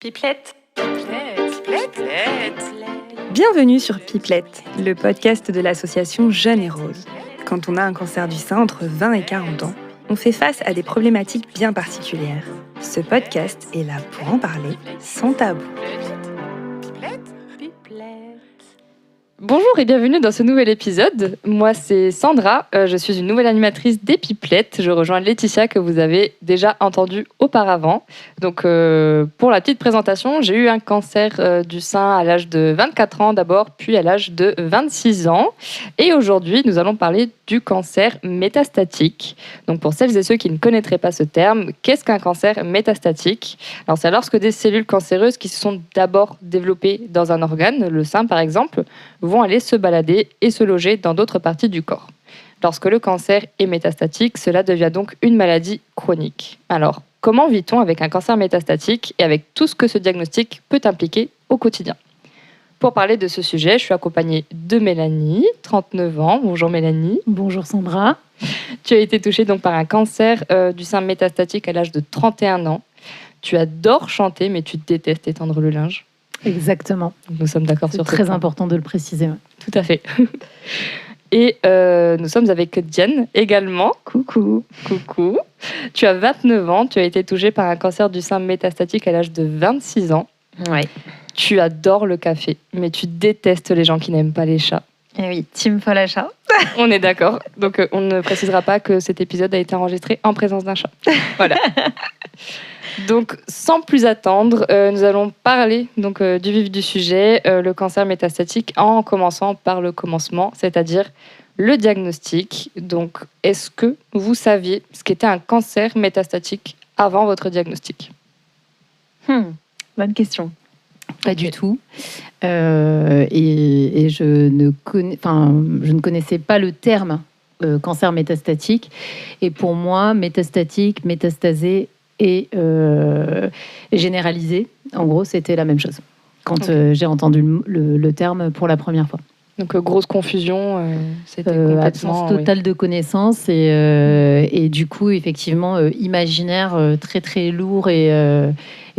Pipelette. Pipelette. Bienvenue sur Pipelette, le podcast de l'association Jeune et Rose. Quand on a un cancer du sein entre 20 et 40 ans, on fait face à des problématiques bien particulières. Ce podcast est là pour en parler sans tabou. Bonjour et bienvenue dans ce nouvel épisode. Moi, c'est Sandra. Je suis une nouvelle animatrice des Pipelettes. Je rejoins Laetitia que vous avez déjà entendue auparavant. Donc, pour la petite présentation, j'ai eu un cancer du sein à l'âge de 24 ans d'abord, puis à l'âge de 26 ans. Et aujourd'hui, nous allons parler du cancer métastatique. Donc, pour celles et ceux qui ne connaîtraient pas ce terme, qu'est-ce qu'un cancer métastatique ? Alors, c'est lorsque des cellules cancéreuses qui se sont d'abord développées dans un organe, le sein par exemple, vont aller se balader et se loger dans d'autres parties du corps. Lorsque le cancer est métastatique, cela devient donc une maladie chronique. Alors, comment vit-on avec un cancer métastatique et avec tout ce que ce diagnostic peut impliquer au quotidien ? Pour parler de ce sujet, je suis accompagnée de Mélanie, 39 ans. Bonjour Mélanie. Bonjour Sandra. Tu as été touchée donc par un cancer du sein métastatique à l'âge de 31 ans. Tu adores chanter, mais tu détestes étendre le linge. Exactement. Nous sommes d'accord sur ce ce très point. important de le préciser. Ouais. Tout à fait. Et nous sommes avec Diane également. Coucou. Coucou. Tu as 29 ans, tu as été touchée par un cancer du sein métastatique à l'âge de 26 ans. Ouais. Tu adores le café, mais tu détestes les gens qui n'aiment pas les chats. Et oui, team folle à chat. On est d'accord. Donc on ne précisera pas que cet épisode a été enregistré en présence d'un chat. Voilà. Donc, sans plus attendre, nous allons parler du vif du sujet, le cancer métastatique, en commençant par le commencement, c'est-à-dire le diagnostic. Donc, est-ce que vous saviez ce qu'était un cancer métastatique avant votre diagnostic ? Bonne question. Pas du tout. Et je ne connaissais pas le terme cancer métastatique. Et pour moi, métastatique, métastasé et généralisé, en gros, c'était la même chose quand j'ai entendu le terme pour la première fois. Donc, grosse confusion, c'était complètement... Absence totale de connaissances et du coup, effectivement, imaginaire très, très lourd et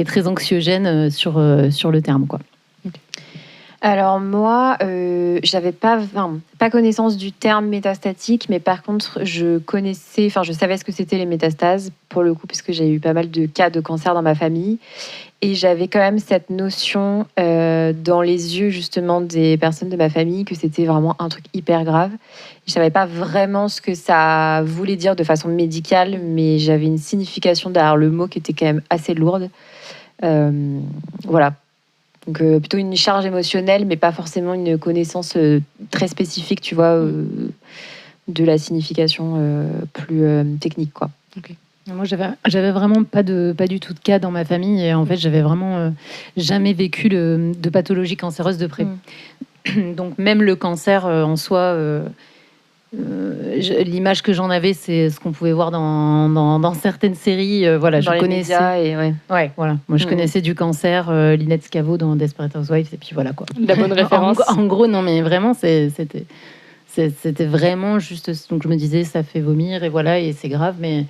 très anxiogène sur le terme, quoi. Alors moi, j'avais pas connaissance du terme métastatique, mais par contre, je savais ce que c'était les métastases, pour le coup, puisque j'ai eu pas mal de cas de cancer dans ma famille. Et j'avais quand même cette notion dans les yeux, justement, des personnes de ma famille, que c'était vraiment un truc hyper grave. Je savais pas vraiment ce que ça voulait dire de façon médicale, mais j'avais une signification derrière le mot qui était quand même assez lourde. Voilà. Donc plutôt une charge émotionnelle, mais pas forcément une connaissance très spécifique, tu vois, de la signification plus technique, quoi. Okay. Moi, j'avais vraiment pas du tout de cas dans ma famille, et en fait, j'avais vraiment jamais vécu de pathologie cancéreuse de près. Donc même le cancer en soi, l'image que j'en avais, c'est ce qu'on pouvait voir dans certaines séries. Voilà, dans je les connaissais. Médias et Ouais, voilà. Moi, je connaissais du cancer, Lynette Scavo dans Desperate Housewives, et puis voilà, quoi. La bonne référence. En gros, non, mais vraiment, c'était vraiment juste. Donc, je me disais, ça fait vomir, et voilà, et c'est grave, mais.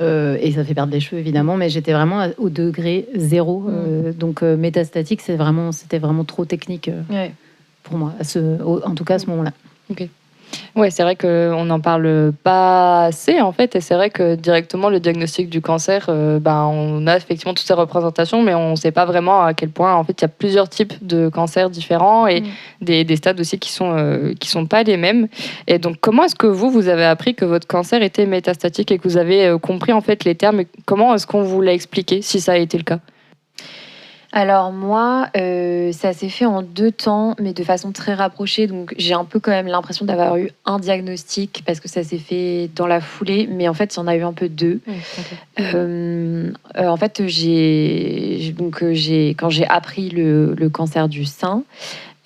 Et ça fait perdre les cheveux, évidemment, mais j'étais vraiment au degré 0. Donc, métastatique, c'était vraiment trop technique pour moi, en tout cas à ce moment-là. Ok. Ouais, c'est vrai qu'on n'en parle pas assez, en fait, et c'est vrai que directement, le diagnostic du cancer, on a effectivement toutes ces représentations, mais on ne sait pas vraiment à quel point, en fait, il y a plusieurs types de cancers différents et des stades aussi qui sont pas les mêmes. Et donc, comment est-ce que vous avez appris que votre cancer était métastatique et que vous avez compris, en fait, les termes? Comment est-ce qu'on vous l'a expliqué, si ça a été le cas ? Alors moi, ça s'est fait en 2 temps, mais de façon très rapprochée. Donc j'ai un peu quand même l'impression d'avoir eu un diagnostic parce que ça s'est fait dans la foulée, mais en fait il y en a eu un peu 2. En fait, quand j'ai appris le cancer du sein,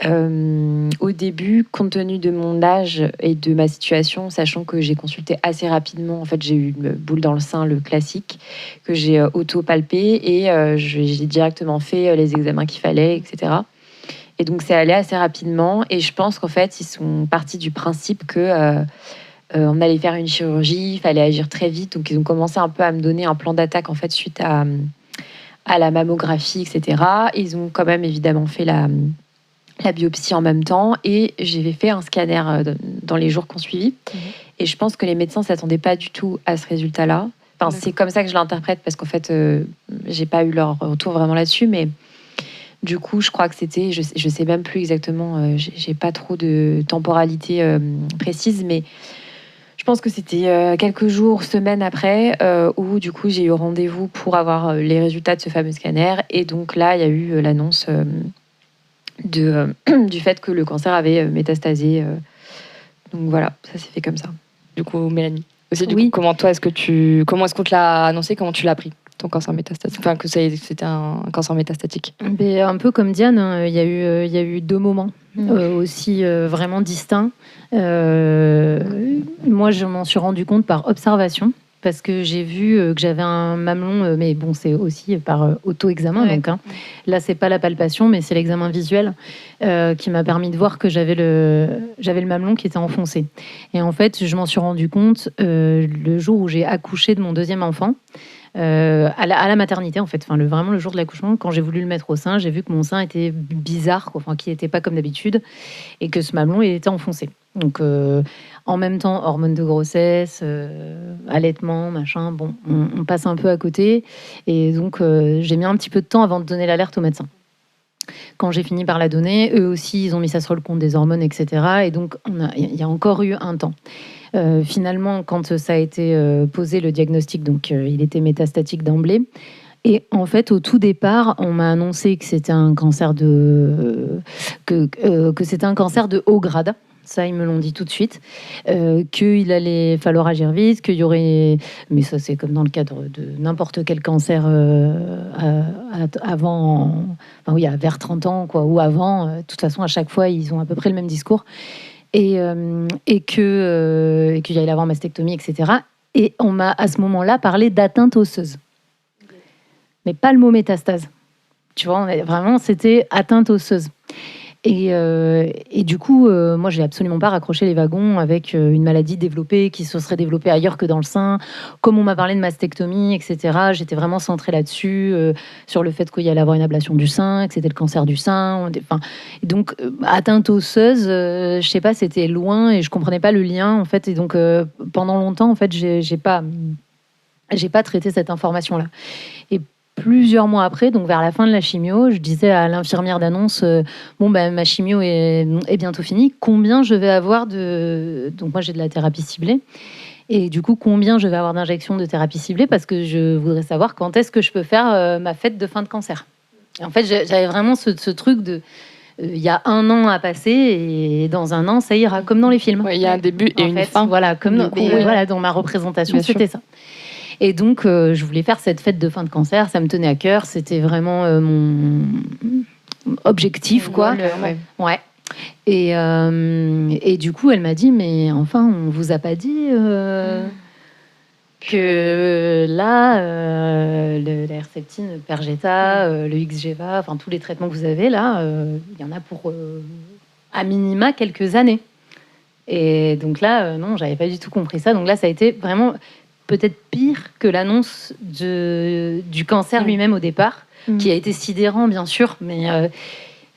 au début, compte tenu de mon âge et de ma situation, sachant que j'ai consulté assez rapidement, en fait j'ai eu une boule dans le sein, le classique, que j'ai auto-palpé et j'ai directement fait les examens qu'il fallait, etc. Et donc c'est allé assez rapidement et je pense qu'en fait ils sont partis du principe que on allait faire une chirurgie, il fallait agir très vite, donc ils ont commencé un peu à me donner un plan d'attaque en fait suite à à la mammographie, etc. Ils ont quand même évidemment fait la biopsie en même temps et j'ai fait un scanner dans les jours qu'on suivi. Et je pense que les médecins ne s'attendaient pas du tout à ce résultat-là. Enfin, c'est comme ça que je l'interprète parce qu'en fait, j'ai pas eu leur retour vraiment là-dessus, mais du coup, je crois que c'était, je sais même plus exactement, j'ai pas trop de temporalité précise, mais je pense que c'était quelques jours, semaines après, où du coup j'ai eu rendez-vous pour avoir les résultats de ce fameux scanner. Et donc là, il y a eu l'annonce du fait que le cancer avait métastasé. Donc voilà, ça s'est fait comme ça. Du coup, Mélanie. Aussi, du Oui. coup, comment est-ce qu'on te l'a annoncé, comment tu l'as pris, ton cancer métastatique, enfin que c'était un cancer métastatique? Mais un peu comme Diane, hein, il y a eu 2 moments aussi vraiment distincts. Moi, je m'en suis rendu compte par observation. Parce que j'ai vu que j'avais un mamelon, mais bon, c'est aussi par auto-examen. Ouais. Donc, là, c'est pas la palpation, mais c'est l'examen visuel qui m'a permis de voir que j'avais le mamelon qui était enfoncé. Et en fait, je m'en suis rendu compte le jour où j'ai accouché de mon deuxième enfant. À la maternité en fait, vraiment le jour de l'accouchement, quand j'ai voulu le mettre au sein, j'ai vu que mon sein était bizarre, quoi, qu'il n'était pas comme d'habitude et que ce mamelon il était enfoncé. Donc en même temps, hormones de grossesse, allaitement, machin, bon, on passe un peu à côté et donc j'ai mis un petit peu de temps avant de donner l'alerte au médecin. Quand j'ai fini par la donner, eux aussi, ils ont mis ça sur le compte des hormones, etc. Et donc, il y a encore eu un temps. Finalement, quand ça a été posé, le diagnostic, donc il était métastatique d'emblée. Et en fait, au tout départ, on m'a annoncé que c'était un cancer que c'était un cancer de haut grade. Ça, ils me l'ont dit tout de suite. Qu'il allait falloir agir vite, qu'il y aurait... Mais ça, c'est comme dans le cadre de n'importe quel cancer avant... Enfin oui, vers 30 ans, quoi, ou avant. De toute façon, à chaque fois, ils ont à peu près le même discours. Et qu'il y allait avoir mastectomie, etc. Et on m'a, à ce moment-là, parlé d'atteinte osseuse. Mais pas le mot métastase. Tu vois, vraiment, c'était atteinte osseuse. Et du coup, moi, j'ai absolument pas raccroché les wagons avec une maladie développée qui se serait développée ailleurs que dans le sein. Comme on m'a parlé de mastectomie, etc., j'étais vraiment centrée là-dessus, sur le fait qu'il y allait avoir une ablation du sein, que c'était le cancer du sein. Donc, atteinte osseuse, je sais pas, c'était loin et je comprenais pas le lien, en fait. Et donc, pendant longtemps, en fait, j'ai pas traité cette information-là. Et plusieurs mois après, donc vers la fin de la chimio, je disais à l'infirmière d'annonce ma chimio est bientôt finie. Combien je vais avoir donc moi j'ai de la thérapie ciblée. Et du coup, combien je vais avoir d'injections de thérapie ciblée parce que je voudrais savoir quand est-ce que je peux faire ma fête de fin de cancer. Et en fait, j'avais vraiment ce truc de il y a 1 an à passer et dans 1 an, ça ira comme dans les films. Il y a un début et une fin. Voilà, dans ma représentation, c'était ça. Et donc, je voulais faire cette fête de fin de cancer. Ça me tenait à cœur. C'était vraiment mon objectif, quoi. Ouais. Et du coup, elle m'a dit, mais enfin, on vous a pas dit que là, la Herceptine, Perjeta, le Xgeva, enfin tous les traitements que vous avez là, il y en a pour à minima quelques années. Et donc là, non, j'avais pas du tout compris ça. Donc là, ça a été vraiment peut-être pire que l'annonce du cancer lui-même au départ, qui a été sidérant, bien sûr, mais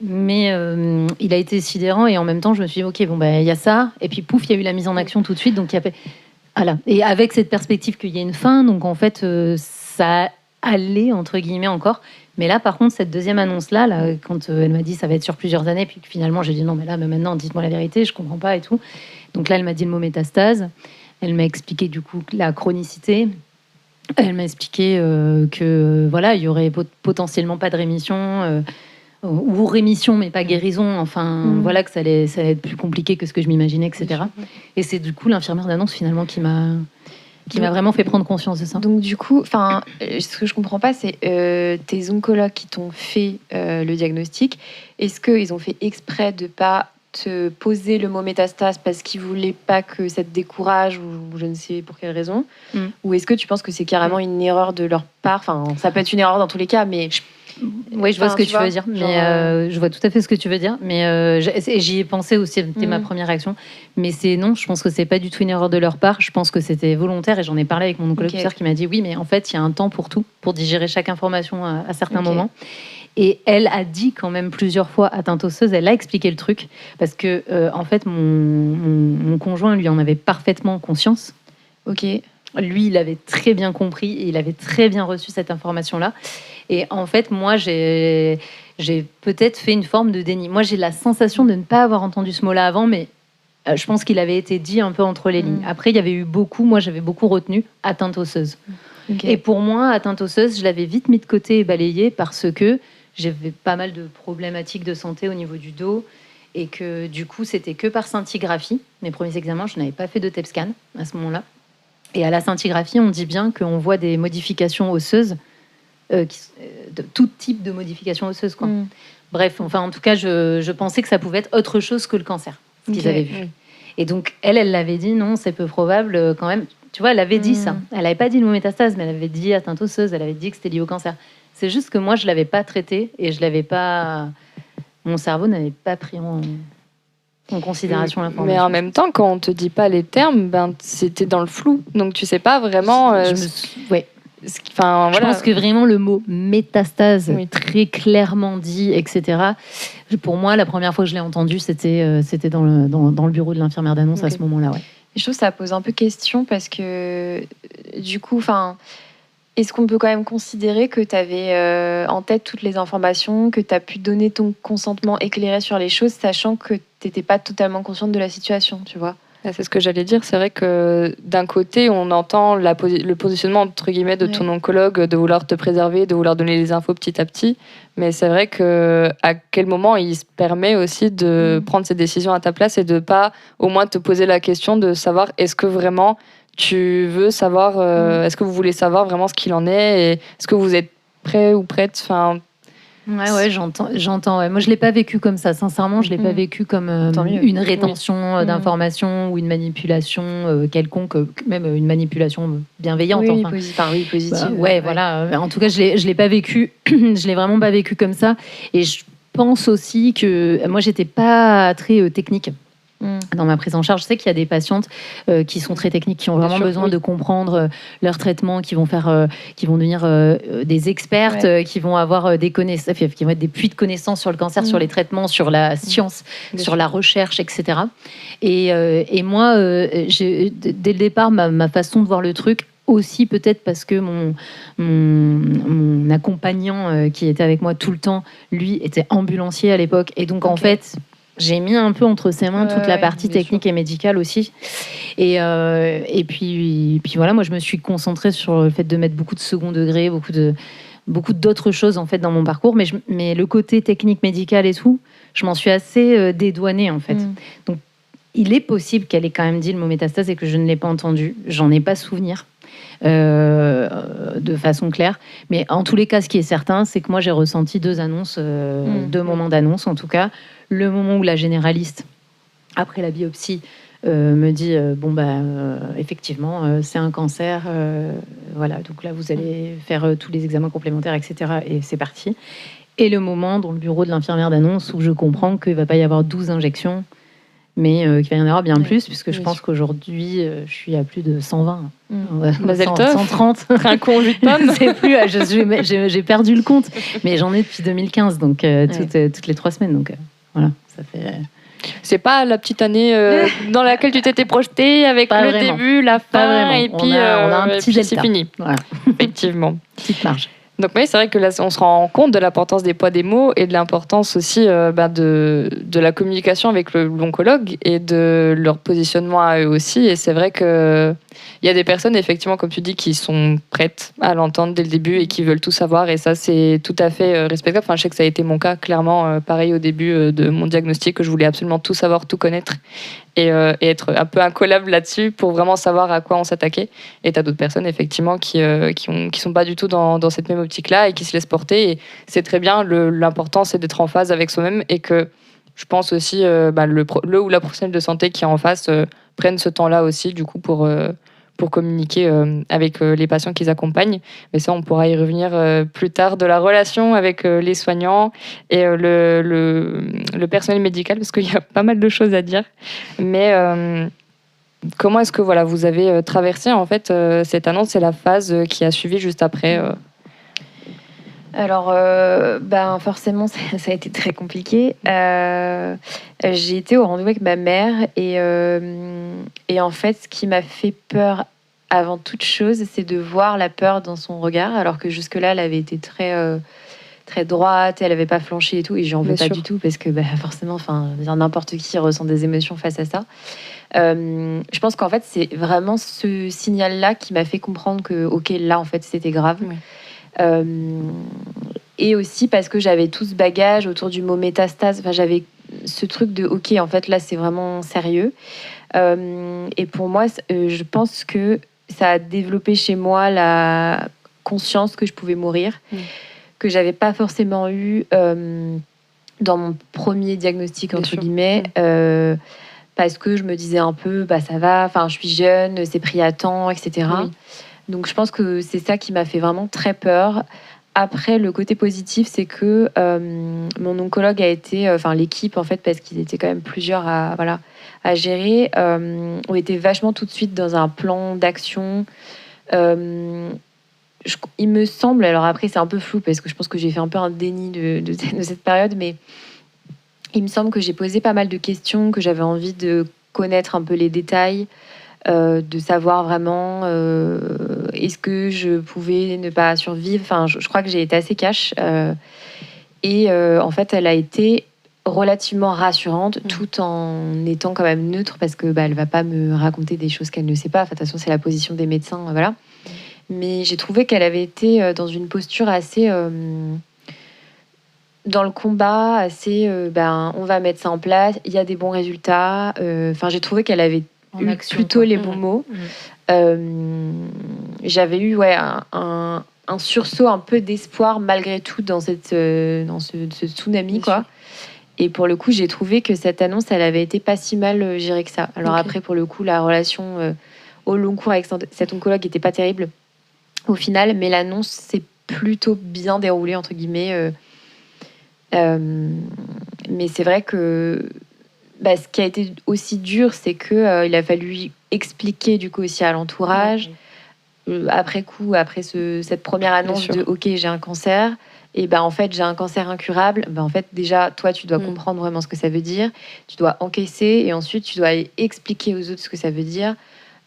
il a été sidérant et en même temps, je me suis dit, ok, bon, il y a ça, et puis pouf, il y a eu la mise en action tout de suite, donc voilà. Et avec cette perspective qu'il y a une fin, donc en fait, ça allait, entre guillemets, encore. Mais là, par contre, cette deuxième annonce-là, quand elle m'a dit ça va être sur plusieurs années, puis que finalement, j'ai dit non, mais là, maintenant, dites-moi la vérité, je comprends pas et tout. Donc là, elle m'a dit le mot métastase. Elle m'a expliqué du coup la chronicité. Elle m'a expliqué que voilà, il y aurait potentiellement pas de rémission ou rémission mais pas guérison. Enfin voilà que ça allait être plus compliqué que ce que je m'imaginais, etc. Et c'est du coup l'infirmière d'annonce finalement qui m'a vraiment fait prendre conscience de ça. Donc du coup, ce que je comprends pas, c'est tes oncologues qui t'ont fait le diagnostic. Est-ce qu'ils ont fait exprès de pas te poser le mot métastase parce qu'ils voulaient pas que ça te décourage ou je ne sais pour quelle raison, ou est-ce que tu penses que c'est carrément une erreur de leur part? Enfin, ça peut être une erreur dans tous les cas, mais Oui, je vois Enfin, ce que tu tu veux vois, dire, genre, mais je vois tout à fait ce que tu veux dire. Mais j'y ai pensé aussi, c'était ma Mhm. première réaction. Mais non, je pense que c'est pas du tout une erreur de leur part. Je pense que c'était volontaire et j'en ai parlé avec mon oncologue Ok. qui m'a dit oui, mais en fait, il y a un temps pour tout, pour digérer chaque information à certains Ok. moments. Et elle a dit quand même plusieurs fois atteinte osseuse, elle a expliqué le truc, parce que en fait, mon conjoint lui en avait parfaitement conscience. Ok. Lui, il avait très bien compris et il avait très bien reçu cette information-là. Et en fait, moi, j'ai peut-être fait une forme de déni. Moi, j'ai la sensation de ne pas avoir entendu ce mot-là avant, mais je pense qu'il avait été dit un peu entre les lignes. Après, il y avait eu moi, j'avais beaucoup retenu atteinte osseuse. Ok. Et pour moi, atteinte osseuse, je l'avais vite mis de côté et balayé parce que j'avais pas mal de problématiques de santé au niveau du dos et que du coup, c'était que par scintigraphie. Mes premiers examens, je n'avais pas fait de TEP scan à ce moment-là. Et à la scintigraphie, on dit bien qu'on voit des modifications osseuses, de tout type de modifications osseuses, quoi. Bref, enfin, en tout cas, je pensais que ça pouvait être autre chose que le cancer, ce qu'ils Ok. avaient vu. Et donc, elle l'avait dit, non, c'est peu probable quand même. Tu vois, elle avait dit ça. Elle n'avait pas dit le mot métastase, mais elle avait dit atteinte osseuse, elle avait dit que c'était lié au cancer. C'est juste que moi, je ne l'avais pas traité et je l'avais pas... Mon cerveau n'avait pas pris en considération l'information. Mais en même temps, quand on te dit pas les termes, ben c'était dans le flou, donc tu sais pas vraiment. Ouais. Enfin, Je voilà. pense que vraiment le mot métastase, Oui. très clairement dit, etc. Pour moi, la première fois que je l'ai entendu, c'était dans le bureau de l'infirmière d'annonce à Ok. ce moment-là. Ouais. Je trouve que ça pose un peu question parce que du coup, enfin, est-ce qu'on peut quand même considérer que tu avais en tête toutes les informations, que tu as pu donner ton consentement éclairé sur les choses, sachant que tu n'étais pas totalement consciente de la situation, tu vois? C'est ce que j'allais dire. C'est vrai que d'un côté, on entend le positionnement entre guillemets de ton oncologue, de vouloir te préserver, de vouloir donner les infos petit à petit. Mais c'est vrai que à quel moment il se permet aussi de prendre ces décisions à ta place et de pas au moins te poser la question de savoir est-ce que vraiment tu veux savoir, est-ce que vous voulez savoir vraiment ce qu'il en est et est-ce que vous êtes prêt ou prête. Enfin, Ouais, j'entends. Ouais. Moi, je l'ai pas vécu comme ça. Sincèrement, je l'ai pas vécu comme une rétention d'informations ou une manipulation quelconque, même une manipulation bienveillante. Oui, enfin. positive. Voilà. En tout cas, je l'ai pas vécu. Je l'ai vraiment pas vécu comme ça. Et je pense aussi que moi, j'étais pas très technique. Dans ma prise en charge, je sais qu'il y a des patientes qui sont très techniques, qui ont vraiment besoin de comprendre leur traitement, qui vont devenir des expertes, qui vont avoir des connaissances, qui vont être des puits de connaissances sur le cancer, sur les traitements, sur la science, sur la recherche, etc. Et moi, dès le départ, ma façon de voir le truc, aussi peut-être parce que mon accompagnant qui était avec moi tout le temps, lui était ambulancier à l'époque, et donc en fait j'ai mis un peu entre ses mains toute la partie technique et médicale aussi. Et puis voilà, moi je me suis concentrée sur le fait de mettre beaucoup de second degré, beaucoup d'autres choses en fait dans mon parcours, mais le côté technique, médical et tout, je m'en suis assez dédouanée en fait. Donc il est possible qu'elle ait quand même dit le mot métastase et que je ne l'ai pas entendu. J'en ai pas souvenir de façon claire. Mais en tous les cas, ce qui est certain, c'est que moi j'ai ressenti deux moments d'annonce en tout cas. Le moment où la généraliste, après la biopsie, me dit effectivement, c'est un cancer. Voilà, donc là, vous allez faire tous les examens complémentaires, etc. Et c'est parti. Et le moment dans le bureau de l'infirmière d'annonce où je comprends qu'il ne va pas y avoir 12 injections, mais qu'il va y en avoir bien plus, puisque je pense qu'aujourd'hui, je suis à plus de 120. 130. Un con 8 pommes. C'est plus, j'ai perdu le compte. Mais j'en ai depuis 2015, donc toutes les 3 semaines. Donc voilà, ça fait... C'est pas la petite année dans laquelle tu t'étais projetée avec pas le vraiment. début, la fin, et puis, on a un petit delta. C'est fini. Voilà. Effectivement. Petite marge. Donc oui, c'est vrai que là, on se rend compte de l'importance des poids des mots et de l'importance aussi de la communication avec l'oncologue et de leur positionnement à eux aussi. Et c'est vrai qu'il y a des personnes, effectivement, comme tu dis, qui sont prêtes à l'entendre dès le début et qui veulent tout savoir. Et ça, c'est tout à fait respectable. Enfin, je sais que ça a été mon cas, clairement, pareil au début de mon diagnostic, que je voulais absolument tout savoir, tout connaître. Et être un peu incollable là-dessus pour vraiment savoir à quoi on s'attaquait. Et tu as d'autres personnes, effectivement, qui sont pas du tout dans cette même optique-là et qui se laissent porter. Et c'est très bien. L'important, c'est d'être en phase avec soi-même et que je pense aussi le ou la professionnelle de santé qui est en face prenne ce temps-là aussi, du coup, pour pour communiquer avec les patients qu'ils accompagnent. Mais ça, on pourra y revenir plus tard, de la relation avec les soignants et le personnel médical, parce qu'il y a pas mal de choses à dire. Mais comment est-ce que vous avez traversé en fait cette annonce et la phase qui a suivi juste après Alors, forcément, ça a été très compliqué. J'ai été au rendez-vous avec ma mère et en fait, ce qui m'a fait peur avant toute chose, c'est de voir la peur dans son regard, alors que jusque-là, elle avait été très droite, elle n'avait pas flanché et tout, et j'en veux pas du tout parce que forcément, n'importe qui ressent des émotions face à ça. Je pense qu'en fait, c'est vraiment ce signal-là qui m'a fait comprendre que, ok, là, en fait, c'était grave. Oui. Et aussi parce que j'avais tout ce bagage autour du mot métastase. J'avais ce truc de ok, en fait là c'est vraiment sérieux. Et pour moi, je pense que ça a développé chez moi la conscience que je pouvais mourir, que j'avais pas forcément eu dans mon premier diagnostic entre guillemets. Parce que je me disais un peu ça va, je suis jeune, c'est pris à temps, etc. Oui. Donc je pense que c'est ça qui m'a fait vraiment très peur. Après, le côté positif, c'est que mon oncologue a été, l'équipe en fait, parce qu'ils étaient quand même plusieurs à gérer, ont été vachement tout de suite dans un plan d'action. Il me semble, alors après c'est un peu flou parce que je pense que j'ai fait un peu un déni de cette période, mais il me semble que j'ai posé pas mal de questions, que j'avais envie de connaître un peu les détails. De savoir vraiment est-ce que je pouvais ne pas survivre. Je crois que j'ai été assez cash. En fait, elle a été relativement rassurante tout en étant quand même neutre parce que elle va pas me raconter des choses qu'elle ne sait pas. De toute façon, c'est la position des médecins. Voilà. Mais j'ai trouvé qu'elle avait été dans une posture assez... dans le combat, assez... on va mettre ça en place. Il y a des bons résultats. J'ai trouvé qu'elle avait plutôt les bons mots. J'avais eu un sursaut un peu d'espoir malgré tout dans ce tsunami, quoi. Et pour le coup, j'ai trouvé que cette annonce, elle avait été pas si mal gérée que ça. Alors après, pour le coup, la relation au long cours avec cet oncologue n'était pas terrible au final, mais l'annonce s'est plutôt bien déroulée, entre guillemets. Mais c'est vrai que ce qui a été aussi dur, c'est que il a fallu expliquer du coup aussi à l'entourage, après coup, après cette première annonce de ok, j'ai un cancer, et en fait j'ai un cancer incurable. En fait déjà toi tu dois comprendre vraiment ce que ça veut dire, tu dois encaisser et ensuite tu dois aller expliquer aux autres ce que ça veut dire.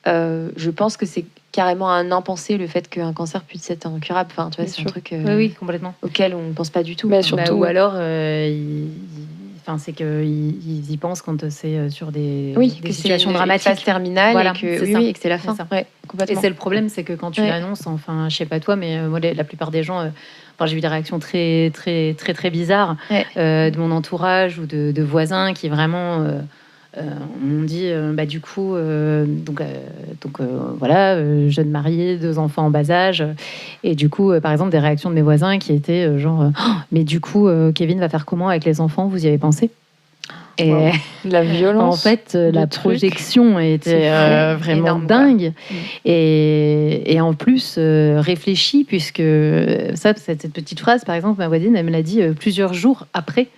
Je pense que c'est carrément un impensé le fait qu'un cancer puisse être incurable. Tu vois, c'est un truc oui, complètement. auquel on ne pense pas du tout. Surtout, ou alors c'est qu'ils y pensent quand c'est sur des situations dramatiques. Phase terminale, voilà, et que c'est la fin. Ouais, complètement. Et c'est le problème, c'est que quand tu l'annonces, je sais pas toi, mais moi, la plupart des gens, j'ai eu des réactions très, très, très, très bizarres de mon entourage ou de voisins qui vraiment m'ont dit, du coup, jeune mariée, 2 enfants en bas âge, et du coup, par exemple, des réactions de mes voisins qui étaient mais du coup, Kevin va faire comment avec les enfants, vous y avez pensé? Et la violence, en fait, la projection était vraiment énorme, dingue. Et en plus, réfléchie, puisque cette petite phrase, par exemple, ma voisine, elle me l'a dit plusieurs jours après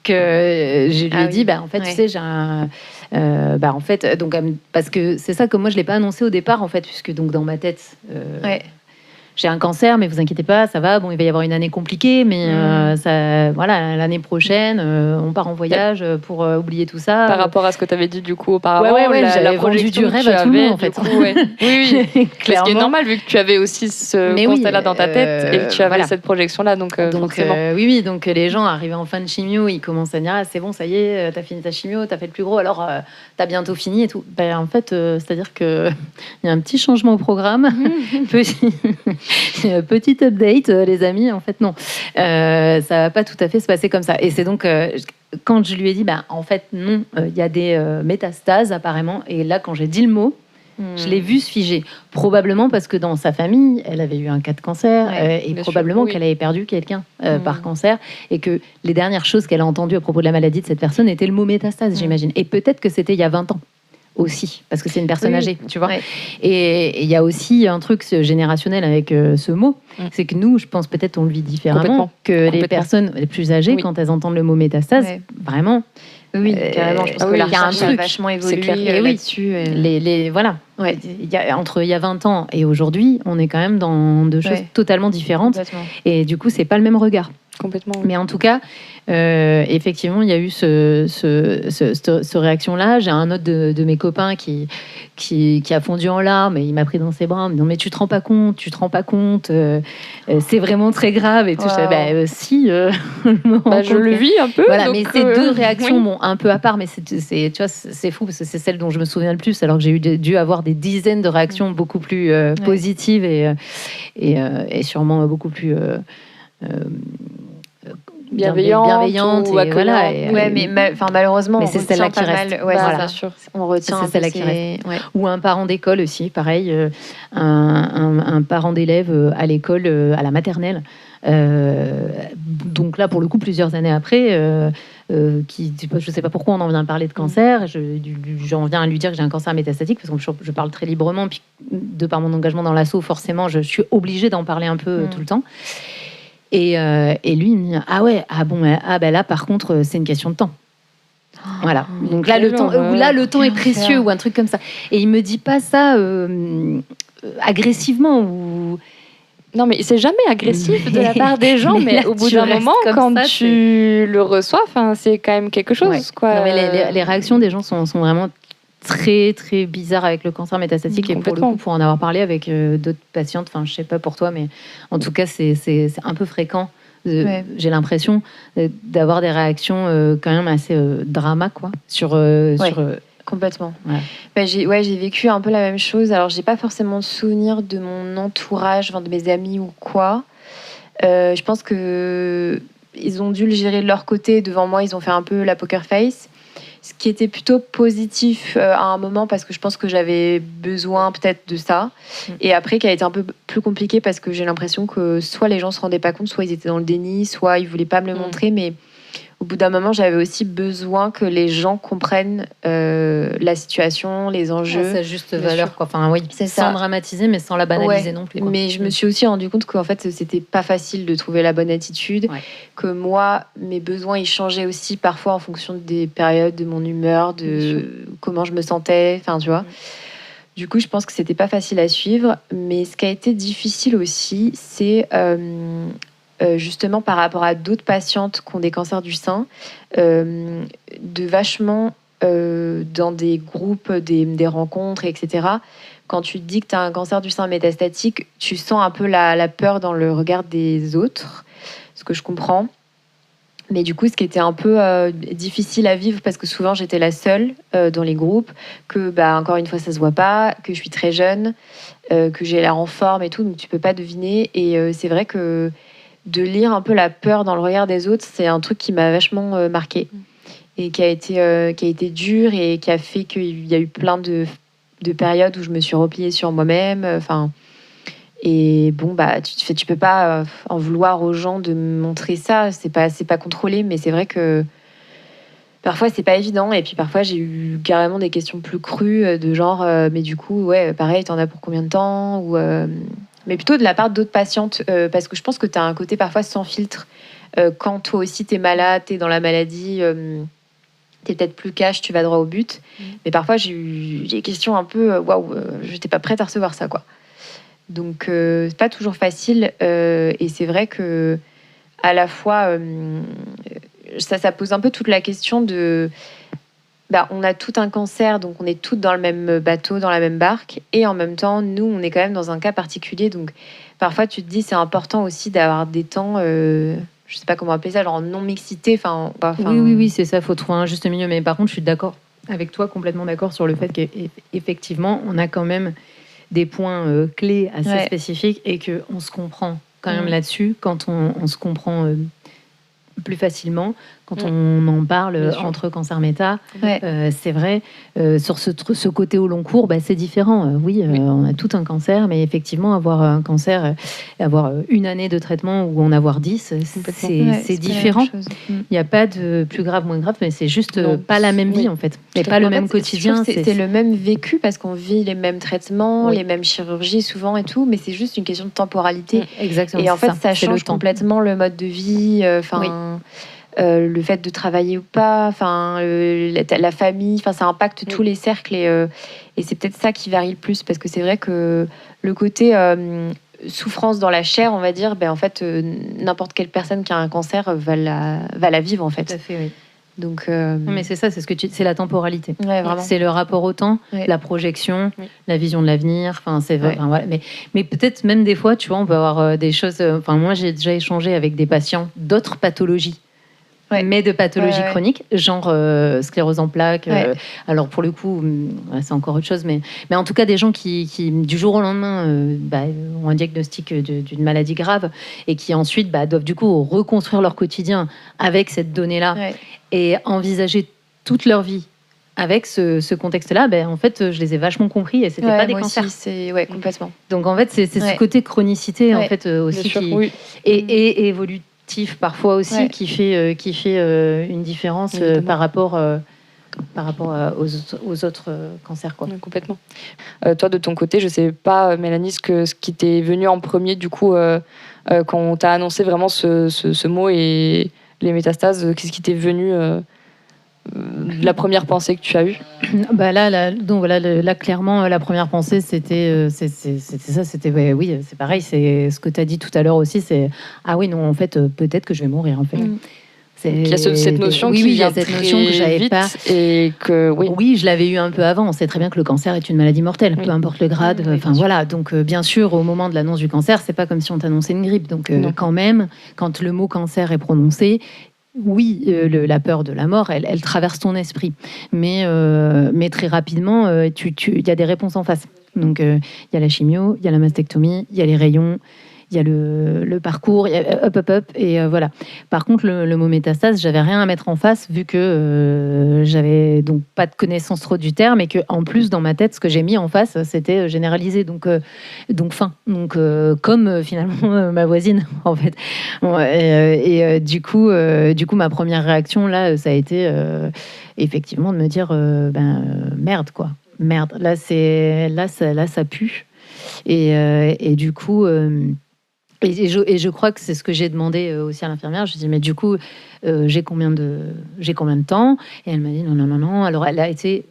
que je lui ai dit, en fait, tu sais, j'ai un... en fait, donc, parce que c'est ça que moi, je ne l'ai pas annoncé au départ, en fait, puisque donc, dans ma tête... j'ai un cancer, mais vous inquiétez pas, ça va. Bon, il va y avoir une année compliquée, mais l'année prochaine, on part en voyage pour oublier tout ça. Par rapport à ce que tu avais dit du coup auparavant, j'avais vendu du rêve à tout le monde, en fait. Oui, ce qui est normal vu que tu avais aussi ce constat-là dans ta tête et que tu avais cette projet-là, donc forcément. Donc les gens arrivaient en fin de chimio, ils commencent à dire c'est bon, ça y est, t'as fini ta chimio, t'as fait le plus gros, alors t'as bientôt fini et tout. En fait, c'est-à-dire que il y a un petit changement au programme, Petite update, les amis. En fait, non. Ça va pas tout à fait se passer comme ça. Et c'est donc, quand je lui ai dit, en fait, non, il y a des métastases, apparemment. Et là, quand j'ai dit le mot, je l'ai vu se figer. Probablement parce que dans sa famille, elle avait eu un cas de cancer et probablement qu'elle avait perdu quelqu'un par cancer. Et que les dernières choses qu'elle a entendues à propos de la maladie de cette personne étaient le mot métastase, j'imagine. Et peut-être que c'était il y a 20 ans. aussi, parce que c'est une personne Oui. âgée, tu vois. Ouais. Et il y a aussi un truc générationnel avec ce mot, c'est que nous, je pense peut-être on le vit différemment, Complètement. que les Complètement. personnes les plus âgées, Oui. quand elles entendent le mot métastase, Ouais. vraiment, Oui, carrément. Je pense ah que oui, la il y a un recherche a truc, vachement c'est évolué clair. Et oui. là-dessus. voilà. Ouais. Entre il y a 20 ans et aujourd'hui, on est quand même dans deux choses Ouais. totalement différentes. Complètement. Et du coup, c'est pas le même regard. Complètement. Mais en tout cas, effectivement, il y a eu ce réaction-là. J'ai un autre de mes copains qui a fondu en larmes et il m'a pris dans ses bras en me disant mais tu te rends pas compte, c'est vraiment très grave et tout. Wow. Je disais, si, je me rends Je compte le que- vis un peu. Voilà, donc, mais ces deux réactions, oui. bon, un peu à part, mais tu vois, c'est fou parce que c'est celle dont je me souviens le plus, alors que j'ai dû avoir des dizaines de réactions beaucoup plus positives et sûrement beaucoup plus bienveillantes ou et voilà. accueillantes. Ouais, mais malheureusement, mais on c'est retient celle-là qui pas reste. mal. Ouais, Bah, c'est bien ça. sûr. On retient C'est un peu celle-là qui ces- Ouais. Ou un parent d'école aussi, pareil, un parent d'élève à l'école, à la maternelle. Donc là, pour le coup, plusieurs années après, je sais pas pourquoi on en vient à parler de cancer. J'en viens à lui dire que j'ai un cancer métastatique parce que je parle très librement. Puis, de par mon engagement dans l'asso, forcément, je suis obligée d'en parler un peu tout le temps. Et lui, il me dit là, par contre, c'est une question de temps. Voilà. Donc là, le temps est précieux ou un truc comme ça. Et il me dit pas ça agressivement ou. Non, mais c'est jamais agressif de la part des gens, mais là, au bout tu d'un restes moment, comme quand ça, tu le reçois, c'est quand même quelque chose. Ouais. Quoi. Non, mais les réactions des gens sont vraiment très très bizarres avec le cancer métastatique et pour le coup, pour en avoir parlé avec d'autres patientes, je sais pas pour toi, mais en tout cas, c'est un peu fréquent. J'ai l'impression d'avoir des réactions quand même assez drama quoi sur complètement. Ouais. J'ai vécu un peu la même chose. Alors, j'ai pas forcément de souvenir de mon entourage, de mes amis ou quoi. Je pense que ils ont dû le gérer de leur côté. Devant moi, ils ont fait un peu la poker face. Ce qui était plutôt positif à un moment parce que je pense que j'avais besoin peut-être de ça. Et après, qui a été un peu plus compliqué parce que j'ai l'impression que soit les gens se rendaient pas compte, soit ils étaient dans le déni, soit ils voulaient pas me le montrer. Mais au bout d'un moment, j'avais aussi besoin que les gens comprennent la situation, les enjeux. Sa juste valeur, quoi. Enfin, oui, c'est sans ça. dramatiser, mais sans la banaliser non plus. Quoi. Mais je me suis aussi rendu compte qu'en fait, c'était pas facile de trouver la bonne attitude. Ouais. Que moi, mes besoins, ils changeaient aussi parfois en fonction des périodes, de mon humeur, de comment je me sentais. Enfin, tu vois. Du coup, je pense que c'était pas facile à suivre. Mais ce qui a été difficile aussi, c'est justement par rapport à d'autres patientes qui ont des cancers du sein, de vachement dans des groupes, des rencontres, etc. Quand tu te dis que tu as un cancer du sein métastatique, tu sens un peu la peur dans le regard des autres, ce que je comprends. Mais du coup, ce qui était un peu difficile à vivre, parce que souvent j'étais la seule dans les groupes, que encore une fois ça se voit pas, que je suis très jeune, que j'ai l'air en forme et tout, donc tu peux pas deviner. Et c'est vrai que de lire un peu la peur dans le regard des autres, c'est un truc qui m'a vachement marquée et qui a été dur et qui a fait qu'il y a eu plein de périodes où je me suis repliée sur moi-même. Et bon, tu peux pas en vouloir aux gens de me montrer ça. C'est pas contrôlé, mais c'est vrai que parfois c'est pas évident. Et puis parfois j'ai eu carrément des questions plus crues de genre, mais du coup, pareil, t'en as pour combien de temps ou mais plutôt de la part d'autres patientes, parce que je pense que tu as un côté parfois sans filtre. Quand toi aussi t'es malade, t'es dans la maladie, t'es peut-être plus cash, tu vas droit au but. Mais parfois j'ai eu des questions un peu, j'étais pas prête à recevoir ça, quoi. Donc c'est pas toujours facile, et c'est vrai que à la fois ça pose un peu toute la question de on a tout un cancer, donc on est toutes dans le même bateau, dans la même barque, et en même temps nous on est quand même dans un cas particulier, donc parfois tu te dis c'est important aussi d'avoir des temps je sais pas comment appeler ça, genre non mixité. Oui, c'est ça, faut trouver un juste milieu. Mais par contre, je suis d'accord avec toi, complètement d'accord sur le fait qu'effectivement, on a quand même des points clés assez spécifiques et qu'on se comprend quand même là-dessus quand on se comprend plus facilement quand on en parle entre cancer méta. C'est vrai, sur ce côté au long cours, c'est différent. On a tout un cancer, mais effectivement, avoir un cancer, avoir une année de traitement ou en avoir 10, c'est différent. Il n'y a pas de plus grave, moins grave, mais c'est juste pas la même vie, en fait. Et pas le même quotidien. C'est le même vécu, parce qu'on vit les mêmes traitements, les mêmes chirurgies souvent et tout, mais c'est juste une question de temporalité. Exactement. Et en fait, ça change complètement le mode de vie. Le fait de travailler ou pas, la famille, ça impacte tous les cercles et c'est peut-être ça qui varie le plus, parce que c'est vrai que le côté souffrance dans la chair, on va dire, en fait, n'importe quelle personne qui a un cancer va la vivre, en fait. Tout à fait, oui. Donc, mais c'est ça, c'est la temporalité. Ouais, vraiment. C'est le rapport au temps, la projection, la vision de l'avenir. Voilà. Mais peut-être même des fois, tu vois, on peut avoir des choses. Moi, j'ai déjà échangé avec des patients d'autres pathologies. Mais de pathologies chroniques, genre sclérose en plaques. Alors pour le coup, c'est encore autre chose, mais en tout cas des gens qui du jour au lendemain ont un diagnostic d'une maladie grave et qui ensuite doivent du coup reconstruire leur quotidien avec cette donnée-là et envisager toute leur vie avec ce contexte-là. En fait, je les ai vachement compris et c'était pas des cancers. Complètement. Donc en fait, c'est ce côté chronicité en fait aussi et évolue parfois aussi qui fait une différence par rapport aux autres cancers, quoi. Complètement. Toi, de ton côté, je sais pas, Mélanie, ce qui t'est venu en premier, du coup, quand on t'a annoncé vraiment ce mot et les métastases, qu'est-ce qui t'est venu la première pensée que tu as eue? Là, clairement, la première pensée, c'était ça. C'était c'est pareil. C'est ce que tu as dit tout à l'heure aussi. C'est oui, non, en fait, peut-être que je vais mourir. En fait. Il y a cette notion qui vient cette notion que j'avais vite pas et que oui, je l'avais eu un peu avant. On sait très bien que le cancer est une maladie mortelle, peu importe le grade. Donc bien sûr, au moment de l'annonce du cancer, c'est pas comme si on t'annonçait une grippe. Donc quand même, quand le mot cancer est prononcé. Oui, la peur de la mort, elle traverse ton esprit. Mais très rapidement, il y a des réponses en face. Donc, il y a la chimio, il y a la mastectomie, il y a les rayons, il y a le parcours, il y a hop, et voilà. Par contre, le mot métastase, j'avais rien à mettre en face, vu que j'avais donc pas de connaissance trop du terme, et que en plus, dans ma tête, ce que j'ai mis en face, c'était généralisé. Donc fin. Donc, comme finalement ma voisine, en fait. Du coup, ma première réaction, là, ça a été effectivement de me dire merde, quoi. Merde. Là, ça pue. Et du coup... Et je crois que c'est ce que j'ai demandé aussi à l'infirmière. Je lui ai dit, mais du coup, j'ai combien de temps? Et elle m'a dit, non. Alors, elle a été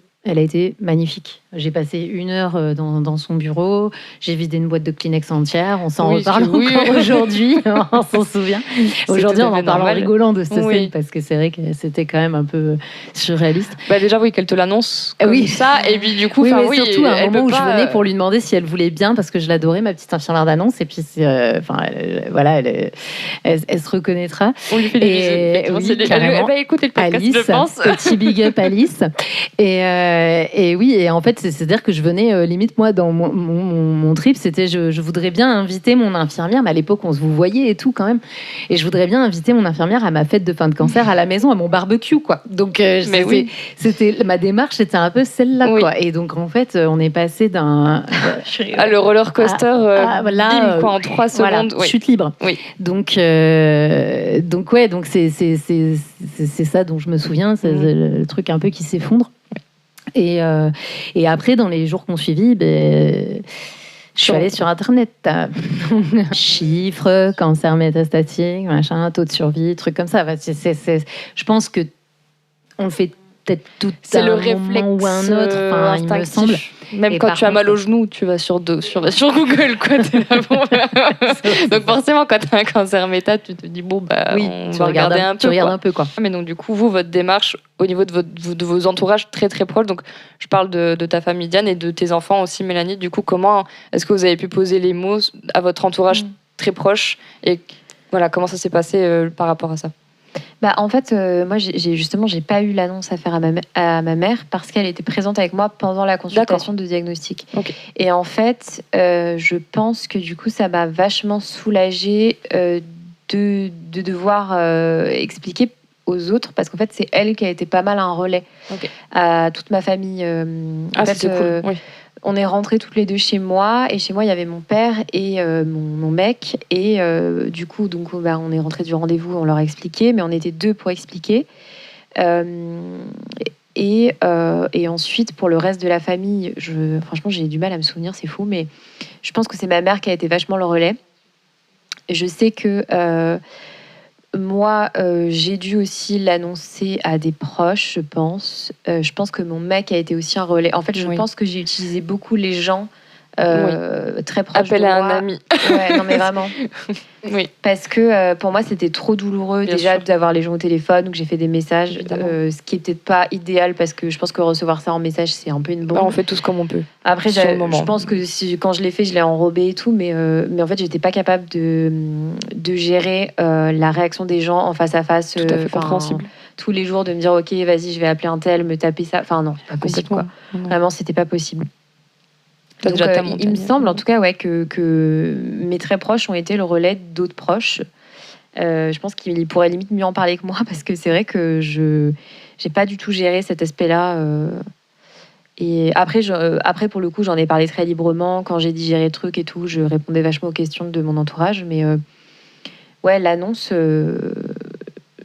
magnifique. J'ai passé 1 heure dans son bureau. J'ai vidé une boîte de Kleenex entière. On s'en reparle encore aujourd'hui. On s'en souvient. Aujourd'hui, on en parle en rigolant de cette scène, parce que c'est vrai que c'était quand même un peu surréaliste. Déjà, qu'elle te l'annonce comme ça. Et puis, du coup, surtout à un moment où je venais pour lui demander si elle voulait bien, parce que je l'adorais, ma petite infirmière d'annonce. Et puis, elle se reconnaîtra. On lui fait des bisous. Elle va écouter le podcast, Alice, je pense. Petit big up, Alice. Et en fait, c'est-à-dire que je venais, limite, moi, dans mon trip, c'était je voudrais bien inviter mon infirmière, mais à l'époque, on se vous voyait et tout, quand même. Et je voudrais bien inviter mon infirmière à ma fête de fin de cancer à la maison, à mon barbecue, quoi. Donc, c'était ma démarche, c'était un peu celle-là, quoi. Et donc, en fait, on est passé d'un... le roller coaster, bim, quoi, en 3 secondes. Chute libre. Oui. Donc c'est ça dont je me souviens, c'est le truc un peu qui s'effondre. Et après, dans les jours qu'on suivit, je suis allée sur Internet. Chiffres, cancer métastatique, machin, taux de survie, trucs comme ça. Je pense que on le fait peut-être tout c'est un le moment réflexe ou un autre, il me semble. Même quand tu as mal au genou, tu vas sur Google, quoi. Donc forcément, quand tu as un cancer méta, tu te dis on va regarder un peu. Tu regardes un peu, quoi. Mais donc du coup, vous, votre démarche au niveau de vos entourages très très proches, donc je parle de ta famille Diane et de tes enfants aussi, Mélanie. Du coup, comment est-ce que vous avez pu poser les mots à votre entourage très proche et voilà, comment ça s'est passé par rapport à ça? En fait, moi, j'ai pas eu l'annonce à faire à ma mère parce qu'elle était présente avec moi pendant la consultation de diagnostic. Okay. Et en fait, je pense que du coup, ça m'a vachement soulagée de devoir expliquer aux autres, parce qu'en fait, c'est elle qui a été pas mal un relais à toute ma famille. En fait, c'était cool. Oui. on est rentrés toutes les deux chez moi, et chez moi, il y avait mon père et mon mec, et du coup, donc, on est rentrés du rendez-vous, on leur a expliqué, mais on était deux pour expliquer. Et ensuite, pour le reste de la famille, franchement, j'ai du mal à me souvenir, c'est fou, mais je pense que c'est ma mère qui a été vachement le relais. Et je sais que moi, j'ai dû aussi l'annoncer à des proches, je pense. Je pense que mon mec a été aussi un relais. En fait, je pense que j'ai utilisé beaucoup les gens très proches Appel de moi. à un ami. Ouais, non mais vraiment. Oui. Parce que pour moi, c'était trop douloureux Bien déjà sûr. d'avoir les gens au téléphone, donc j'ai fait des messages, Évidemment. ce qui est peut-être pas idéal, parce que je pense que recevoir ça en message, c'est un peu une bombe. On fait tous comme on peut. Après, sur le moment. je pense que quand je l'ai fait, je l'ai enrobé et tout, mais en fait, j'étais pas capable de gérer la réaction des gens en face à face. Tout à fait compréhensible. Tous les jours, de me dire, ok, vas-y, je vais appeler un tel, me taper ça. Enfin, non, c'est pas possible, quoi. Non. Vraiment, c'était pas possible. T'as Donc, déjà ta il me montagne. semble, en tout cas, ouais, que mes très proches ont été le relais d'autres proches. Je pense qu'ils pourraient limite mieux en parler que moi, parce que c'est vrai que je n'ai pas du tout géré cet aspect-là. Et après, pour le coup, j'en ai parlé très librement. Quand j'ai digéré le truc et tout, je répondais vachement aux questions de mon entourage. Mais ouais, l'annonce,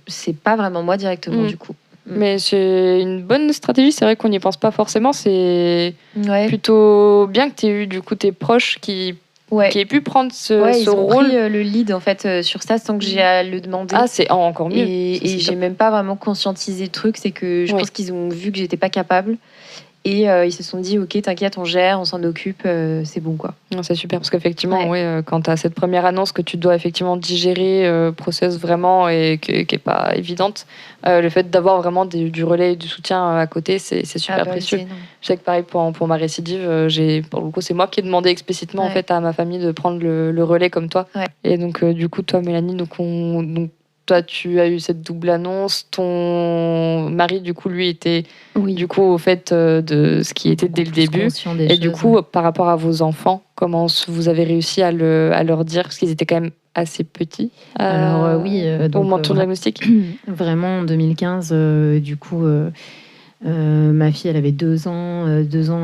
c'est pas vraiment moi directement, du coup. Mais c'est une bonne stratégie. C'est vrai qu'on n'y pense pas forcément. C'est Ouais. plutôt bien que tu aies eu du coup tes proches qui aient pu prendre ce ils ont rôle. pris le lead en fait sur ça sans que j'ai à le demander. Ah, c'est encore mieux. Et C'est j'ai top. même pas vraiment conscientisé le truc. C'est que je pense qu'ils ont vu que j'étais pas capable. Et ils se sont dit, ok, t'inquiète, on gère, on s'en occupe, c'est bon, quoi. Non, c'est super, parce qu'effectivement, quand tu as cette première annonce que tu dois effectivement digérer, process vraiment, et qui n'est pas évidente, le fait d'avoir vraiment du relais et du soutien à côté, c'est super précieux. Je sais que pareil, pour ma récidive, pour le coup, c'est moi qui ai demandé explicitement en fait, à ma famille de prendre le relais comme toi. Ouais. Et donc, du coup, toi, Mélanie, donc toi, tu as eu cette double annonce. Ton mari, du coup, lui, était du coup au fait de ce qui était dès le début. Et du coup, par rapport à vos enfants, comment vous avez réussi à leur dire, parce qu'ils étaient quand même assez petits Alors oui, au moment de ton diagnostic. Vraiment, en 2015, du coup, ma fille, elle avait 2 ans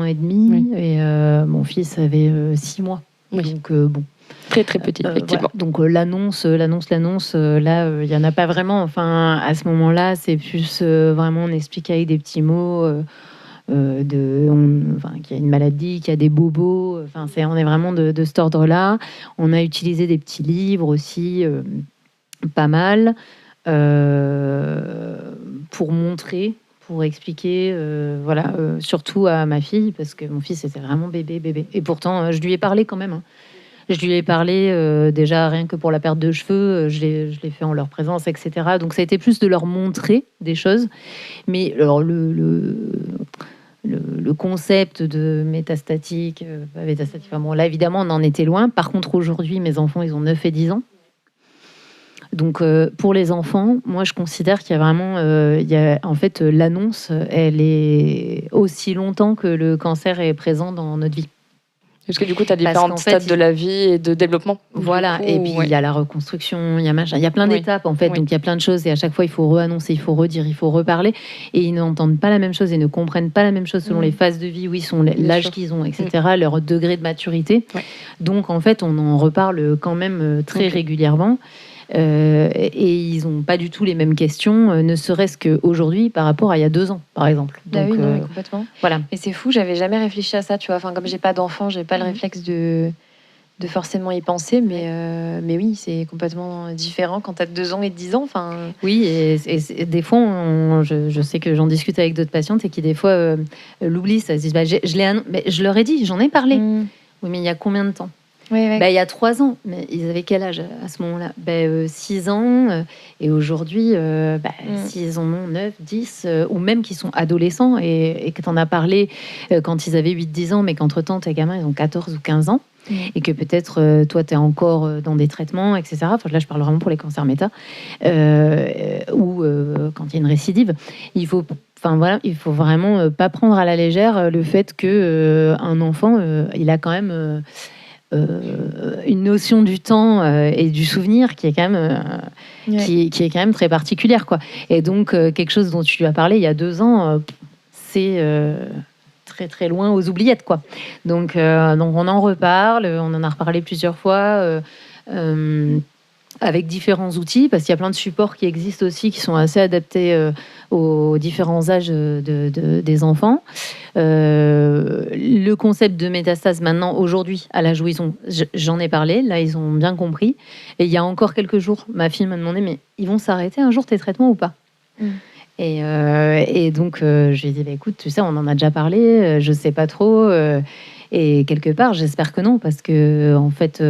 et demi, et mon fils avait 6 mois. Oui. Donc bon. Très très petit, effectivement. Voilà. Donc l'annonce, là, il y en a pas vraiment. Enfin, à ce moment-là, c'est plus vraiment on explique avec des petits mots qu'il y a une maladie, qu'il y a des bobos. Enfin, on est vraiment de cet ordre-là. On a utilisé des petits livres aussi, pas mal, pour montrer. Pour expliquer, surtout à ma fille, parce que mon fils était vraiment bébé. Et pourtant, je lui ai parlé quand même. Hein. Je lui ai parlé déjà rien que pour la perte de cheveux, je l'ai fait en leur présence, etc. Donc ça a été plus de leur montrer des choses. Mais alors le concept de métastatique, bon, là évidemment on en était loin. Par contre aujourd'hui mes enfants ils ont 9 et 10 ans. Donc pour les enfants, moi je considère qu'il y a vraiment, en fait l'annonce, elle est aussi longtemps que le cancer est présent dans notre vie. Parce que du coup, tu as différents stades de la vie et de développement. Voilà, et puis il y a la reconstruction, il y a plein d'étapes en fait, donc il y a plein de choses et à chaque fois il faut re-annoncer, il faut redire, il faut reparler et ils n'entendent pas la même chose et ne comprennent pas la même chose selon les phases de vie, l'âge qu'ils ont, etc., leur degré de maturité. Ouais. Donc en fait, on en reparle quand même très régulièrement. Et ils n'ont pas du tout les mêmes questions, ne serait-ce qu'aujourd'hui par rapport à il y a 2 ans, par exemple. Donc, oui, complètement. Voilà. Et c'est fou, j'avais jamais réfléchi à ça, tu vois. Enfin, comme j'ai pas d'enfant, j'ai pas le réflexe de forcément y penser, mais oui, c'est complètement différent quand tu as 2 ans et 10 ans. Enfin... Oui, et des fois, je sais que j'en discute avec d'autres patientes et qui des fois l'oublient, ça se dit, je leur ai dit, j'en ai parlé. Oui, mais il y a combien de temps? Il y a 3 ans, mais ils avaient quel âge à ce moment-là? 6 ans, et aujourd'hui, s'ils en ont 9, 10, ou même qu'ils sont adolescents, et que tu en as parlé quand ils avaient 8-10 ans, mais qu'entre-temps, tes gamins, ils ont 14 ou 15 ans, et que peut-être, toi, tu es encore dans des traitements, etc. Enfin, là, je parle vraiment pour les cancers méta, ou quand il y a une récidive, il faut vraiment pas prendre à la légère le fait qu'un enfant, il a quand même... une notion du temps et du souvenir qui est quand même qui est quand même très particulière, quoi. Et donc quelque chose dont tu lui as parlé il y a 2 ans, c'est très très loin aux oubliettes, quoi. Donc on en reparle, on en a reparlé plusieurs fois. Avec différents outils, parce qu'il y a plein de supports qui existent aussi, qui sont assez adaptés aux différents âges des enfants. Le concept de métastase, maintenant, aujourd'hui, à l'âge où ils ont, j'en ai parlé, là, ils ont bien compris. Et il y a encore quelques jours, ma fille m'a demandé, mais ils vont s'arrêter un jour tes traitements ou pas ? Et donc, je lui ai dit, bah, écoute, tu sais, on en a déjà parlé, je sais pas trop. Et quelque part, j'espère que non, parce que en fait,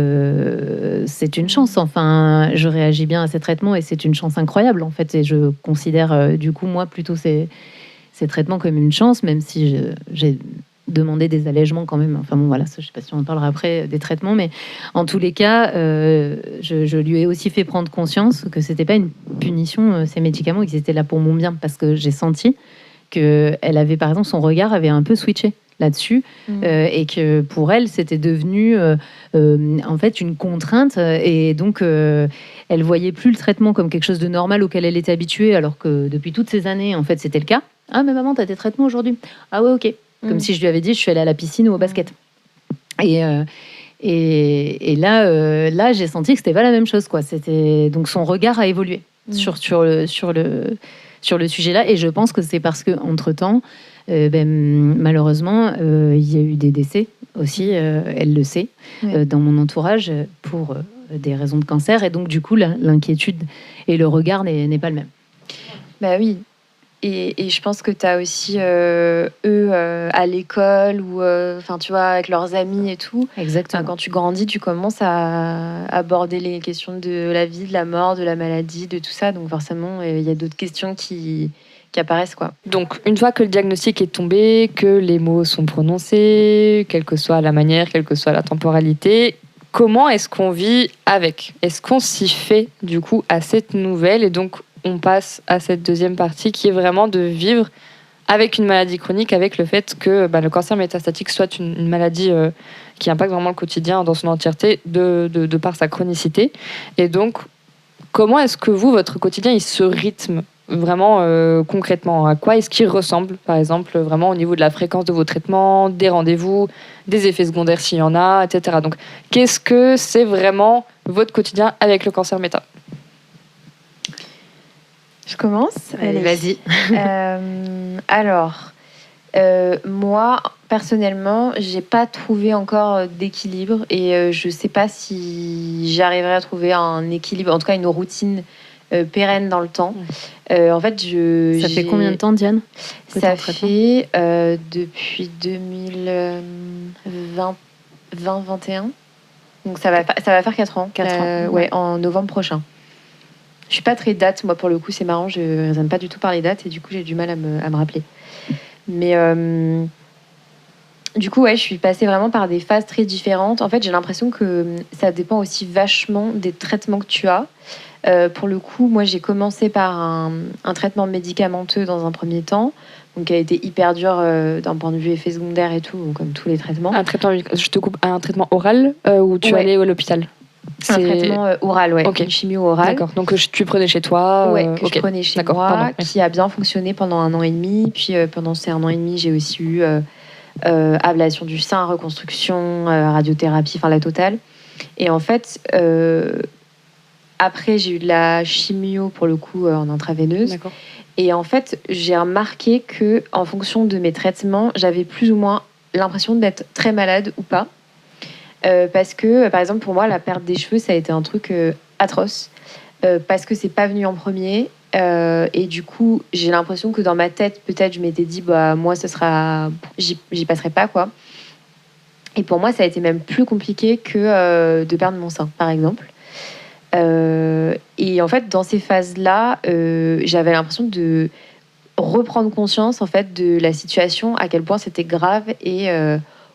c'est une chance. Enfin, je réagis bien à ces traitements et c'est une chance incroyable, en fait. Et je considère, du coup, moi, plutôt ces traitements comme une chance, même si j'ai demandé des allègements quand même. Enfin bon, voilà, je sais pas si on en parlera après des traitements, mais en tous les cas, je lui ai aussi fait prendre conscience que c'était pas une punition, ces médicaments, et qu'ils étaient là pour mon bien, parce que j'ai senti que elle avait, par exemple, son regard avait un peu switché là-dessus, et que pour elle c'était devenu en fait une contrainte, et donc elle voyait plus le traitement comme quelque chose de normal auquel elle était habituée, alors que depuis toutes ces années en fait c'était le cas. Ah mais maman, t'as des traitements aujourd'hui? Ah ouais, ok. Comme si je lui avais dit je suis allée à la piscine ou au basket. Et là j'ai senti que c'était pas la même chose, quoi. C'était donc son regard a évolué sur le sujet là, et je pense que c'est parce que entre temps malheureusement, il y a eu des décès aussi, elle le sait, dans mon entourage, pour des raisons de cancer. Et donc, du coup, l'inquiétude et le regard n'est pas le même. Bah oui. Et je pense que tu as aussi eux à l'école, ou tu vois, avec leurs amis et tout. Exactement. Quand tu grandis, tu commences à aborder les questions de la vie, de la mort, de la maladie, de tout ça. Donc forcément, il y a d'autres questions qui apparaissent, quoi. Donc, une fois que le diagnostic est tombé, que les mots sont prononcés, quelle que soit la manière, quelle que soit la temporalité, comment est-ce qu'on vit avec ? Est-ce qu'on s'y fait, du coup, à cette nouvelle ? Et donc, on passe à cette deuxième partie qui est vraiment de vivre avec une maladie chronique, avec le fait que le cancer métastatique soit une maladie qui impacte vraiment le quotidien dans son entièreté de par sa chronicité. Et donc, comment est-ce que vous, votre quotidien, il se rythme vraiment concrètement? À quoi est-ce qu'il ressemble, par exemple, vraiment au niveau de la fréquence de vos traitements, des rendez-vous, des effets secondaires s'il y en a, etc. Donc, qu'est-ce que c'est vraiment votre quotidien avec le cancer méta? Je commence. Allez, vas-y. Alors, moi, personnellement, j'ai pas trouvé encore d'équilibre, et je sais pas si j'arriverai à trouver un équilibre, en tout cas une routine pérenne dans le temps. En fait, ça fait combien de temps, Diane? Ça fait depuis 2020-21. Donc ça va faire 4 ans. 4 ans. Ouais, en novembre prochain. Je suis pas très date, moi, pour le coup, c'est marrant, je raisonne pas du tout par les dates, et du coup, j'ai du mal à me rappeler. Mais du coup, ouais, je suis passée vraiment par des phases très différentes. En fait, j'ai l'impression que ça dépend aussi vachement des traitements que tu as. Pour le coup, moi, j'ai commencé par un traitement médicamenteux dans un premier temps, donc qui a été hyper dur d'un point de vue effet secondaire et tout, comme tous les traitements. Je te coupe, un traitement oral où tu allais à l'hôpital? Un traitement oral, ouais, okay. Une chimio orale. D'accord, donc tu prenais chez toi. Ouais, que je prenais chez moi, qui a bien fonctionné pendant 1 an et demi. Puis pendant ces 1 an et demi, j'ai aussi eu ablation du sein, reconstruction, radiothérapie, enfin la totale. Et en fait, après, j'ai eu de la chimio, pour le coup, en intraveineuse. D'accord. Et en fait, j'ai remarqué que, en fonction de mes traitements, j'avais plus ou moins l'impression d'être très malade ou pas. Parce que, par exemple, pour moi, la perte des cheveux, ça a été un truc atroce. Parce que c'est pas venu en premier. Et du coup, j'ai l'impression que dans ma tête, peut-être, je m'étais dit, moi, j'y passerai pas, quoi. Et pour moi, ça a été même plus compliqué que de perdre mon sein, par exemple. Et en fait, dans ces phases-là, j'avais l'impression de reprendre conscience, en fait, de la situation, à quel point c'était grave. Et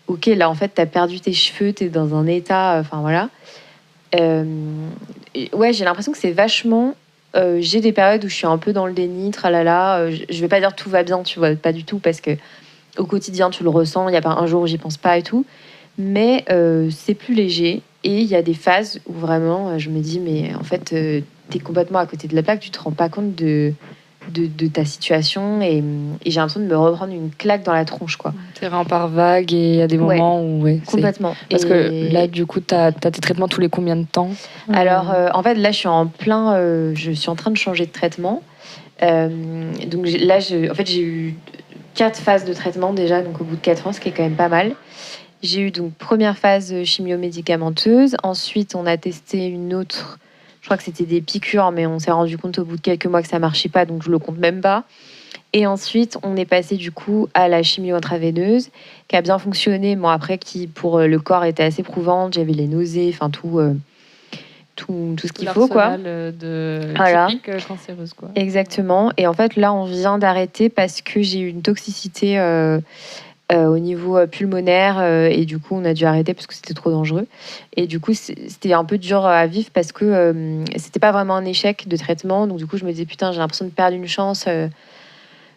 ok, là, en fait, t'as perdu tes cheveux, t'es dans un état... Enfin, voilà. Ouais, j'ai l'impression que c'est vachement... j'ai des périodes où je suis un peu dans le déni, tralala. Je vais pas dire tout va bien, tu vois, pas du tout, parce que au quotidien, tu le ressens. Il n'y a pas un jour où j'y pense pas et tout. mais c'est plus léger. Et il y a des phases où vraiment, je me dis, mais en fait, t'es complètement à côté de la plaque, tu te rends pas compte de ta situation et j'ai l'impression de me reprendre une claque dans la tronche, quoi. T'es rempart vague et il y a des moments où... Ouais, complètement. Parce que là, du coup, t'as tes traitements tous les combien de temps ? Alors, en fait, là, je suis en train de changer de traitement. Donc là, en fait, j'ai eu 4 phases de traitement déjà, donc au bout de 4 ans, ce qui est quand même pas mal. J'ai eu donc première phase chimio-médicamenteuse. Ensuite, on a testé une autre. Je crois que c'était des piqûres, mais on s'est rendu compte au bout de quelques mois que ça marchait pas, donc je le compte même pas. Et ensuite, on est passé du coup à la chimio intraveineuse, qui a bien fonctionné. Bon, après, qui pour le corps était assez prouvante. J'avais les nausées, enfin tout ce qu'il faut, quoi. Typique cancéreuse, quoi. Exactement. Et en fait, là, on vient d'arrêter parce que j'ai eu une toxicité au niveau pulmonaire et du coup, on a dû arrêter parce que c'était trop dangereux. Et du coup, c'était un peu dur à vivre parce que c'était pas vraiment un échec de traitement. Donc du coup, je me disais putain, j'ai l'impression de perdre une chance.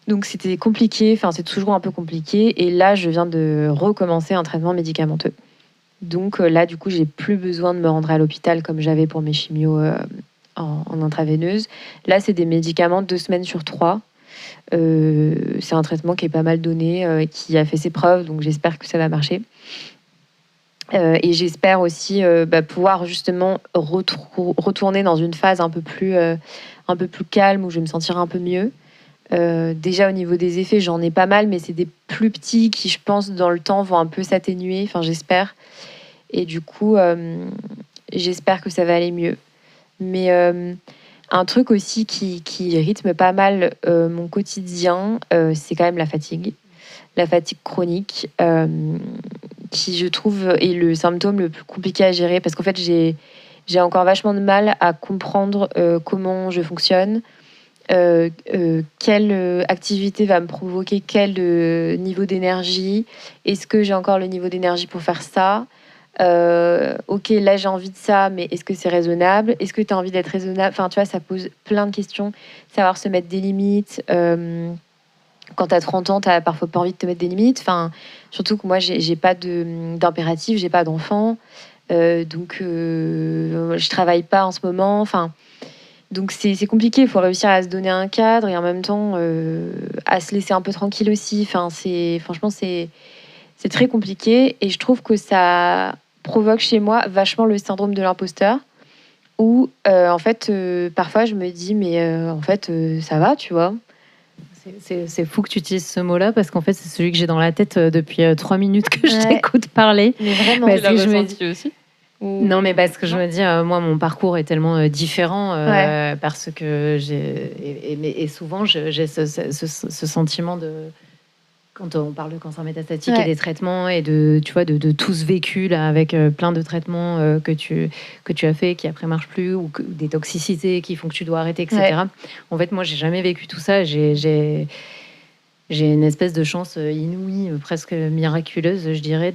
Donc c'était compliqué. Enfin, c'est toujours un peu compliqué. Et là, je viens de recommencer un traitement médicamenteux. Donc là, du coup, j'ai plus besoin de me rendre à l'hôpital comme j'avais pour mes chimios en intraveineuse. Là, c'est des médicaments 2 semaines sur 3. C'est un traitement qui est pas mal donné, qui a fait ses preuves, donc j'espère que ça va marcher. Et j'espère aussi pouvoir justement retourner dans une phase un peu plus calme où je vais me sentir un peu mieux. Déjà au niveau des effets, j'en ai pas mal, mais c'est des plus petits qui, je pense, dans le temps vont un peu s'atténuer. Enfin, j'espère. Et du coup, j'espère que ça va aller mieux. Mais un truc aussi qui rythme pas mal mon quotidien, c'est quand même la fatigue chronique, qui je trouve est le symptôme le plus compliqué à gérer parce qu'en fait j'ai encore vachement de mal à comprendre comment je fonctionne, quelle activité va me provoquer quel niveau d'énergie, est-ce que j'ai encore le niveau d'énergie pour faire ça. Ok, là j'ai envie de ça, mais est-ce que c'est raisonnable? Est-ce que tu as envie d'être raisonnable? Enfin, tu vois, ça pose plein de questions. Savoir se mettre des limites. Quand tu as 30 ans, tu n'as parfois pas envie de te mettre des limites. Enfin, surtout que moi, j'ai pas d'impératif, j'ai pas d'enfant. Donc, je travaille pas en ce moment. Enfin, donc, c'est compliqué. Il faut réussir à se donner un cadre et en même temps à se laisser un peu tranquille aussi. Enfin, franchement, c'est très compliqué. Et je trouve que ça provoque chez moi vachement le syndrome de l'imposteur où en fait parfois je me dis mais en fait ça va, tu vois. C'est fou que tu utilises ce mot-là parce qu'en fait c'est celui que j'ai dans la tête depuis 3 minutes que je t'écoute parler. Mais vraiment, tu l'as ressenti aussi Non, mais parce que je me dis, moi, mon parcours est tellement différent parce que et souvent j'ai ce sentiment de... Quand on parle de cancer métastatique et des traitements et de tout ce vécu là avec plein de traitements que tu as fait qui après marchent plus ou des toxicités qui font que tu dois arrêter, etc. En fait, moi, j'ai jamais vécu tout ça. J'ai une espèce de chance inouïe, presque miraculeuse, je dirais,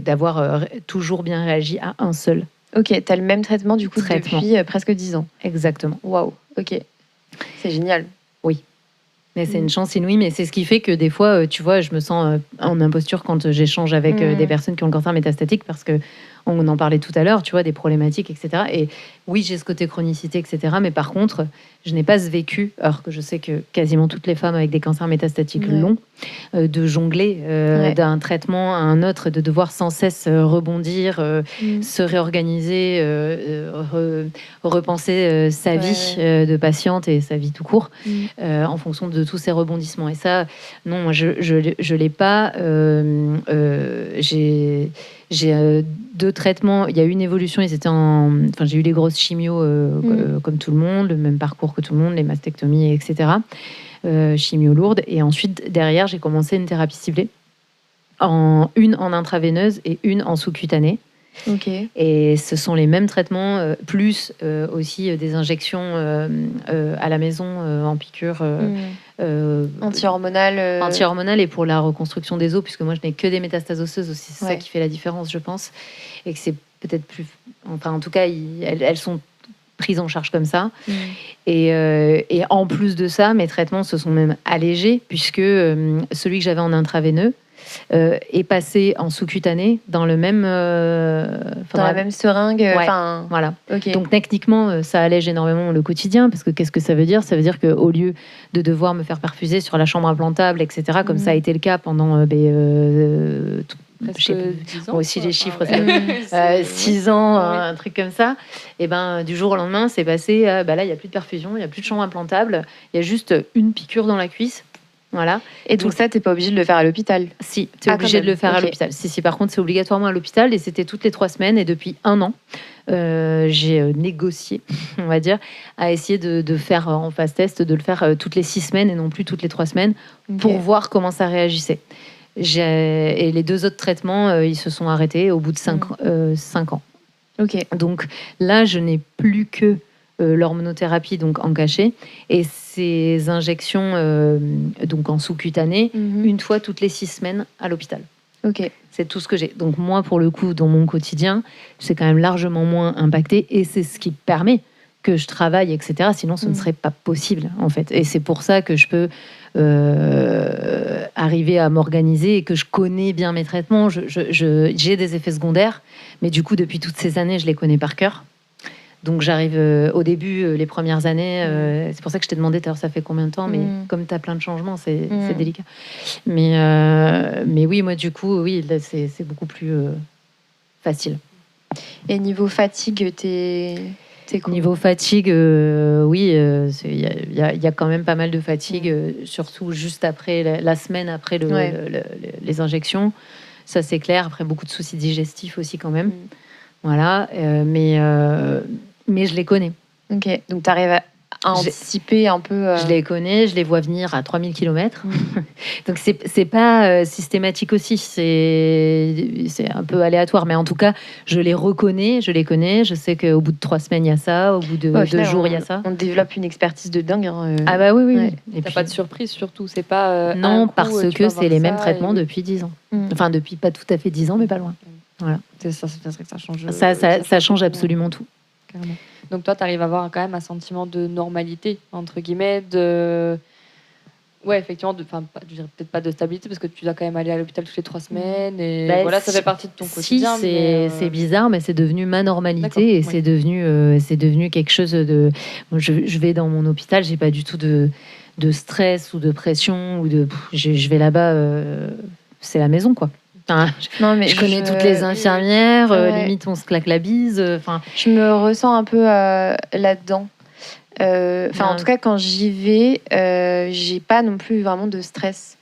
d'avoir toujours bien réagi à un seul. Ok, tu as le même traitement du coup depuis presque 10 ans. Exactement. Waouh, ok. C'est génial. Oui. Mais c'est une chance inouïe, mais c'est ce qui fait que des fois, tu vois, je me sens en imposture quand j'échange avec des personnes qui ont le cancer métastatique parce que on en parlait tout à l'heure, tu vois, des problématiques, etc. Et oui, j'ai ce côté chronicité, etc. Mais par contre, je n'ai pas ce vécu, alors que je sais que quasiment toutes les femmes avec des cancers métastatiques l'ont, de jongler d'un traitement à un autre, de devoir sans cesse rebondir, se réorganiser, repenser sa vie de patiente et sa vie tout court en fonction de tous ces rebondissements. Et ça, non, moi, je l'ai pas. J'ai 2 traitements. Il y a eu une évolution. J'ai eu les grosses chimios comme tout le monde, le même parcours que tout le monde, les mastectomies, etc. Chimio lourde. Et ensuite, derrière, j'ai commencé une thérapie ciblée. Une en intraveineuse et une en sous-cutanée. Okay. Et ce sont les mêmes traitements, plus aussi des injections à la maison en piqûre. Anti-hormonale. Anti-hormonale et pour la reconstruction des os, puisque moi je n'ai que des métastases osseuses aussi. C'est ça qui fait la différence, je pense. Et que c'est peut-être plus... Enfin, en tout cas, elles sont prises en charge comme ça. Et en plus de ça, mes traitements se sont même allégés, puisque celui que j'avais en intraveineux, est passé en sous-cutané dans le même... Dans la même seringue. Voilà. Ok. Donc techniquement, ça allège énormément le quotidien, parce que qu'est-ce que ça veut dire ? Ça veut dire qu'au lieu de devoir me faire perfuser sur la chambre implantable, etc., comme ça a été le cas pendant... Presque je sais plus. 10 ans. Moi aussi, quoi. les chiffres, C'est- 6 ans, Oui. un truc comme ça. Et ben, du jour au lendemain, c'est passé. Là, il n'y a plus de perfusion, il n'y a plus de chambre implantable. Il y a juste une piqûre dans la cuisse. Voilà. Et donc ça, t'es pas obligé de le faire à l'hôpital. Si, tu es Ah, obligé quand de le faire à même. Ok. l'hôpital. Si, par contre, c'est obligatoirement à l'hôpital. Et c'était toutes les 3 semaines. Et depuis 1 an, j'ai négocié, on va dire, à essayer de faire en phase test, de le faire toutes les 6 semaines et non plus toutes les 3 semaines pour voir comment ça réagissait. Et les 2 autres traitements, ils se sont arrêtés au bout de 5 ans. Ok. Donc là, je n'ai plus que l'hormonothérapie donc en cachet et ces injections donc en sous-cutané une fois toutes les 6 semaines à l'hôpital. Ok. C'est tout ce que j'ai. Donc moi, pour le coup, dans mon quotidien, c'est quand même largement moins impacté et c'est ce qui permet que je travaille, etc. Sinon, ce ne serait pas possible, en fait. Et c'est pour ça que je peux arriver à m'organiser et que je connais bien mes traitements. J'ai des effets secondaires, mais du coup, depuis toutes ces années, je les connais par cœur. Donc j'arrive au début, les premières années, c'est pour ça que je t'ai demandé tout à l'heure, ça fait combien de temps, mais comme tu as plein de changements, c'est délicat. Mais oui, moi du coup, oui, là, c'est beaucoup plus facile. Et niveau fatigue, t'es cool. Niveau fatigue, oui, il y a quand même pas mal de fatigue, surtout juste après la semaine après les injections. Ça, c'est clair. Après, beaucoup de soucis digestifs aussi quand même. Voilà, mais je les connais. Ok, donc tu arrives à anticiper un peu. Je les connais, je les vois venir à 3000 km. Donc, c'est pas systématique aussi, c'est un peu aléatoire. Mais en tout cas, je les reconnais, je les connais. Je sais qu'au bout de 3 semaines, il y a ça. Au bout de 2 jours, il y a ça. On développe une expertise de dingue. Ah bah oui. Ouais. Et T'as puis, pas de surprise surtout, c'est pas. non, un coup, parce tu que vas c'est voir les ça mêmes et traitements oui. depuis 10 ans. Enfin, depuis pas tout à fait 10 ans, mais pas loin. Voilà. C'est ça que ça change. Ça change absolument tout. Carrément. Donc toi, tu arrives à avoir quand même un sentiment de normalité, entre guillemets, de... Ouais, effectivement, je dirais peut-être pas de stabilité, parce que tu dois quand même aller à l'hôpital toutes les 3 semaines, et voilà, ça fait partie de ton quotidien. C'est bizarre, mais c'est devenu ma normalité, D'accord, et oui. c'est devenu quelque chose de... Moi, je vais dans mon hôpital, j'ai pas du tout de stress ou de pression, je vais là-bas, c'est la maison, quoi. Enfin, Non, mais je connais toutes les infirmières, Ouais. limite on se claque la bise. Je me ressens un peu là-dedans. En tout cas, quand j'y vais, j'ai pas non plus vraiment de stress.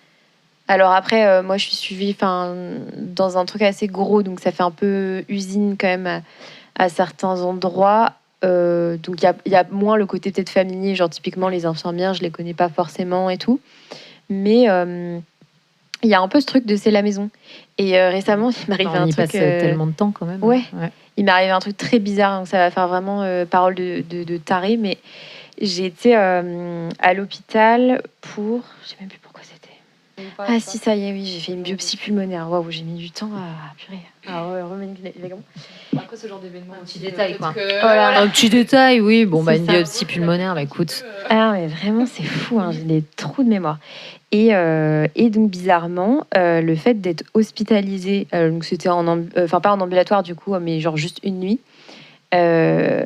Alors après, moi, je suis suivie dans un truc assez gros, donc ça fait un peu usine quand même à certains endroits. Donc il y a moins le côté peut-être familier, genre typiquement les infirmières, je les connais pas forcément et tout. Mais il y a un peu ce truc de c'est la maison. Et récemment, il m'arrive un on y truc. passe tellement de temps quand même. Ouais. Il m'est arrivé un truc très bizarre, donc ça va faire vraiment parole de taré, mais j'ai été à l'hôpital pour... Je sais même plus pourquoi c'était. Ah si, ça y est, oui, j'ai fait une biopsie pulmonaire. Waouh, j'ai mis du temps à... Purée. Ah ouais, remédication. Après ce genre d'événement, Un petit détail, quoi. Voilà. Un petit détail, oui. Bon, C'est une ça. biopsie pulmonaire, écoute. Ah mais vraiment, c'est fou, hein, j'ai des trous de mémoire. Et donc, bizarrement, le fait d'être hospitalisée, donc c'était pas en ambulatoire du coup, mais genre juste une nuit, ça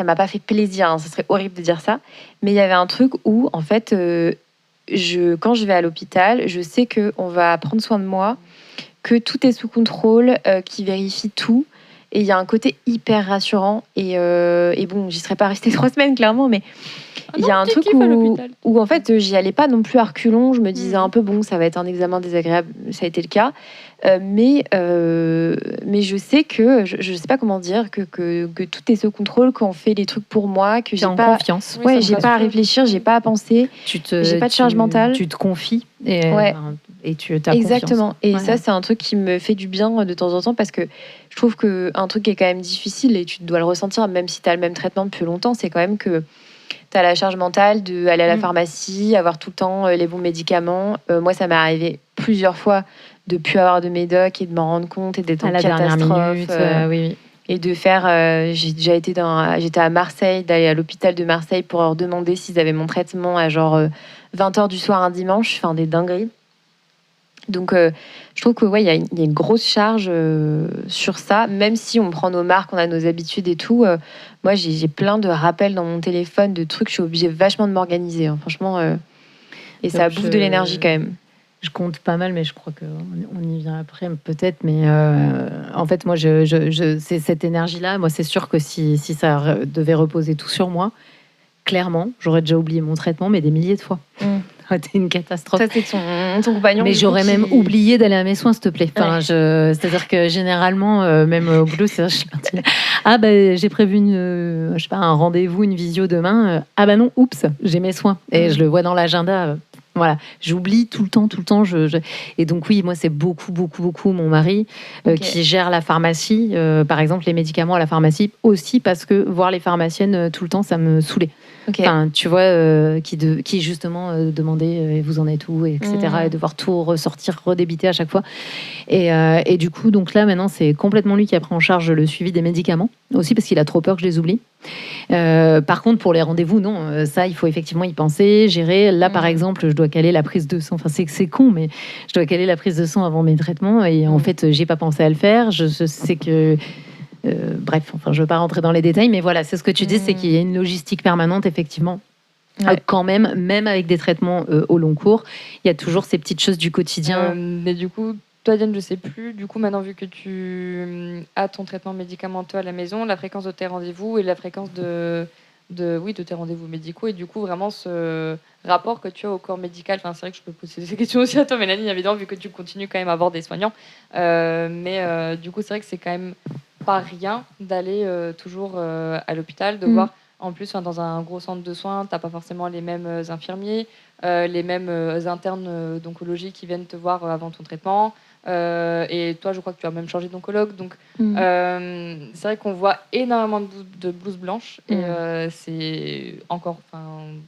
m'a pas fait plaisir, hein, ça serait horrible de dire ça, mais il y avait un truc où, en fait, quand je vais à l'hôpital, je sais qu'on va prendre soin de moi, que tout est sous contrôle, qu'ils vérifient tout, et il y a un côté hyper rassurant, et bon, j'y serais pas restée 3 semaines, clairement, mais il y a un truc où en fait, j'y allais pas non plus à reculons, je me disais un peu, bon, ça va être un examen désagréable, ça a été le cas, mais je sais que, je sais pas comment dire, que tout est sous contrôle, qu'on fait les trucs pour moi, que J'ai j'ai en pas... confiance. Ouais, j'ai pas à réfléchir, j'ai pas à penser, j'ai pas de charge mentale. Tu te confies et, Ouais. Et tu as Exactement. confiance. Et Ouais. ça, c'est un truc qui me fait du bien de temps en temps parce que je trouve qu'un truc qui est quand même difficile et tu dois le ressentir, même si tu as le même traitement depuis longtemps, c'est quand même que tu as la charge mentale d'aller à la pharmacie, avoir tout le temps les bons médicaments. Moi, ça m'est arrivé plusieurs fois de ne plus avoir de médoc et de m'en rendre compte et d'être À en la dernière catastrophe. minute, oui. Et de faire... j'ai déjà été j'étais à Marseille, d'aller à l'hôpital de Marseille pour leur demander s'ils avaient mon traitement à genre 20h du soir un dimanche, enfin des dingueries. Donc, je trouve que il y a une grosse charge sur ça, même si on prend nos marques, on a nos habitudes et tout. Moi, j'ai plein de rappels dans mon téléphone, de trucs, je suis obligée vachement de m'organiser, hein, franchement. Et ça bouffe de l'énergie quand même. Je compte pas mal, mais je crois qu'on y vient après, peut-être. Mais en fait, moi, c'est cette énergie-là. Moi, c'est sûr que si ça devait reposer tout sur moi, clairement, j'aurais déjà oublié mon traitement, mais des milliers de fois. Ça aurait été une catastrophe. Ça, c'est ton compagnon. Mais j'aurais même oublié d'aller à mes soins, s'il te plaît. Enfin, c'est-à-dire que généralement, même au boulot, je suis partie. Ah, j'ai prévu je sais pas, un rendez-vous, une visio demain. Ah, non, oups, j'ai mes soins. Et je le vois dans l'agenda. Voilà, j'oublie tout le temps. Et donc oui, moi c'est beaucoup mon mari qui gère la pharmacie, par exemple les médicaments à la pharmacie, aussi parce que voir les pharmaciennes tout le temps, ça me saoulait. Enfin, tu vois, qui justement demandait vous en êtes où, etc. Et devoir tout ressortir, redébiter à chaque fois. Et du coup, donc là maintenant, c'est complètement lui qui a pris en charge le suivi des médicaments, aussi parce qu'il a trop peur que je les oublie. Par contre, pour les rendez-vous, non, ça, il faut effectivement y penser, gérer. Là, par exemple, je dois caler la prise de sang. Enfin, c'est con, mais je dois caler la prise de sang avant mes traitements. Et en fait, j'ai pas pensé à le faire. Je sais que... bref, enfin, je veux pas rentrer dans les détails, mais voilà, c'est ce que tu dis, c'est qu'il y a une logistique permanente, effectivement. Quand même avec des traitements au long cours, il y a toujours ces petites choses du quotidien. Mais du coup, toi, Diane, je sais plus. Du coup, maintenant, vu que tu as ton traitement médicamenteux à la maison, la fréquence de tes rendez-vous et la fréquence de tes rendez-vous médicaux, et du coup, vraiment ce rapport que tu as au corps médical. Enfin, c'est vrai que je peux poser ces questions aussi à toi, Mélanie, évidemment, vu que tu continues quand même à avoir des soignants. Mais du coup, c'est vrai que c'est quand même pas rien d'aller toujours à l'hôpital, de voir. En plus, dans un gros centre de soins, tu n'as pas forcément les mêmes infirmiers, les mêmes internes d'oncologie qui viennent te voir avant ton traitement. Et toi, je crois que tu as même changé d'oncologue. Donc, c'est vrai qu'on voit énormément de blouses blanches. Et c'est encore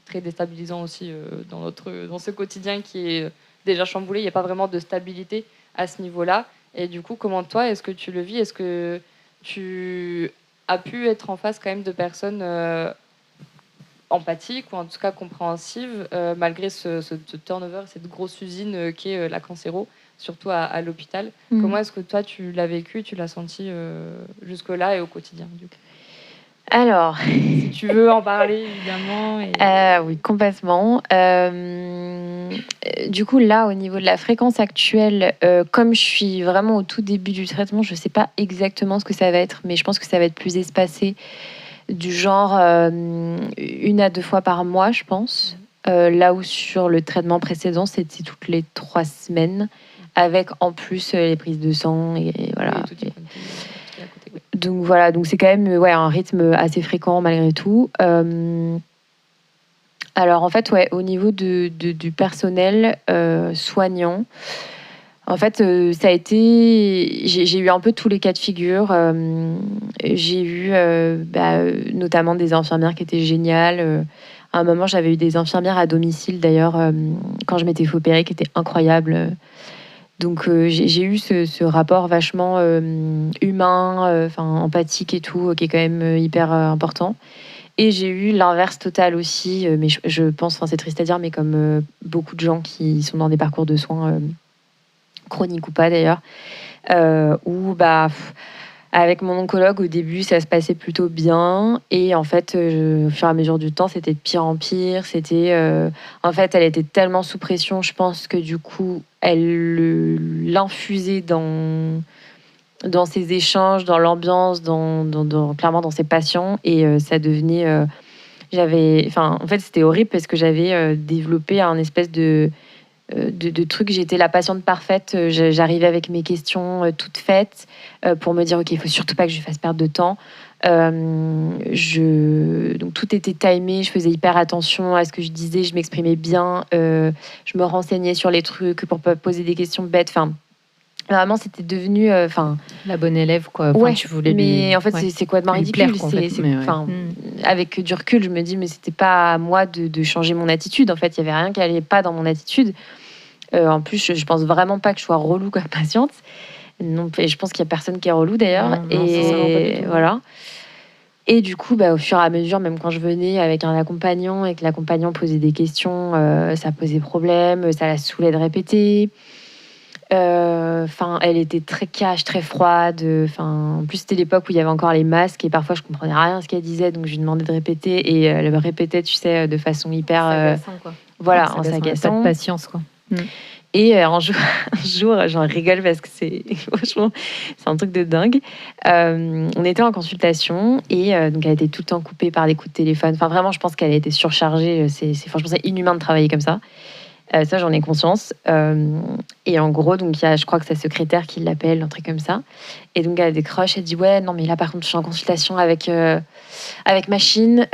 très déstabilisant aussi dans ce quotidien qui est déjà chamboulé. Il n'y a pas vraiment de stabilité à ce niveau-là. Et du coup, comment toi, est-ce que tu le vis ? Est-ce que tu as pu être en face quand même de personnes empathiques ou en tout cas compréhensives malgré ce turnover, cette grosse usine qui est la cancéro, surtout à l'hôpital. Comment est-ce que toi tu l'as vécu, tu l'as senti jusque-là et au quotidien du coup ? Alors, si tu veux en parler évidemment. Oui, complètement. Du coup, là, au niveau de la fréquence actuelle, comme je suis vraiment au tout début du traitement, je ne sais pas exactement ce que ça va être, mais je pense que ça va être plus espacé, du genre 1 à 2 fois par mois, je pense. Là où sur le traitement précédent, c'était toutes les 3 semaines, avec en plus les prises de sang et voilà. Donc voilà, donc c'est quand même un rythme assez fréquent malgré tout. Alors en fait, au niveau du personnel soignant, en fait, ça a été... J'ai eu un peu tous les cas de figure. J'ai eu notamment des infirmières qui étaient géniales. À un moment, j'avais eu des infirmières à domicile, d'ailleurs, quand je m'étais fait opérer, qui étaient incroyables. Donc j'ai eu ce rapport vachement humain, empathique et tout, qui est quand même hyper important. Et j'ai eu l'inverse total aussi, mais je pense, c'est triste à dire, mais comme beaucoup de gens qui sont dans des parcours de soins chroniques ou pas d'ailleurs, où avec mon oncologue au début ça se passait plutôt bien, et en fait au fur et à mesure du temps c'était de pire en pire. En fait elle était tellement sous pression, je pense que du coup elle l'infusait dans ses échanges, dans l'ambiance, clairement dans ses patients, et ça devenait... en fait, c'était horrible parce que j'avais développé un espèce de truc. J'étais la patiente parfaite. J'arrivais avec mes questions toutes faites pour me dire, OK, il faut surtout pas que je lui fasse perdre de temps. Donc tout était timé, je faisais hyper attention à ce que je disais, je m'exprimais bien, je me renseignais sur les trucs pour pas poser des questions bêtes. Vraiment, c'était devenu... la bonne élève, quoi. Tu voulais mais en fait, c'est complètement ridicule. Avec du recul, je me dis, mais c'était pas à moi de changer mon attitude. En fait, il y avait rien qui allait pas dans mon attitude. En plus, je pense vraiment pas que je sois relou comme patiente. Non, je pense qu'il y a personne qui est relou, d'ailleurs. Et voilà. Et du coup, au fur et à mesure, même quand je venais avec un accompagnant et que l'accompagnant posait des questions, ça posait problème, ça la saoulait de répéter. Elle était très cash, très froide. En plus, c'était l'époque où il y avait encore les masques et parfois je comprenais rien à ce qu'elle disait, donc je lui demandais de répéter et elle répétait, tu sais, de façon hyper, en s'agaçant. Pas de patience, quoi. Et un jour, j'en rigole parce que franchement, c'est un truc de dingue. On était en consultation et donc elle était tout le temps coupée par des coups de téléphone. Enfin, vraiment, je pense qu'elle a été surchargée. Franchement, c'est inhumain de travailler comme ça. Ça, j'en ai conscience. Et en gros, donc, il y a, je crois que sa secrétaire qui l'appelle, un truc comme ça. Et donc, elle décroche, elle dit ouais, non, mais là, par contre, je suis en consultation avec machine.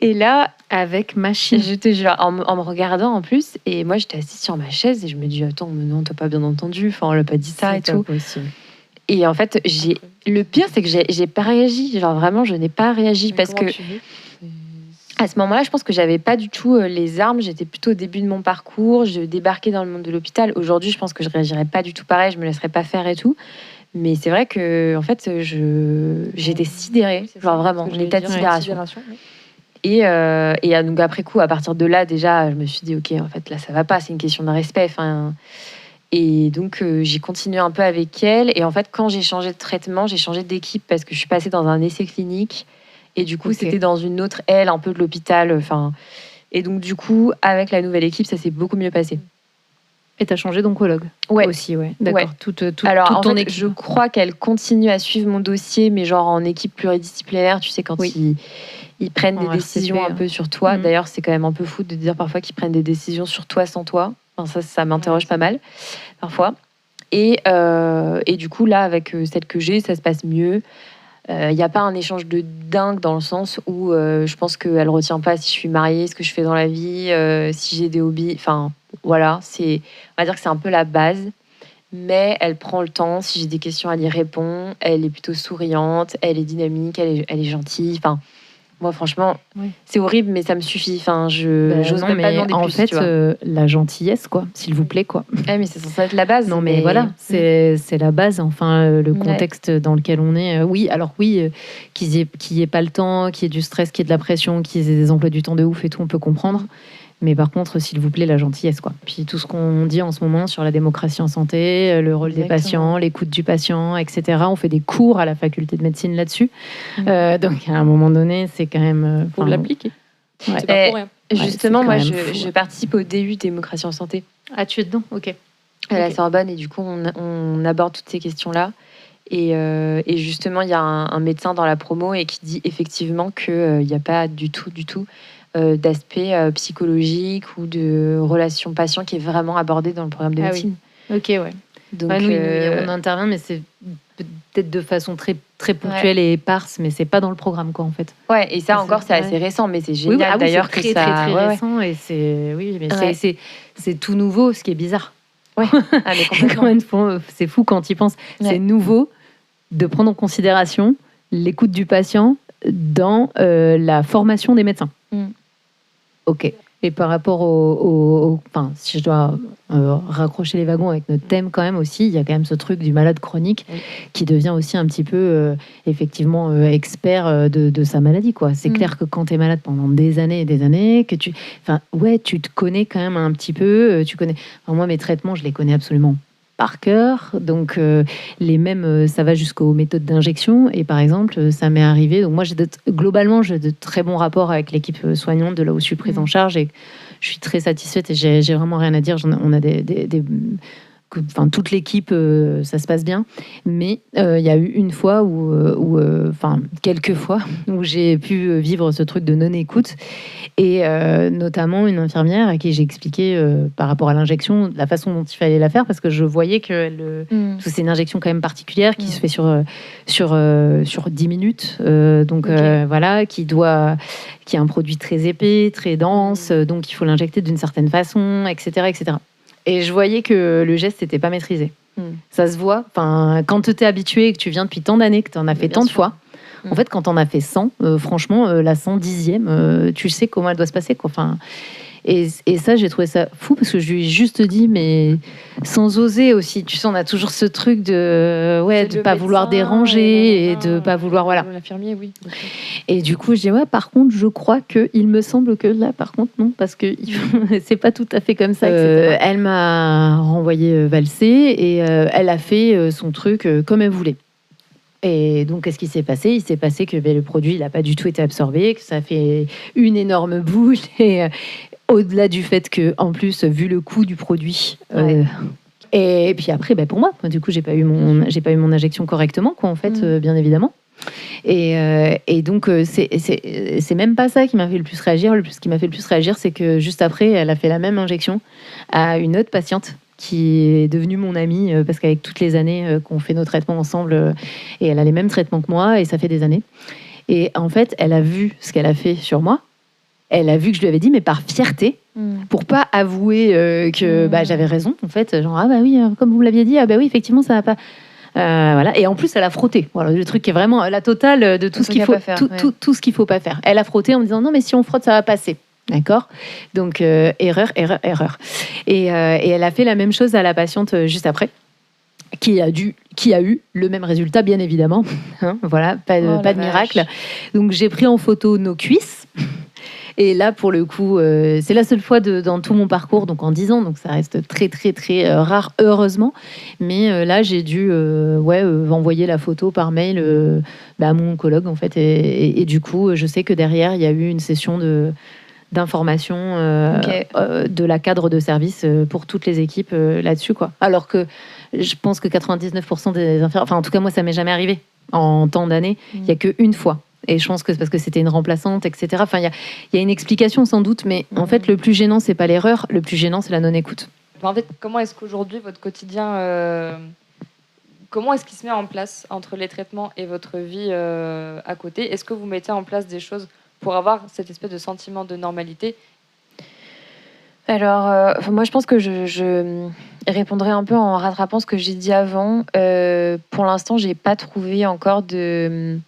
Et là, avec machine, je te jure, en me regardant en plus, et moi j'étais assise sur ma chaise et je me dis attends, mais non, t'as pas bien entendu, on l'a pas dit ça c'est et tout. Possible. Et en fait, le pire, c'est que j'ai pas réagi, genre vraiment, je n'ai pas réagi parce que à ce moment-là, je pense que j'avais pas du tout les armes, j'étais plutôt au début de mon parcours, je débarquais dans le monde de l'hôpital. Aujourd'hui, je pense que je réagirais pas du tout pareil, je me laisserais pas faire et tout. Mais c'est vrai que, en fait, j'étais sidérée, genre vraiment, en état de sidération. Et donc après coup, à partir de là, déjà, je me suis dit, ok, en fait, là, ça va pas, c'est une question de respect. Et donc, j'ai continué un peu avec elle. Et en fait, quand j'ai changé de traitement, j'ai changé d'équipe parce que je suis passée dans un essai clinique. Et du coup, c'était dans une autre aile un peu de l'hôpital. Et donc, du coup, avec la nouvelle équipe, ça s'est beaucoup mieux passé. Et t'as changé d'oncologue aussi, ouais. D'accord. Ouais. Toute Alors, ton en fait, équipe. je crois qu'elle continue à suivre mon dossier, mais genre en équipe pluridisciplinaire, tu sais, quand ils prennent des décisions un peu sur toi. D'ailleurs, c'est quand même un peu fou de dire parfois qu'ils prennent des décisions sur toi sans toi. Enfin, ça m'interroge pas mal, parfois. Et du coup, là, avec celle que j'ai, ça se passe mieux. Il n'y a pas un échange de dingue dans le sens où je pense qu'elle ne retient pas si je suis mariée, ce que je fais dans la vie, si j'ai des hobbies. Enfin, voilà, on va dire que c'est un peu la base. Mais elle prend le temps. Si j'ai des questions, elle y répond. Elle est plutôt souriante, elle est dynamique, elle est gentille. Enfin, moi, franchement, c'est horrible, mais ça me suffit. Enfin, j'ose même pas demander en plus. En fait, la gentillesse, quoi, s'il vous plaît, quoi. Mais c'est censé être la base. Non, mais voilà, c'est la base. Enfin, le contexte dans lequel on est. Qu'il y ait pas le temps, qu'il y ait du stress, qu'il y ait de la pression, qu'il y ait des emplois du temps de ouf et tout, on peut comprendre. Mais par contre, s'il vous plaît, la gentillesse, quoi. Puis tout ce qu'on dit en ce moment sur la démocratie en santé, le rôle des patients, l'écoute du patient, etc. On fait des cours à la faculté de médecine là-dessus. Donc, à un moment donné, c'est quand même... Faut l'appliquer. Ouais. C'est pas pour rien. Justement, moi, je participe au DU démocratie en santé. Ah, tu es dedans ? Ok. À la Sorbonne, et du coup, on aborde toutes ces questions-là. Et justement, il y a un médecin dans la promo et qui dit effectivement qu'il n'y a pas du tout d'aspect psychologique ou de relation patient qui est vraiment abordé dans le programme de médecine. Oui. Ok, ouais. Donc, nous, on intervient, mais c'est peut-être de façon très, très ponctuelle et éparse, mais c'est pas dans le programme, quoi, en fait. Ouais, et ça encore, c'est assez récent, mais c'est génial d'ailleurs que ça... très, très récent, et c'est tout nouveau, ce qui est bizarre. Ouais. Ah, mais complètement. C'est fou quand tu y penses. Ouais. C'est nouveau de prendre en considération l'écoute du patient dans la formation des médecins. Ok. Et par rapport enfin, si je dois raccrocher les wagons avec notre thème quand même aussi, il y a quand même ce truc du malade chronique qui devient aussi un petit peu effectivement expert de sa maladie, quoi. C'est clair que quand tu es malade pendant des années et des années, que tu te connais quand même un petit peu. Moi, mes traitements, je les connais absolument par cœur, donc les mêmes, ça va jusqu'aux méthodes d'injection. Et par exemple, ça m'est arrivé. Donc moi, globalement, j'ai de très bons rapports avec l'équipe soignante de là où je suis prise en charge, et je suis très satisfaite et j'ai vraiment rien à dire. On a toute l'équipe, ça se passe bien. Mais il y a eu une fois quelques fois où j'ai pu vivre ce truc de non-écoute. Et notamment une infirmière à qui j'ai expliqué par rapport à l'injection, la façon dont il fallait la faire, parce que je voyais que c'est une injection quand même particulière qui se fait sur 10 minutes. Qui est un produit très épais, très dense, donc il faut l'injecter d'une certaine façon, etc., etc. Et je voyais que le geste n'était pas maîtrisé. Ça se voit. Enfin, quand tu es habitué et que tu viens depuis tant d'années, que tu en as fait tant de fois, en fait, quand on a fait 100, franchement, la 110e, tu sais comment elle doit se passer, quoi. Enfin, Et ça, j'ai trouvé ça fou parce que je lui ai juste dit, mais sans oser aussi. Tu sais, on a toujours ce truc de pas vouloir déranger et de pas vouloir, voilà. L'infirmier, oui. Et du coup, je dis, ouais, par contre, je crois qu'il me semble que là, par contre, non, parce que c'est pas tout à fait comme ça. Elle m'a renvoyé valser et elle a fait son truc comme elle voulait. Et donc, qu'est-ce qui s'est passé ? Il s'est passé que le produit n'a pas du tout été absorbé, que ça fait une énorme boule. Et au-delà du fait que, en plus, vu le coût du produit, et puis après, pour moi, du coup, j'ai pas eu mon injection correctement, quoi, en fait, bien évidemment. Et donc, c'est même pas ça qui m'a fait le plus réagir. Ce qui m'a fait le plus réagir, c'est que juste après, elle a fait la même injection à une autre patiente qui est devenue mon amie, parce qu'avec toutes les années qu'on fait nos traitements ensemble, et elle a les mêmes traitements que moi, et ça fait des années. Et en fait, elle a vu ce qu'elle a fait sur moi. Elle a vu que je lui avais dit, mais par fierté, pour pas avouer que j'avais raison, en fait. Genre, ah bah oui, comme vous me l'aviez dit, ah bah oui, effectivement, ça va pas... voilà. Et en plus, elle a frotté. Voilà, le truc qui est vraiment la totale de tout ce qu'il faut, tout ce qu'il faut pas faire. Elle a frotté en me disant, non, mais si on frotte, ça va passer. D'accord ? Donc, erreur. Et elle a fait la même chose à la patiente juste après, qui a eu le même résultat, bien évidemment. Hein, voilà, pas de miracle. Donc, j'ai pris en photo nos cuisses. Et là, pour le coup, c'est la seule fois dans tout mon parcours, donc en 10 ans, donc ça reste très, très, très rare, heureusement. Mais là, j'ai dû envoyer la photo par mail à mon oncologue, en fait. Et du coup, je sais que derrière, il y a eu une session d'information de la cadre de service pour toutes les équipes là-dessus, quoi. Alors que je pense que 99% des infirmières, enfin en tout cas moi ça m'est jamais arrivé en tant d'années, il y a qu'une fois. Et je pense que c'est parce que c'était une remplaçante, etc. Enfin, il y a une explication sans doute, mais en fait le plus gênant c'est pas l'erreur, le plus gênant c'est la non-écoute. En fait, comment est-ce qu'aujourd'hui votre quotidien, comment est-ce qu'il se met en place entre les traitements et votre vie à côté ? Est-ce que vous mettez en place des choses pour avoir cette espèce de sentiment de normalité ? Alors, moi, je pense que je répondrai un peu en rattrapant ce que j'ai dit avant. Pour l'instant, j'ai pas trouvé encore de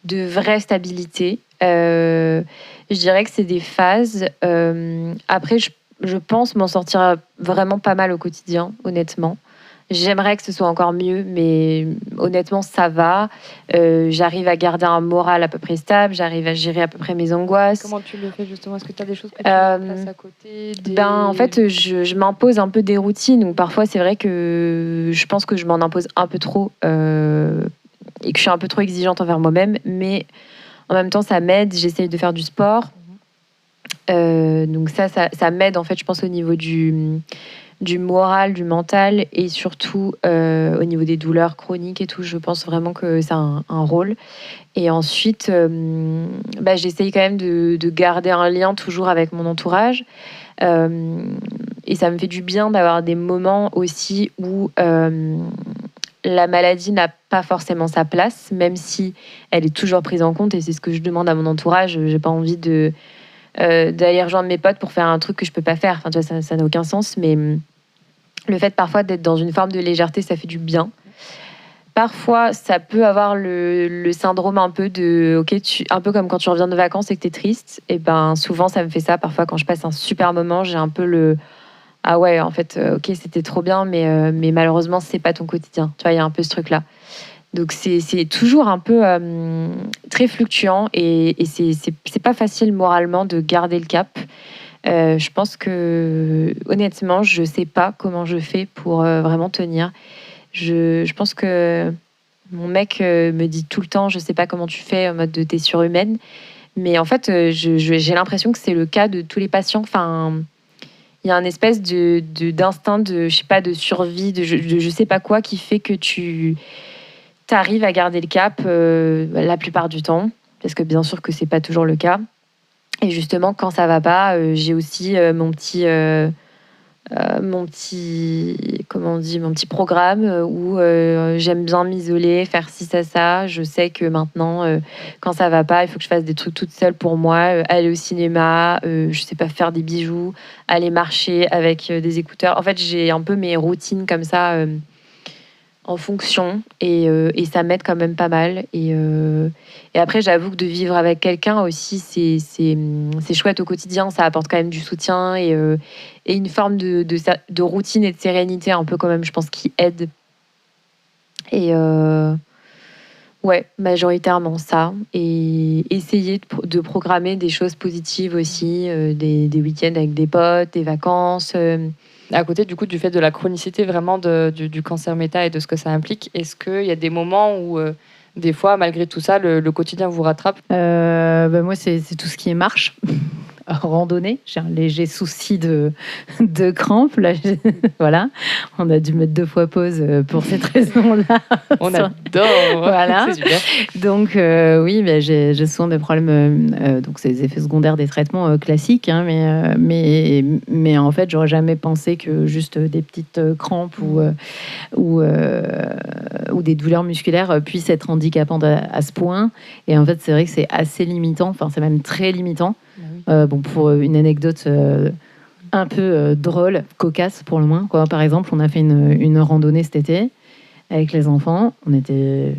vraie stabilité. Je dirais que c'est des phases. Après, je pense m'en sortir vraiment pas mal au quotidien, honnêtement. J'aimerais que ce soit encore mieux, mais honnêtement, ça va. J'arrive à garder un moral à peu près stable, j'arrive à gérer à peu près mes angoisses. Comment tu le fais justement ? Est-ce que tu as des choses que tu mets en place à côté En fait, je m'impose un peu des routines. Donc parfois, c'est vrai que je pense que je m'en impose un peu trop et que je suis un peu trop exigeante envers moi-même. Mais en même temps, ça m'aide. J'essaye de faire du sport. Donc ça m'aide, en fait, je pense, au niveau du moral, du mental et surtout au niveau des douleurs chroniques et tout. Je pense vraiment que ça a un rôle. Et ensuite, j'essaye quand même de garder un lien toujours avec mon entourage. Et ça me fait du bien d'avoir des moments aussi où la maladie n'a pas forcément sa place, même si elle est toujours prise en compte. Et c'est ce que je demande à mon entourage. J'ai pas envie d'aller rejoindre mes potes pour faire un truc que je peux pas faire. Enfin, tu vois, ça n'a aucun sens. Mais le fait parfois d'être dans une forme de légèreté, ça fait du bien. Parfois, ça peut avoir le syndrome un peu un peu comme quand tu reviens de vacances et que tu es triste. Et souvent, ça me fait ça. Parfois, quand je passe un super moment, j'ai un peu ah ouais, en fait, ok, c'était trop bien, mais malheureusement, c'est pas ton quotidien. Tu vois, il y a un peu ce truc-là. Donc, c'est toujours un peu très fluctuant et c'est pas facile moralement de garder le cap. Je pense que, honnêtement, je sais pas comment je fais pour vraiment tenir. Je pense que mon mec me dit tout le temps, je sais pas comment tu fais, en mode de t'es surhumaine. Mais en fait, j'ai l'impression que c'est le cas de tous les patients. Enfin, il y a un espèce d'instinct de, je sais pas, de survie, de je sais pas quoi, qui fait que tu arrives à garder le cap la plupart du temps. Parce que bien sûr que c'est pas toujours le cas. Et justement, quand ça va pas, j'ai aussi mon petit programme où j'aime bien m'isoler, faire ci, ça. Je sais que maintenant, quand ça va pas, il faut que je fasse des trucs toute seule pour moi, aller au cinéma, je sais pas, faire des bijoux, aller marcher avec des écouteurs. En fait, j'ai un peu mes routines comme ça en fonction et ça m'aide quand même pas mal. Et après, j'avoue que de vivre avec quelqu'un aussi, c'est chouette au quotidien. Ça apporte quand même du soutien et une forme de routine et de sérénité un peu quand même, je pense, qui aide. Et ouais, majoritairement ça. Et essayer de programmer des choses positives aussi, des week-ends avec des potes, des vacances. À côté du coup du fait de la chronicité vraiment du cancer méta et de ce que ça implique, est-ce qu'il y a des moments où des fois malgré tout ça le quotidien vous rattrape? Moi c'est tout ce qui est marche. Randonnée, j'ai un léger souci de crampes. Là, voilà, on a dû mettre 2 fois pause pour cette raison-là. On adore, voilà. C'est super. Donc oui, j'ai souvent des problèmes. Donc c'est les effets secondaires des traitements classiques, hein, mais en fait, j'aurais jamais pensé que juste des petites crampes ou des douleurs musculaires puissent être handicapantes à ce point. Et en fait, c'est vrai que c'est assez limitant. Enfin, c'est même très limitant. Pour une anecdote un peu drôle, cocasse pour le moins, quoi. Par exemple, on a fait une randonnée cet été avec les enfants. On était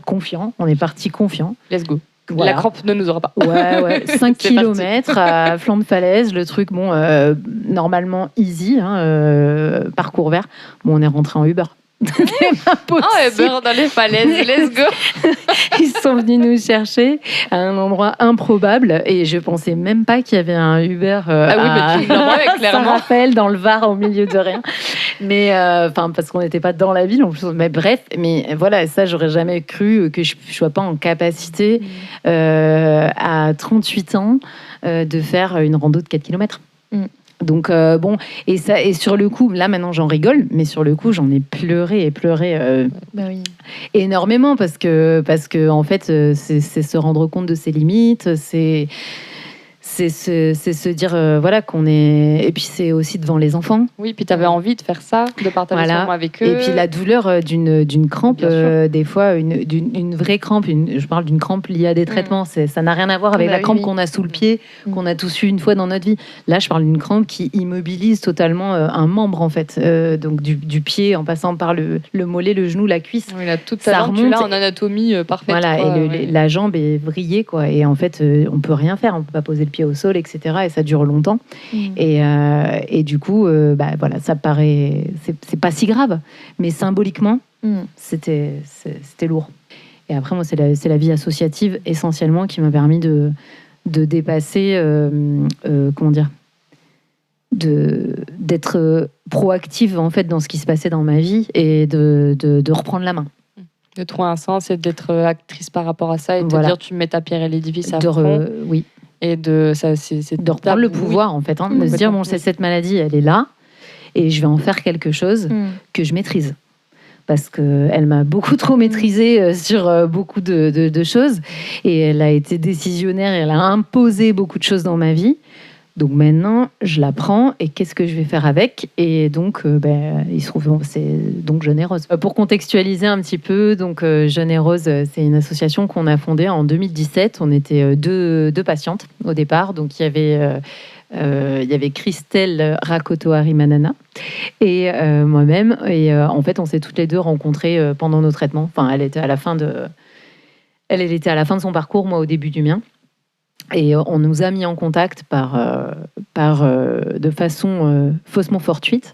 confiants. On est partis confiants. Let's go. Voilà. La crampe ne nous aura pas. Ouais. 5 km à flanc de falaise. Le truc, normalement easy, parcours vert. On est rentré en Uber. Uber dans les falaises, let's go. Ils sont venus nous chercher à un endroit improbable et je pensais même pas qu'il y avait un Uber à Saint-Raphaël dans le Var au milieu de rien. Mais parce qu'on n'était pas dans la ville en plus. Mais bref, voilà, ça j'aurais jamais cru que je sois pas en capacité à 38 ans de faire une rando de 4 km. Donc et sur le coup, là maintenant j'en rigole, mais sur le coup j'en ai pleuré énormément parce que en fait c'est se rendre compte de ses limites, c'est se dire qu'on est, et puis c'est aussi devant les enfants. Oui, puis tu avais envie de faire ça, de partager ce moment avec eux. Et puis la douleur d'une crampe, des fois une vraie crampe, je parle d'une crampe liée à des traitements, ça n'a rien à voir avec la crampe qu'on a sous le pied, qu'on a tous eu une fois dans notre vie. Là je parle d'une crampe qui immobilise totalement un membre en fait, donc du pied en passant par le mollet, le genou, la cuisse. Oui, là, toute ta tu l'as en anatomie parfaite. Voilà, et la jambe est vrillée quoi, et en fait on peut rien faire, on peut pas poser le pied au sol, etc. Et ça dure longtemps. Et du coup, ça paraît, c'est pas si grave, mais symboliquement, c'était lourd. Et après, moi, c'est la vie associative essentiellement qui m'a permis de dépasser, d'être proactive en fait dans ce qui se passait dans ma vie et de reprendre la main. De trouver un sens et d'être actrice par rapport à ça et de te dire tu mets ta pierre à l'édifice à fond. Oui. Et de reprendre le pouvoir en fait, de se dire cette maladie elle est là et je vais en faire quelque chose que je maîtrise parce qu'elle m'a beaucoup trop maîtrisée sur beaucoup de choses et elle a été décisionnaire et elle a imposé beaucoup de choses dans ma vie. Donc maintenant, je la prends et qu'est-ce que je vais faire avec? Et donc, il se trouve, c'est donc Jeune et Rose. Pour contextualiser un petit peu, donc Jeune et Rose, c'est une association qu'on a fondée en 2017. On était deux patientes au départ. Donc il y avait Christelle Rakoto-Harimanana et moi-même. Et en fait, on s'est toutes les deux rencontrées pendant nos traitements. Enfin, elle était à la fin de son parcours, moi au début du mien. Et on nous a mis en contact de façon faussement fortuite.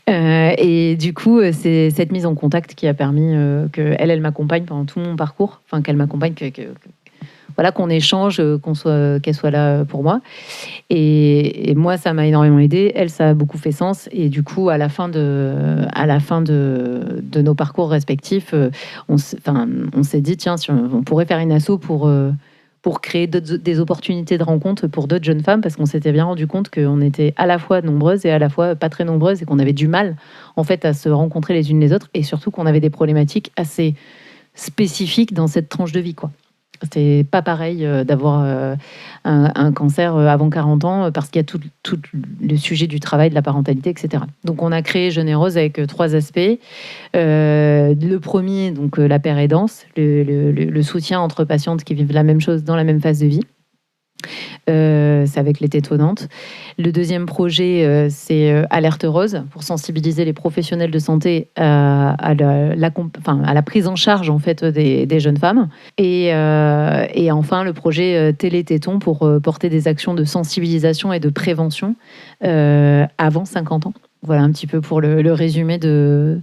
Et du coup, c'est cette mise en contact qui a permis qu'elle m'accompagne pendant tout mon parcours. Enfin, qu'elle m'accompagne, qu'on échange, qu'elle soit là pour moi. Et moi, ça m'a énormément aidée. Elle, ça a beaucoup fait sens. Et du coup, à la fin de nos parcours respectifs, on s'est dit, tiens, on pourrait faire une asso pour créer des opportunités de rencontre pour d'autres jeunes femmes, parce qu'on s'était bien rendu compte qu'on était à la fois nombreuses et à la fois pas très nombreuses, et qu'on avait du mal en fait à se rencontrer les unes les autres, et surtout qu'on avait des problématiques assez spécifiques dans cette tranche de vie, quoi. C'est pas pareil d'avoir un cancer avant 40 ans, parce qu'il y a tout le sujet du travail, de la parentalité, etc. Donc on a créé Jeune et Rose avec 3 aspects. Le premier, donc la pérédance, le soutien entre patientes qui vivent la même chose dans la même phase de vie. C'est avec Les Tétonnantes. Le deuxième projet, c'est Alerte Rose, pour sensibiliser les professionnels de santé à la prise en charge en fait, des jeunes femmes. Et enfin, le projet Télé-Téton pour porter des actions de sensibilisation et de prévention avant 50 ans. Voilà un petit peu pour le résumé de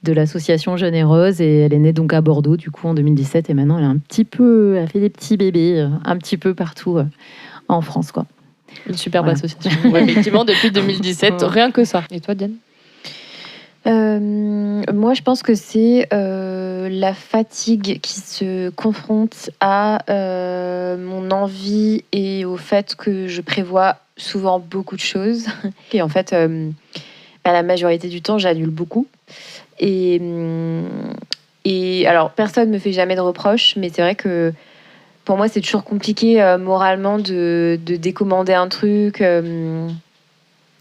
l'association Jeune et Rose, et elle est née donc à Bordeaux du coup en 2017, et maintenant elle fait des petits bébés un petit peu partout en France, quoi. Une superbe Voilà. association. Ouais, effectivement, depuis 2017, rien que ça. Et toi, Diane? Moi, je pense que c'est la fatigue qui se confronte à mon envie et au fait que je prévois souvent beaucoup de choses. Et en fait, la majorité du temps, j'annule beaucoup. Et alors, personne ne me fait jamais de reproches, mais c'est vrai que pour moi, c'est toujours compliqué moralement de décommander un truc.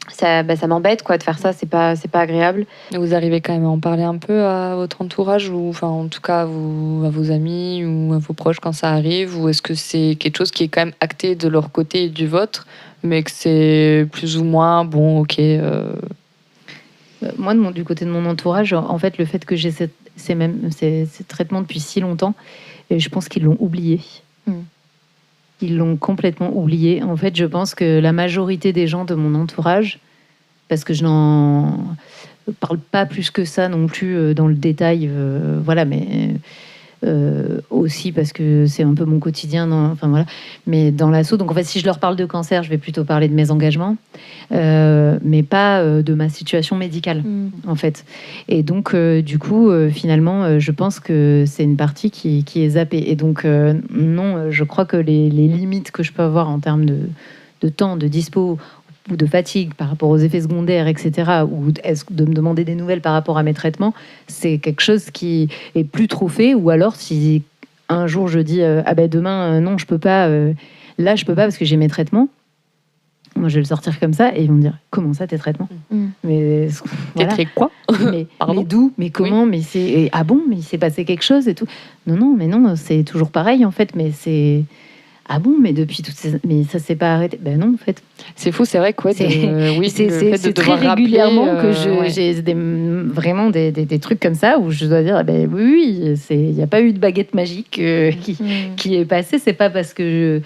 Ça m'embête quoi de faire ça, c'est pas agréable. Et vous arrivez quand même à en parler un peu à votre entourage, ou enfin en tout cas à vos amis ou à vos proches quand ça arrive, ou est-ce que c'est quelque chose qui est quand même acté de leur côté et du vôtre, mais que c'est plus ou moins bon, ok. Moi, du côté de mon entourage, en fait, le fait que j'ai ces traitements depuis si longtemps, je pense qu'ils l'ont oublié. Ils l'ont complètement oublié. En fait, je pense que la majorité des gens de mon entourage, parce que je n'en parle pas plus que ça non plus dans le détail, voilà, mais aussi parce que c'est un peu mon quotidien, enfin voilà, mais dans l'asso. Donc en fait, si je leur parle de cancer, je vais plutôt parler de mes engagements, mais pas de ma situation médicale, en fait. Et donc du coup, finalement, je pense que c'est une partie qui est zappée. Et donc non, je crois que les limites que je peux avoir en termes de temps, de dispo ou de fatigue par rapport aux effets secondaires, etc., ou de me demander des nouvelles par rapport à mes traitements, c'est quelque chose qui est plus trop fait. Ou alors, si un jour je dis demain, non, je peux pas, là, je peux pas parce que j'ai mes traitements, moi, je vais le sortir comme ça, et ils vont me dire, comment ça, tes traitements? Mais voilà. T'es quoi? mais d'où? Mais comment? Mais c'est... Ah bon? Mais il s'est passé quelque chose et tout? Non, c'est toujours pareil, en fait, mais c'est... Ah bon, mais depuis toutes ces... Mais ça s'est pas arrêté. Ben non, en fait. C'est fou, c'est vrai que c'est très régulièrement que j'ai vraiment des trucs comme ça où je dois dire, oui, il n'y a pas eu de baguette magique qui est passée. C'est pas parce que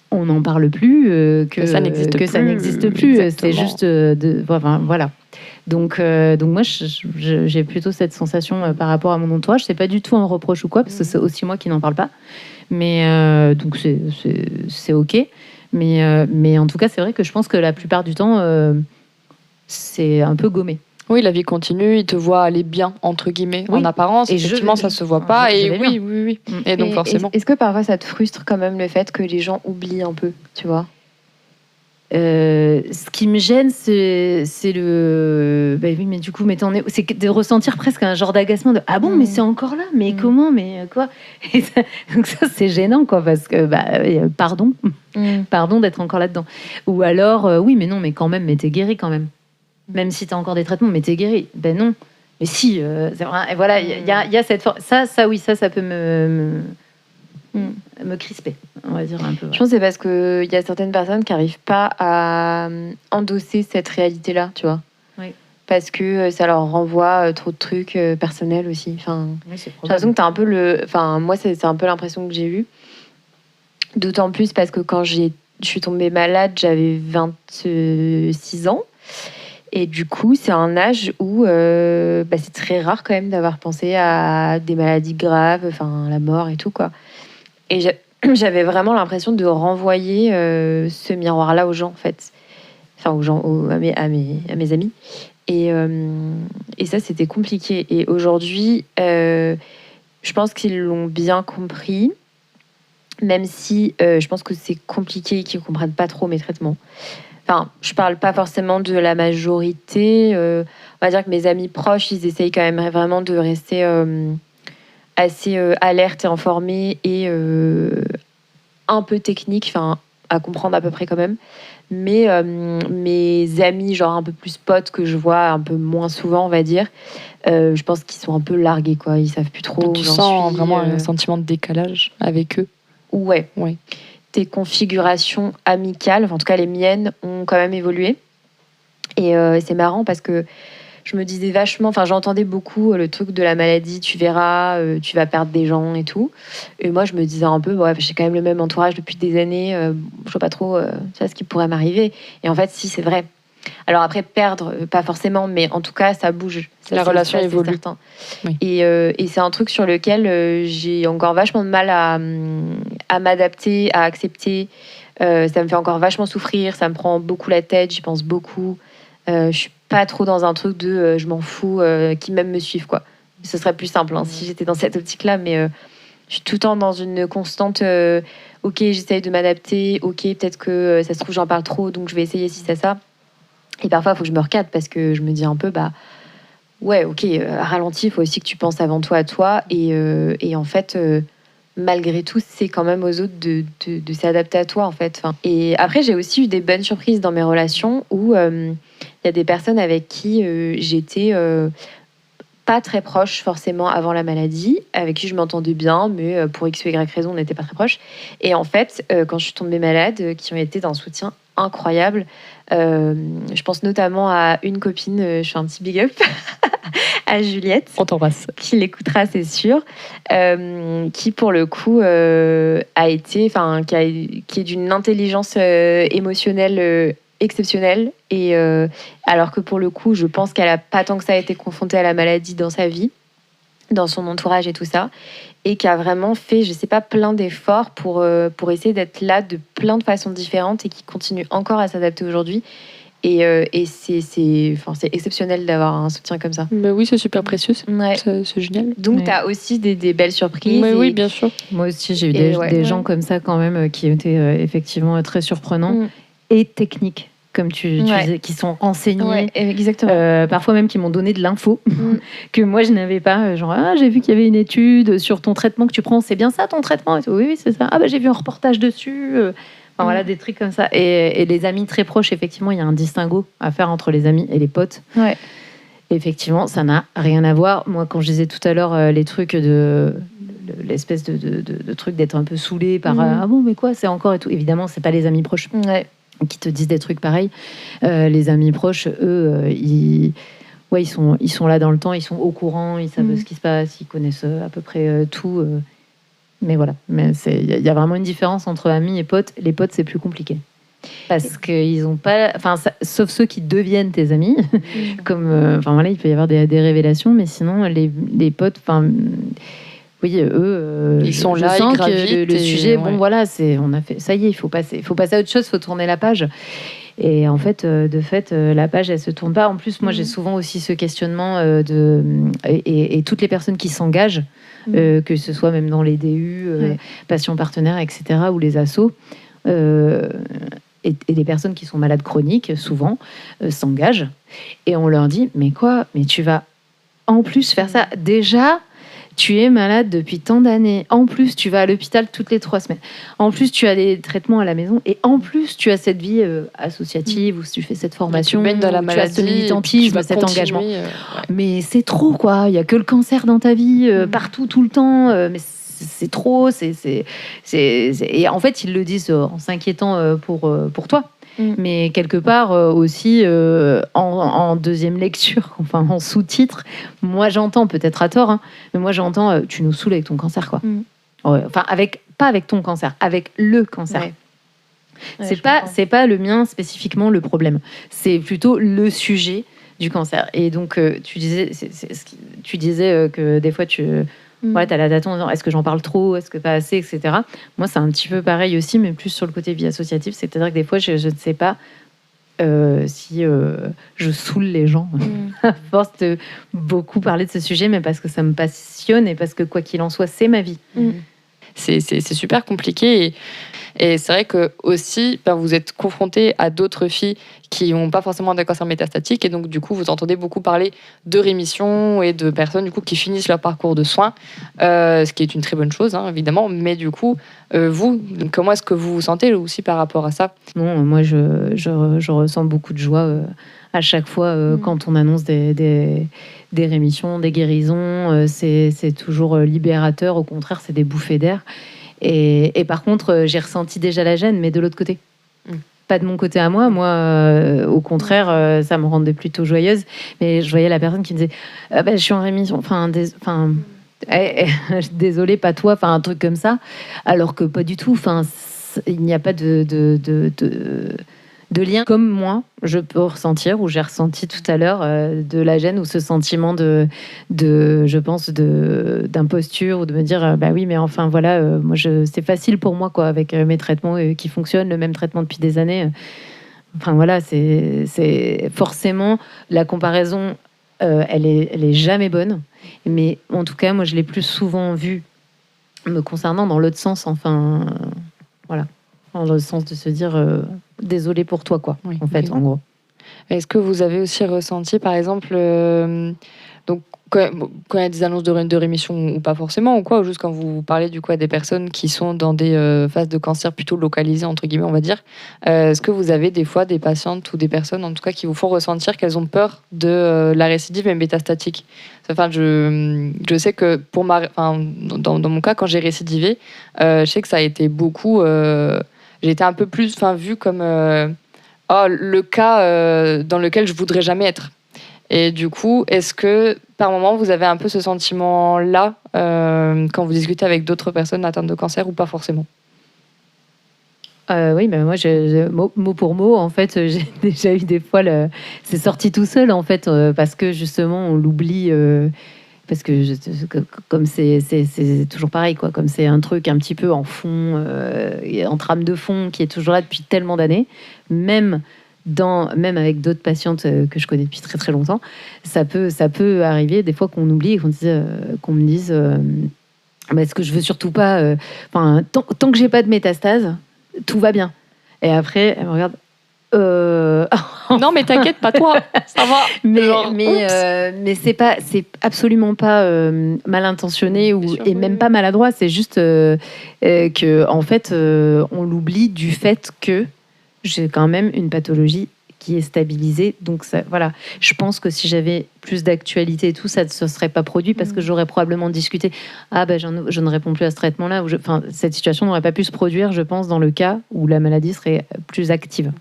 on n'en parle plus que ça n'existe plus. C'est juste voilà. Donc moi, j'ai plutôt cette sensation par rapport à mon entourage. C'est pas du tout un reproche ou quoi, parce que c'est aussi moi qui n'en parle pas. Mais donc c'est ok. Mais en tout cas, c'est vrai que je pense que la plupart du temps, c'est un peu gommé. Oui, la vie continue, il te voit aller bien, entre guillemets, en apparence. Et effectivement, ça se voit pas. Et oui. Et donc, forcément. Est-ce que parfois, ça te frustre quand même le fait que les gens oublient un peu, tu vois? Ce qui me gêne, c'est le... oui, mais du coup, c'est de ressentir presque un genre d'agacement de « Ah bon, mais c'est encore là? Mais comment? Mais quoi ?» Donc ça, c'est gênant, quoi, parce que, pardon. Pardon d'être encore là-dedans. Ou alors, oui, mais non, mais quand même, mais t'es guéri quand même. Même si t'as encore des traitements, mais t'es guéri. Ben non. Mais si, c'est vrai. Et voilà, il y a cette forme. Ça peut me crisper, on va dire un peu. Je pense que c'est parce qu'il y a certaines personnes qui n'arrivent pas à endosser cette réalité-là, tu vois. Oui. Parce que ça leur renvoie trop de trucs personnels aussi. Enfin, oui, j'ai l'impression que t'as un peu moi, c'est un peu l'impression que j'ai eue. D'autant plus parce que quand je suis tombée malade, j'avais 26 ans. Et du coup, c'est un âge où c'est très rare quand même d'avoir pensé à des maladies graves, enfin la mort et tout, quoi. Et j'avais vraiment l'impression de renvoyer ce miroir-là aux gens, en fait. Enfin, aux gens, à mes amis. Et ça, c'était compliqué. Et aujourd'hui, je pense qu'ils l'ont bien compris, même si je pense que c'est compliqué et qu'ils ne comprennent pas trop mes traitements. Enfin, je parle pas forcément de la majorité. On va dire que mes amis proches, ils essayent quand même vraiment de rester... assez alerte et informée et un peu technique, enfin à comprendre à peu près quand même. Mais mes amis, genre un peu plus potes que je vois un peu moins souvent, on va dire, je pense qu'ils sont un peu largués, quoi. Ils savent plus trop. Tu sens vraiment un sentiment de décalage avec eux. Ouais. tes configurations amicales, enfin, en tout cas les miennes, ont quand même évolué. Et c'est marrant parce que je me disais vachement, enfin j'entendais beaucoup le truc de la maladie, tu verras, tu vas perdre des gens et tout. Et moi je me disais un peu, ouais, j'ai quand même le même entourage depuis des années, je vois pas trop ce qui pourrait m'arriver. Et en fait, si, c'est vrai. Alors après, perdre, pas forcément, mais en tout cas, ça bouge. La relation évolue. Oui. Et c'est un truc sur lequel j'ai encore vachement de mal à m'adapter, à accepter. Ça me fait encore vachement souffrir, ça me prend beaucoup la tête, j'y pense beaucoup. Je suis pas trop dans un truc de je m'en fous, qui même me suivent, quoi. Ce serait plus simple si j'étais dans cette optique-là, mais je suis tout le temps dans une constante ok, j'essaye de m'adapter, ok, peut-être que ça se trouve, j'en parle trop, donc je vais essayer ci, ça. Et parfois, il faut que je me recadre parce que je me dis un peu, ouais, ok, ralenti, il faut aussi que tu penses avant tout à toi. Et en fait, malgré tout, c'est quand même aux autres de s'adapter à toi, en fait. Enfin, et après, j'ai aussi eu des bonnes surprises dans mes relations où il y a des personnes avec qui j'étais pas très proche forcément avant la maladie, avec qui je m'entendais bien, mais pour X ou Y raison, on n'était pas très proches. Et en fait, quand je suis tombée malade, qui ont été d'un soutien incroyable. Je pense notamment à une copine, je fais un petit big up à Juliette. On t'embrasse. Qui l'écoutera, c'est sûr. Qui, pour le coup, a été, qui est d'une intelligence émotionnelle exceptionnelle. Et alors que pour le coup, je pense qu'elle n'a pas tant que ça été confrontée à la maladie dans sa vie, dans son entourage et tout ça. Et qui a vraiment fait, je sais pas, plein d'efforts pour essayer d'être là de plein de façons différentes et qui continue encore à s'adapter aujourd'hui. Et c'est exceptionnel d'avoir un soutien comme ça. Mais oui, c'est super précieux, ouais. C'est génial. Donc, tu as aussi des belles surprises. Oui, bien sûr. Moi aussi, j'ai eu des gens comme ça quand même qui étaient effectivement très surprenants et techniques. Comme tu disais, qui sont renseignés, exactement. parfois même qui m'ont donné de l'info que moi je n'avais pas. Genre, j'ai vu qu'il y avait une étude sur ton traitement que tu prends, c'est bien ça ton traitement? Et tout. Oui, c'est ça. J'ai vu un reportage dessus. Voilà, des trucs comme ça. Et les amis très proches, effectivement, il y a un distinguo à faire entre les amis et les potes. Ouais. Effectivement, ça n'a rien à voir. Moi, quand je disais tout à l'heure les trucs l'espèce de truc d'être un peu saoulé par ah bon, mais quoi, c'est encore et tout. Évidemment, c'est pas les amis proches. Ouais. Qui te disent des trucs pareils. Les amis proches, eux, ils sont là dans le temps, ils sont au courant, ils savent ce qui se passe, ils connaissent à peu près tout. Mais voilà, il y a vraiment une différence entre amis et potes. Les potes, c'est plus compliqué. Parce qu'ils n'ont pas... sauf ceux qui deviennent tes amis. Comme, il peut y avoir des révélations, mais sinon, les potes... Oui, eux, ils sont là, sens ils gravitent. Le sujet, bon voilà, on a fait, ça y est, il faut passer à autre chose, il faut tourner la page. Et en fait, la page, elle se tourne pas. En plus, moi, j'ai souvent aussi ce questionnement et toutes les personnes qui s'engagent, que ce soit même dans les DU, Passion Partenaire, etc., ou les assos, et les personnes qui sont malades chroniques, souvent, s'engagent. Et on leur dit, mais tu vas en plus faire ça déjà. Tu es malade depuis tant d'années. En plus, tu vas à l'hôpital toutes les 3 semaines. En plus, tu as des traitements à la maison. Et en plus, tu as cette vie associative où tu fais cette formation, tu baignes dans la maladie, tu as ce militantisme, cet engagement. Mais c'est trop, quoi. Il n'y a que le cancer dans ta vie, partout, tout le temps. Mais c'est trop. Et en fait, ils le disent en s'inquiétant pour toi. Mais quelque part aussi en deuxième lecture, en sous-titre, moi j'entends, peut-être à tort, mais moi j'entends tu nous saoules avec ton cancer, quoi. Pas avec ton cancer, avec le cancer. C'est pas le mien spécifiquement le problème, c'est plutôt le sujet du cancer. Et donc tu disais que des fois tu t'as la date en disant est-ce que j'en parle trop, est-ce que pas assez, etc. Moi, c'est un petit peu pareil aussi, mais plus sur le côté vie associative. C'est-à-dire que des fois, je ne sais pas si je saoule les gens à force de beaucoup parler de ce sujet, mais parce que ça me passionne et parce que quoi qu'il en soit, c'est ma vie. C'est super compliqué et c'est vrai que aussi vous êtes confrontés à d'autres filles qui n'ont pas forcément de cancer métastatique et donc du coup vous entendez beaucoup parler de rémission et de personnes du coup qui finissent leur parcours de soins, ce qui est une très bonne chose évidemment, mais du coup vous, comment est-ce que vous vous sentez aussi par rapport à ça? Non, moi je ressens beaucoup de joie à chaque fois quand on annonce des rémissions, des guérisons, c'est toujours libérateur, au contraire c'est des bouffées d'air. Et par contre, j'ai ressenti déjà la gêne, mais de l'autre côté. Pas de mon côté à moi. Moi, au contraire, ça me rendait plutôt joyeuse. Mais je voyais la personne qui me disait je suis en rémission. Désolée, pas toi. Enfin, un truc comme ça. Alors que pas du tout. Enfin, il n'y a pas de lien. Comme moi, je peux ressentir, ou j'ai ressenti tout à l'heure, de la gêne ou ce sentiment je pense, d'imposture, ou de me dire, oui, mais enfin, voilà, moi, c'est facile pour moi, quoi, avec mes traitements qui fonctionnent, le même traitement depuis des années. Enfin, voilà, c'est forcément, la comparaison, elle est jamais bonne. Mais en tout cas, moi, je l'ai plus souvent vue me concernant dans l'autre sens, enfin, voilà. Dans le sens de se dire désolé pour toi, quoi, en fait, en gros. Est-ce que vous avez aussi ressenti, par exemple, donc, quand il y a des annonces de rémission, ou pas forcément, ou quoi, ou juste quand vous parlez du coup à des personnes qui sont dans des phases de cancer plutôt localisées, entre guillemets, on va dire, est-ce que vous avez des fois des patientes ou des personnes, en tout cas, qui vous font ressentir qu'elles ont peur de la récidive même métastatique? Enfin, je sais que dans mon cas, quand j'ai récidivé, je sais que ça a été beaucoup... j'ai été un peu plus vue comme le cas dans lequel je voudrais jamais être. Et du coup, est-ce que par moment vous avez un peu ce sentiment-là quand vous discutez avec d'autres personnes atteintes de cancer, ou pas forcément? Oui, mais moi, mot pour mot, en fait, j'ai déjà eu des fois, c'est sorti tout seul, en fait, parce que justement, on l'oublie. Parce que comme c'est toujours pareil, quoi, comme c'est un truc un petit peu en fond, en trame de fond, qui est toujours là depuis tellement d'années, même avec d'autres patientes que je connais depuis très très longtemps, ça peut arriver des fois qu'on oublie et qu'on me dise est-ce que je veux surtout pas, tant que j'ai pas de métastase, tout va bien. Et après, elle me regarde. Non, mais t'inquiète, pas toi, ça va. Mais c'est absolument pas mal intentionné et même pas maladroit. C'est juste que en fait, on l'oublie du fait que j'ai quand même une pathologie qui est stabilisée. Donc ça, voilà. Je pense que si j'avais plus d'actualité et tout, ça ne se serait pas produit, parce que j'aurais probablement discuté. Je ne réponds plus à ce traitement-là. Cette situation n'aurait pas pu se produire, je pense, dans le cas où la maladie serait plus active.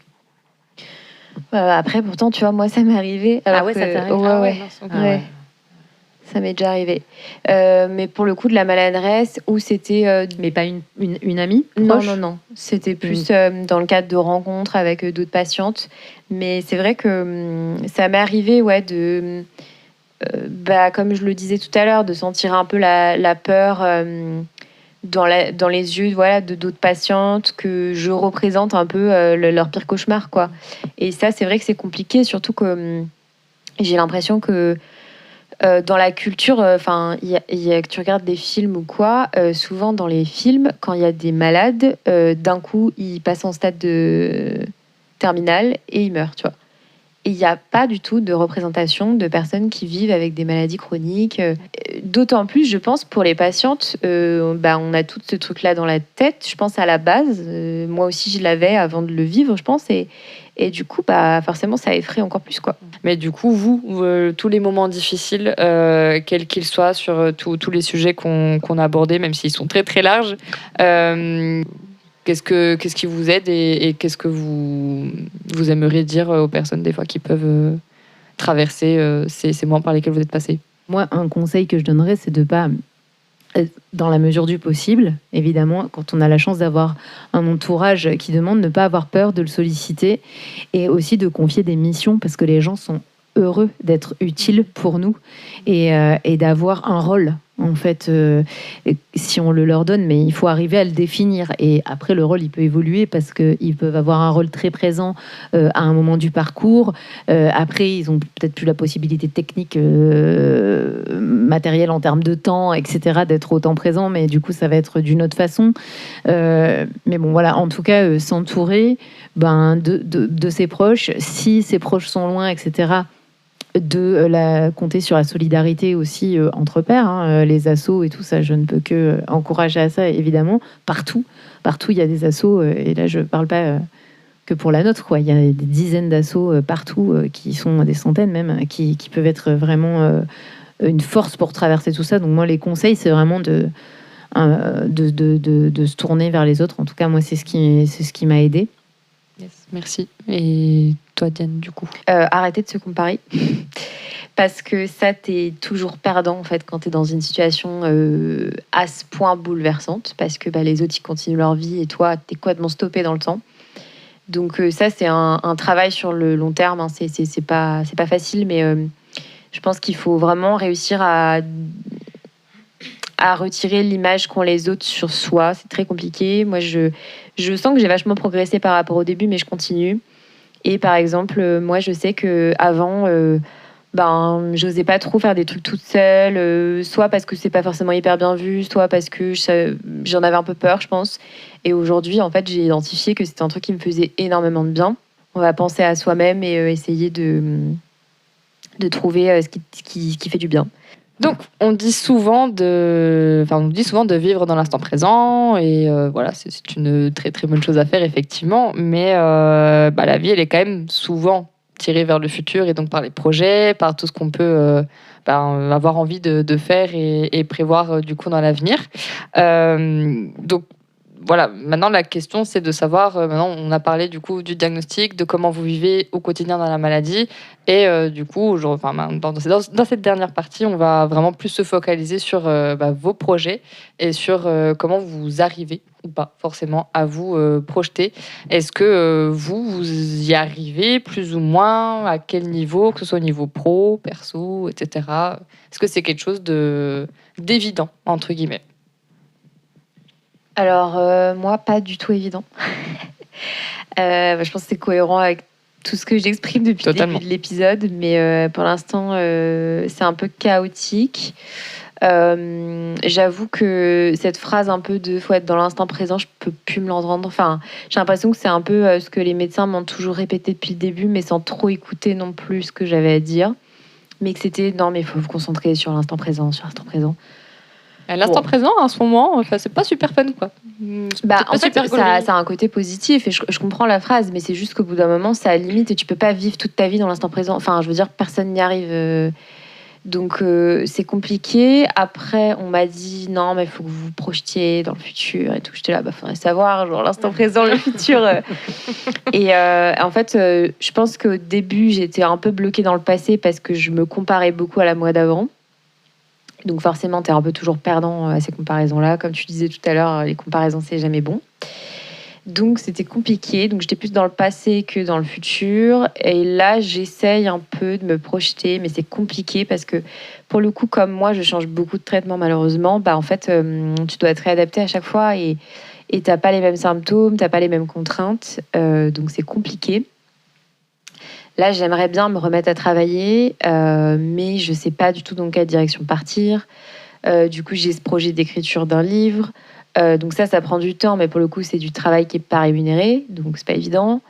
Après, pourtant, tu vois, moi, ça m'est arrivé. Ça t'est arrivé? Ouais. Ça m'est déjà arrivé. Mais pour le coup, de la maladresse, où c'était... Mais pas une amie proche? Non. C'était plus dans le cadre de rencontres avec d'autres patientes. Mais c'est vrai que ça m'est arrivé, de... comme je le disais tout à l'heure, de sentir un peu la peur... dans les yeux, de d'autres patientes, que je représente un peu leur pire cauchemar, quoi. Et ça, c'est vrai que c'est compliqué, surtout que j'ai l'impression que dans la culture, que tu regardes des films ou quoi, souvent dans les films, quand il y a des malades, d'un coup, ils passent en stade de terminal et ils meurent, tu vois. Et il n'y a pas du tout de représentation de personnes qui vivent avec des maladies chroniques. D'autant plus, je pense, pour les patientes, on a tout ce truc-là dans la tête. Je pense à la base. Moi aussi, je l'avais avant de le vivre, je pense. Et du coup, forcément, ça effraie encore plus, quoi. Mais du coup, vous, tous les moments difficiles, quels qu'ils soient, sur tous les sujets qu'on a abordés, même s'ils sont très, très larges, qu'est-ce qui vous aide et qu'est-ce que vous aimeriez dire aux personnes des fois qui peuvent traverser ces moments par lesquels vous êtes passés? Moi, un conseil que je donnerais, c'est de pas, dans la mesure du possible, évidemment, quand on a la chance d'avoir un entourage qui demande, ne pas avoir peur de le solliciter, et aussi de confier des missions, parce que les gens sont heureux d'être utiles pour nous et d'avoir un rôle. En fait, si on le leur donne, mais il faut arriver à le définir. Et après, le rôle, il peut évoluer, parce qu'ils peuvent avoir un rôle très présent à un moment du parcours. Après, ils ont peut-être plus la possibilité technique, matérielle en termes de temps, etc., d'être autant présents. Mais du coup, ça va être d'une autre façon. Mais bon, voilà. En tout cas, s'entourer de ses proches. Si ses proches sont loin, etc., compter sur la solidarité aussi entre pairs, les assos et tout ça, je ne peux que encourager à ça, évidemment. Partout il y a des assos, et là je parle pas que pour la nôtre, quoi. Il y a des dizaines d'assos partout, qui sont des centaines même, qui peuvent être vraiment une force pour traverser tout ça. Donc moi, les conseils, c'est vraiment de se tourner vers les autres. En tout cas, moi, c'est ce qui m'a aidée. Yes, merci. Et toi, Diane, du coup? Arrêter de se comparer. Parce que ça, t'es toujours perdant en fait quand t'es dans une situation à ce point bouleversante. Parce que les autres, ils continuent leur vie et toi, t'es complètement stoppé dans le temps. Donc ça, c'est un travail sur le long terme. Hein. C'est pas facile, mais je pense qu'il faut vraiment réussir à retirer l'image qu'ont les autres sur soi. C'est très compliqué. Moi, je sens que j'ai vachement progressé par rapport au début, mais je continue. Et par exemple, moi, je sais qu'avant, j'osais pas trop faire des trucs toute seule, soit parce que c'est pas forcément hyper bien vu, soit parce que j'en avais un peu peur, je pense. Et aujourd'hui, en fait, j'ai identifié que c'était un truc qui me faisait énormément de bien. On va penser à soi-même et essayer de trouver ce qui fait du bien. Donc, on dit souvent de vivre dans l'instant présent et voilà, c'est une très très bonne chose à faire effectivement. Mais la vie, elle est quand même souvent tirée vers le futur et donc par les projets, par tout ce qu'on peut avoir envie de faire et prévoir du coup dans l'avenir. Donc voilà, maintenant la question c'est de savoir, maintenant on a parlé du coup du diagnostic, de comment vous vivez au quotidien dans la maladie et du coup dans cette dernière partie on va vraiment plus se focaliser sur vos projets et sur comment vous arrivez ou pas forcément à vous projeter. Est-ce que vous y arrivez plus ou moins, à quel niveau, que ce soit au niveau pro, perso, etc. Est-ce que c'est quelque chose d'évident entre guillemets? Alors, moi, pas du tout évident. Je pense que c'est cohérent avec tout ce que j'exprime depuis Totalement. le début de l'épisode, mais pour l'instant, c'est un peu chaotique. J'avoue que cette phrase un peu de « faut être dans l'instant présent », je peux plus me l'entendre. Enfin, j'ai l'impression que c'est un peu ce que les médecins m'ont toujours répété depuis le début, mais sans trop écouter non plus ce que j'avais à dire. Mais que c'était « non, mais il faut vous concentrer sur l'instant présent, sur l'instant présent ». À l'instant présent, en ce moment, c'est pas super fun, quoi. En fait, ça a un côté positif et je comprends la phrase, mais c'est juste qu'au bout d'un moment, ça limite et tu peux pas vivre toute ta vie dans l'instant présent. Enfin, je veux dire, personne n'y arrive. Donc, c'est compliqué. Après, on m'a dit non, mais il faut que vous vous projetiez dans le futur et tout. J'étais là, faudrait savoir, genre l'instant présent, le futur. Et en fait, je pense qu'au début, j'étais un peu bloquée dans le passé parce que je me comparais beaucoup à la moi d'avant. Donc forcément, tu es un peu toujours perdant à ces comparaisons-là. Comme tu disais tout à l'heure, les comparaisons, c'est jamais bon. Donc c'était compliqué. Donc j'étais plus dans le passé que dans le futur. Et là, j'essaye un peu de me projeter, mais c'est compliqué parce que pour le coup, comme moi, je change beaucoup de traitements malheureusement. En fait, tu dois te réadapter à chaque fois et t'as pas les mêmes symptômes, t'as pas les mêmes contraintes. Donc c'est compliqué. Là, j'aimerais bien me remettre à travailler, mais je ne sais pas du tout dans quelle direction partir. Du coup, j'ai ce projet d'écriture d'un livre. Donc ça prend du temps, mais pour le coup, c'est du travail qui n'est pas rémunéré, donc c'est pas évident.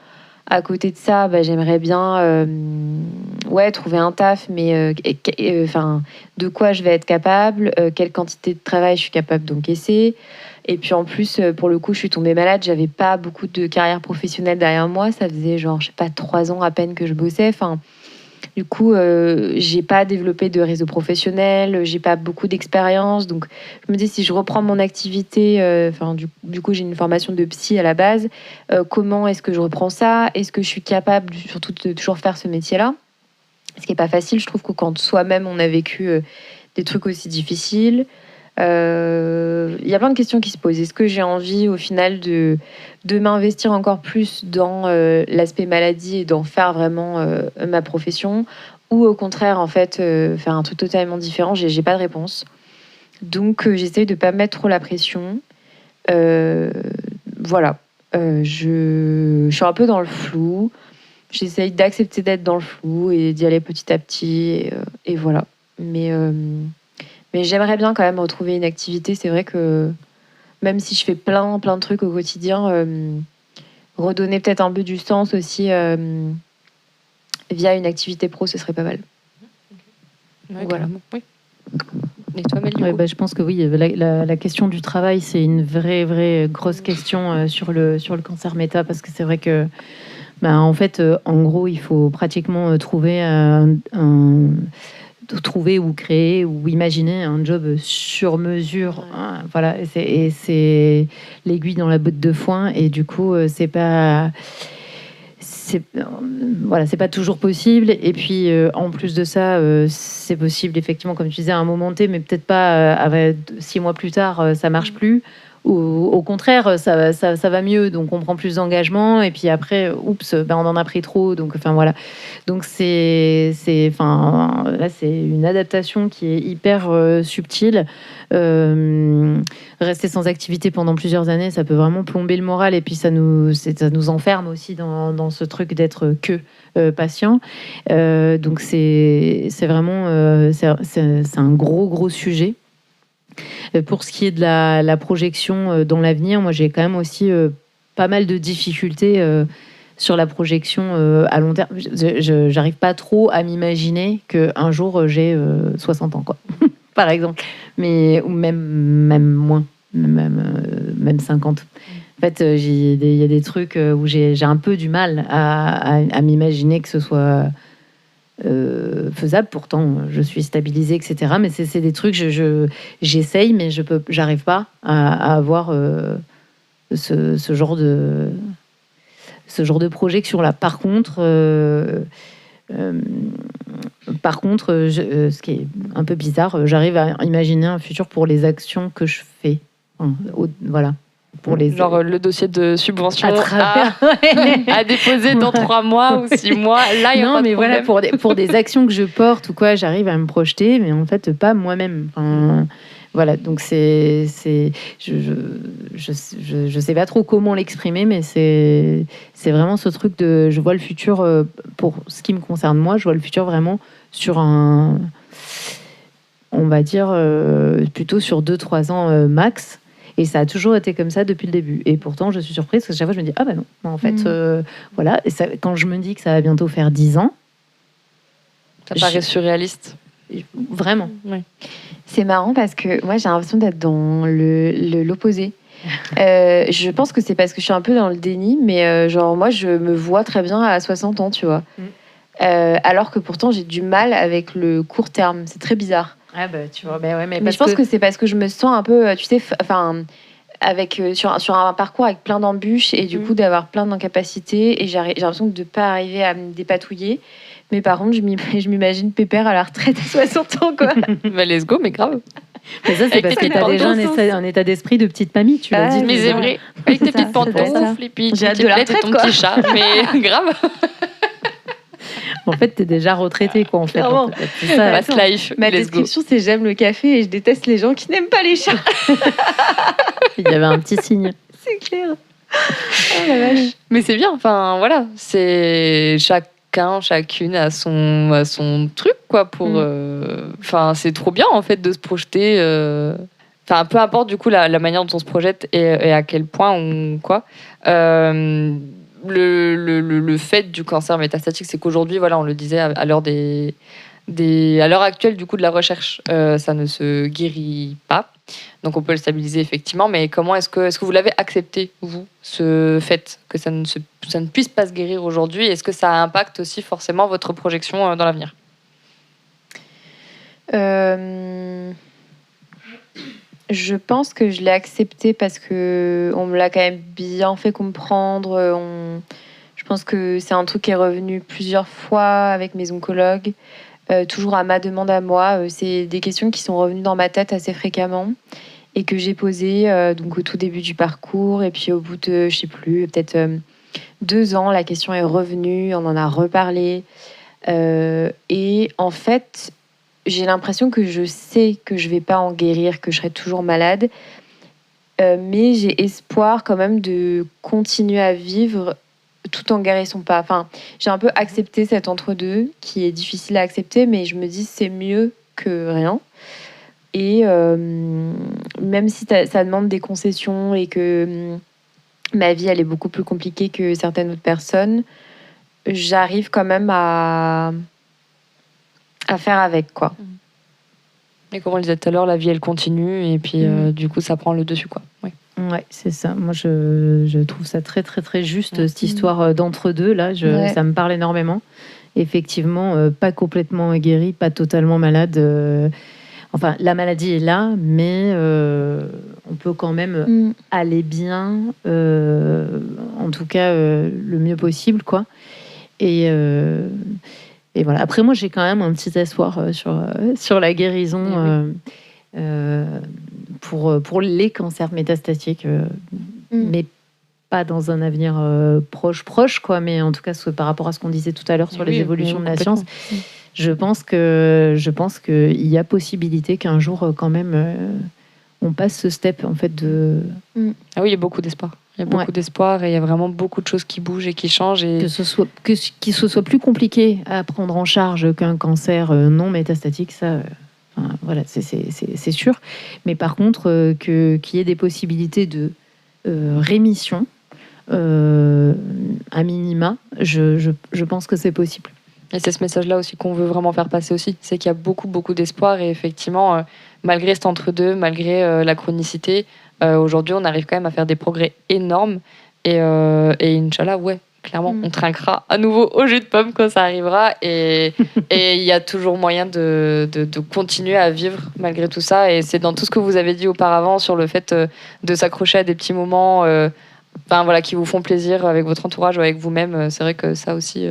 À côté de ça, j'aimerais bien trouver un taf, mais de quoi je vais être capable, quelle quantité de travail je suis capable d'encaisser. Et puis en plus, pour le coup, je suis tombée malade. J'avais pas beaucoup de carrière professionnelle derrière moi. Ça faisait 3 ans à peine que je bossais. Du coup, j'ai pas développé de réseau professionnel. J'ai pas beaucoup d'expérience. Donc, je me dis si je reprends mon activité, du coup, j'ai une formation de psy à la base. Comment est-ce que je reprends ça? Est-ce que je suis capable, surtout, de toujours faire ce métier-là? Ce qui est pas facile. Je trouve que quand soi-même on a vécu des trucs aussi difficiles. Il y a plein de questions qui se posent. Est-ce que j'ai envie au final de m'investir encore plus dans l'aspect maladie et d'en faire vraiment ma profession, ou au contraire en fait faire un truc totalement différent? J'ai pas de réponse. Donc j'essaye de pas mettre trop la pression. Voilà. Je suis un peu dans le flou. J'essaye d'accepter d'être dans le flou et d'y aller petit à petit et voilà. Mais j'aimerais bien quand même retrouver une activité. C'est vrai que même si je fais plein de trucs au quotidien, redonner peut-être un peu du sens aussi via une activité pro, ce serait pas mal. Ouais, voilà. Oui. Et toi, Mel, je pense que oui, la question du travail, c'est une vraie grosse question sur le cancer méta, parce que c'est vrai que, en fait, en gros, il faut pratiquement trouver trouver ou créer ou imaginer un job sur mesure. Hein, voilà, et c'est l'aiguille dans la botte de foin. Et du coup, c'est pas toujours possible. Et puis, en plus de ça, c'est possible, effectivement, comme tu disais, à un moment T, mais peut-être pas 6 mois plus tard, ça marche plus. Ou au contraire, ça va mieux, donc on prend plus d'engagement. Et puis après, oups, on en a pris trop. Donc, voilà. Donc, là, c'est une adaptation qui est hyper subtile. Rester sans activité pendant plusieurs années, ça peut vraiment plomber le moral. Et puis, ça nous enferme aussi dans ce truc d'être que patient. Donc, c'est vraiment c'est un gros sujet. Pour ce qui est de la projection dans l'avenir, moi, j'ai quand même aussi pas mal de difficultés sur la projection à long terme. Je n'arrive pas trop à m'imaginer qu'un jour, j'ai 60 ans, quoi, par exemple. Ou même moins, même 50. En fait, il y a des trucs où j'ai un peu du mal à m'imaginer que ce soit faisable. Pourtant, je suis stabilisée, etc. Mais c'est des trucs, j'essaye, mais j'arrive pas à avoir ce genre de projection là. Par contre, ce qui est un peu bizarre, j'arrive à imaginer un futur pour les actions que je fais. Voilà. Pour les... Genre le dossier de subvention à déposer dans 3 mois ou 6 mois. Là, il y a pas de problème. Voilà, pour des actions que je porte ou quoi, j'arrive à me projeter, mais en fait, pas moi-même. Enfin, voilà, donc je sais pas trop comment l'exprimer, mais c'est vraiment ce truc de... Je vois le futur, pour ce qui me concerne moi, je vois le futur vraiment sur on va dire, plutôt sur 2-3 ans max. Et ça a toujours été comme ça depuis le début. Et pourtant, je suis surprise parce que chaque fois, je me dis, ah bah non, en fait, voilà. Et ça, quand je me dis que ça va bientôt faire 10 ans... Ça paraît surréaliste. Vraiment. Oui. C'est marrant parce que moi, j'ai l'impression d'être dans l'opposé. Je pense que c'est parce que je suis un peu dans le déni, mais genre, moi, je me vois très bien à 60 ans, tu vois. Alors que pourtant, j'ai du mal avec le court terme. C'est très bizarre. Ah bah tu vois, mais je pense que c'est parce que je me sens un peu, tu sais, avec sur un parcours avec plein d'embûches et du coup d'avoir plein d'incapacités et j'ai l'impression de ne pas arriver à me dépatouiller. Mais par contre, je m'imagine pépère à la retraite à 60 ans, quoi. Bah, let's go, mais grave. Mais ça, c'est parce que tu as déjà un état d'esprit de petite mamie, tu l'as dit. Mais c'est vrai. Avec tes petites pantoufles et puis j'ai hâte de la retraite, ton petit chat, mais grave. En fait, t'es déjà retraité, quoi, en fait. C'est ça. Fast life. Ma description, c'est j'aime le café et je déteste les gens qui n'aiment pas les chats. Il y avait un petit signe. C'est clair. Oh la vache. Mais c'est bien, enfin, voilà. C'est chacune a son truc, quoi, pour... Enfin, c'est trop bien, en fait, de se projeter... Enfin, peu importe, du coup, la manière dont on se projette et à quel point quoi. Le fait du cancer métastatique, c'est qu'aujourd'hui, voilà, on le disait, à l'heure à l'heure actuelle, du coup, de la recherche, ça ne se guérit pas. Donc, on peut le stabiliser, effectivement. Mais comment est-ce que vous l'avez accepté, vous, ce fait que ça ne puisse pas se guérir aujourd'hui? Est-ce que ça impacte aussi forcément votre projection dans l'avenir? Je pense que je l'ai accepté parce que on me l'a quand même bien fait comprendre. Je pense que c'est un truc qui est revenu plusieurs fois avec mes oncologues, toujours à ma demande à moi. C'est des questions qui sont revenues dans ma tête assez fréquemment et que j'ai posées donc au tout début du parcours et puis au bout de, je sais plus, peut-être 2 ans, la question est revenue, on en a reparlé et en fait, j'ai l'impression que je sais que je vais pas en guérir, que je serai toujours malade, mais j'ai espoir quand même de continuer à vivre tout en guérissant pas. Enfin, j'ai un peu accepté cet entre-deux qui est difficile à accepter, mais je me dis c'est mieux que rien. Et même si ça demande des concessions et que ma vie elle est beaucoup plus compliquée que certaines autres personnes, j'arrive quand même à faire avec, quoi. Et comme on le disait tout à l'heure, la vie elle continue et puis du coup ça prend le dessus, quoi. Oui. Ouais, c'est ça. Moi, je trouve ça très, très, très juste, cette histoire d'entre-deux. Là, ça me parle énormément. Effectivement, pas complètement guéri, pas totalement malade. Enfin, la maladie est là, mais on peut quand même aller bien, en tout cas le mieux possible, quoi. Et voilà. Après, moi, j'ai quand même un petit espoir sur la guérison pour les cancers métastatiques, mais pas dans un avenir proche, quoi. Mais en tout cas, par rapport à ce qu'on disait tout à l'heure sur les évolutions de la science. Je pense qu'il y a possibilité qu'un jour, quand même, on passe ce step, en fait, de... Ah oui, il y a beaucoup d'espoir. Il y a beaucoup d'espoir et il y a vraiment beaucoup de choses qui bougent et qui changent. Et... Que ce soit plus compliqué à prendre en charge qu'un cancer non métastatique, ça... voilà, c'est sûr. Mais par contre, qu'il y ait des possibilités de rémission, à minima, je pense que c'est possible. Et c'est ce message-là aussi qu'on veut vraiment faire passer aussi. C'est qu'il y a beaucoup, beaucoup d'espoir. Et effectivement, malgré cet entre-deux, malgré la chronicité, aujourd'hui, on arrive quand même à faire des progrès énormes. Et Inch'Allah, clairement, on trinquera à nouveau au jus de pomme quand ça arrivera. Et il y a toujours moyen de continuer à vivre malgré tout ça. Et c'est dans tout ce que vous avez dit auparavant sur le fait de s'accrocher à des petits moments qui vous font plaisir avec votre entourage ou avec vous-même. C'est vrai que ça aussi...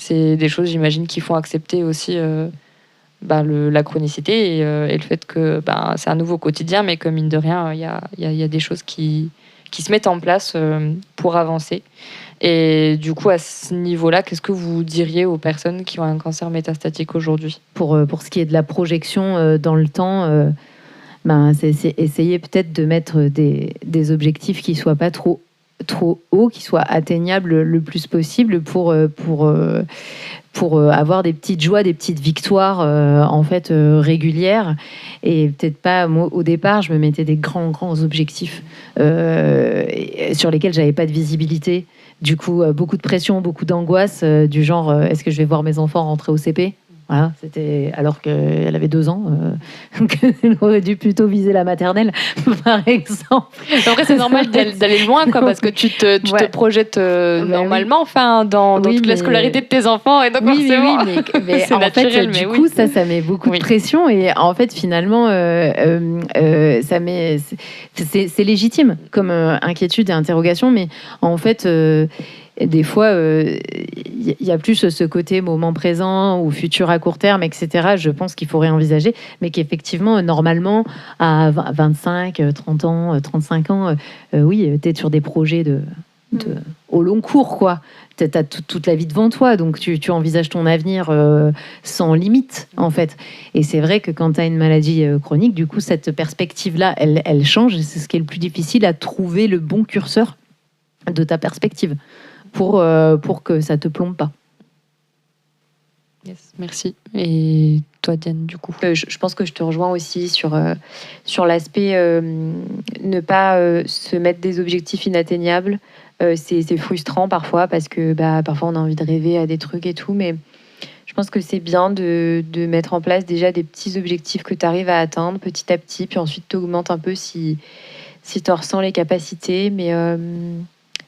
c'est des choses, j'imagine, qui font accepter aussi la chronicité et le fait que c'est un nouveau quotidien, mais que mine de rien, il y a des choses qui se mettent en place pour avancer. Et du coup, à ce niveau-là, qu'est-ce que vous diriez aux personnes qui ont un cancer métastatique aujourd'hui ? Pour ce qui est de la projection dans le temps, c'est essayer peut-être de mettre des objectifs qui ne soient pas trop haut, qui soit atteignable le plus possible pour avoir des petites joies, des petites victoires régulières. Et peut-être pas, moi, au départ, je me mettais des grands objectifs sur lesquels j'avais pas de visibilité. Du coup, beaucoup de pression, beaucoup d'angoisse, du genre, est-ce que je vais voir mes enfants rentrer au CP ? Voilà, c'était alors qu'elle avait 2 ans, donc elle aurait dû plutôt viser la maternelle, par exemple. Après, c'est normal d'aller loin, quoi, parce que tu te projettes normalement, dans toute la scolarité de tes enfants, et donc forcément, mais c'est en naturel. Fait, du coup, ça met beaucoup de pression, et en fait, finalement, ça met, c'est légitime comme inquiétude et interrogation, mais en fait. Des fois, il y a plus ce côté moment présent ou futur à court terme, etc. Je pense qu'il faut réenvisager, mais qu'effectivement, normalement, à 25, 30 ans, 35 ans, oui, tu es sur des projets au long cours, quoi. Tu as toute la vie devant toi, donc tu envisages ton avenir sans limite, en fait. Et c'est vrai que quand tu as une maladie chronique, du coup, cette perspective-là, elle change, et c'est ce qui est le plus difficile, à trouver le bon curseur de ta perspective. Pour que ça te plombe pas. Yes, merci. Et toi, Diane, du coup je pense que je te rejoins aussi sur l'aspect ne pas se mettre des objectifs inatteignables. C'est frustrant parfois parce que parfois on a envie de rêver à des trucs et tout, mais je pense que c'est bien de mettre en place déjà des petits objectifs que tu arrives à atteindre petit à petit, puis ensuite tu augmentes un peu si tu en ressens les capacités, mais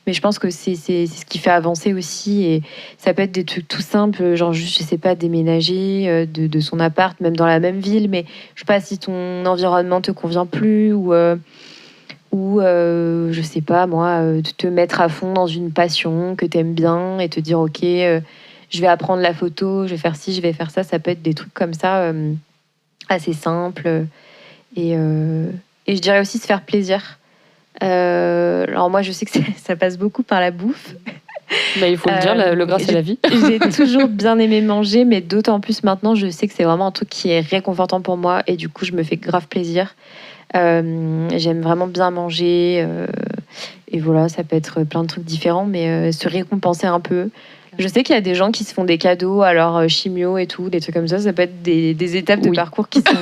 je pense que c'est ce qui fait avancer aussi. Et ça peut être des trucs tout simples, genre juste, je sais pas, déménager de son appart, même dans la même ville, mais je sais pas si ton environnement te convient plus ou je sais pas, moi, de te mettre à fond dans une passion que t'aimes bien et te dire, ok, je vais apprendre la photo, je vais faire ci, je vais faire ça. Ça peut être des trucs comme ça, assez simples. Et je dirais aussi se faire plaisir. Alors moi je sais que ça passe beaucoup par la bouffe. Il faut le dire, le gras c'est la vie. J'ai toujours bien aimé manger, mais d'autant plus maintenant je sais que c'est vraiment un truc qui est réconfortant pour moi et du coup je me fais grave plaisir. J'aime vraiment bien manger et voilà, ça peut être plein de trucs différents, mais se récompenser un peu. Je sais qu'il y a des gens qui se font des cadeaux, alors chimio et tout, des trucs comme ça. Ça peut être des étapes de parcours qui sont...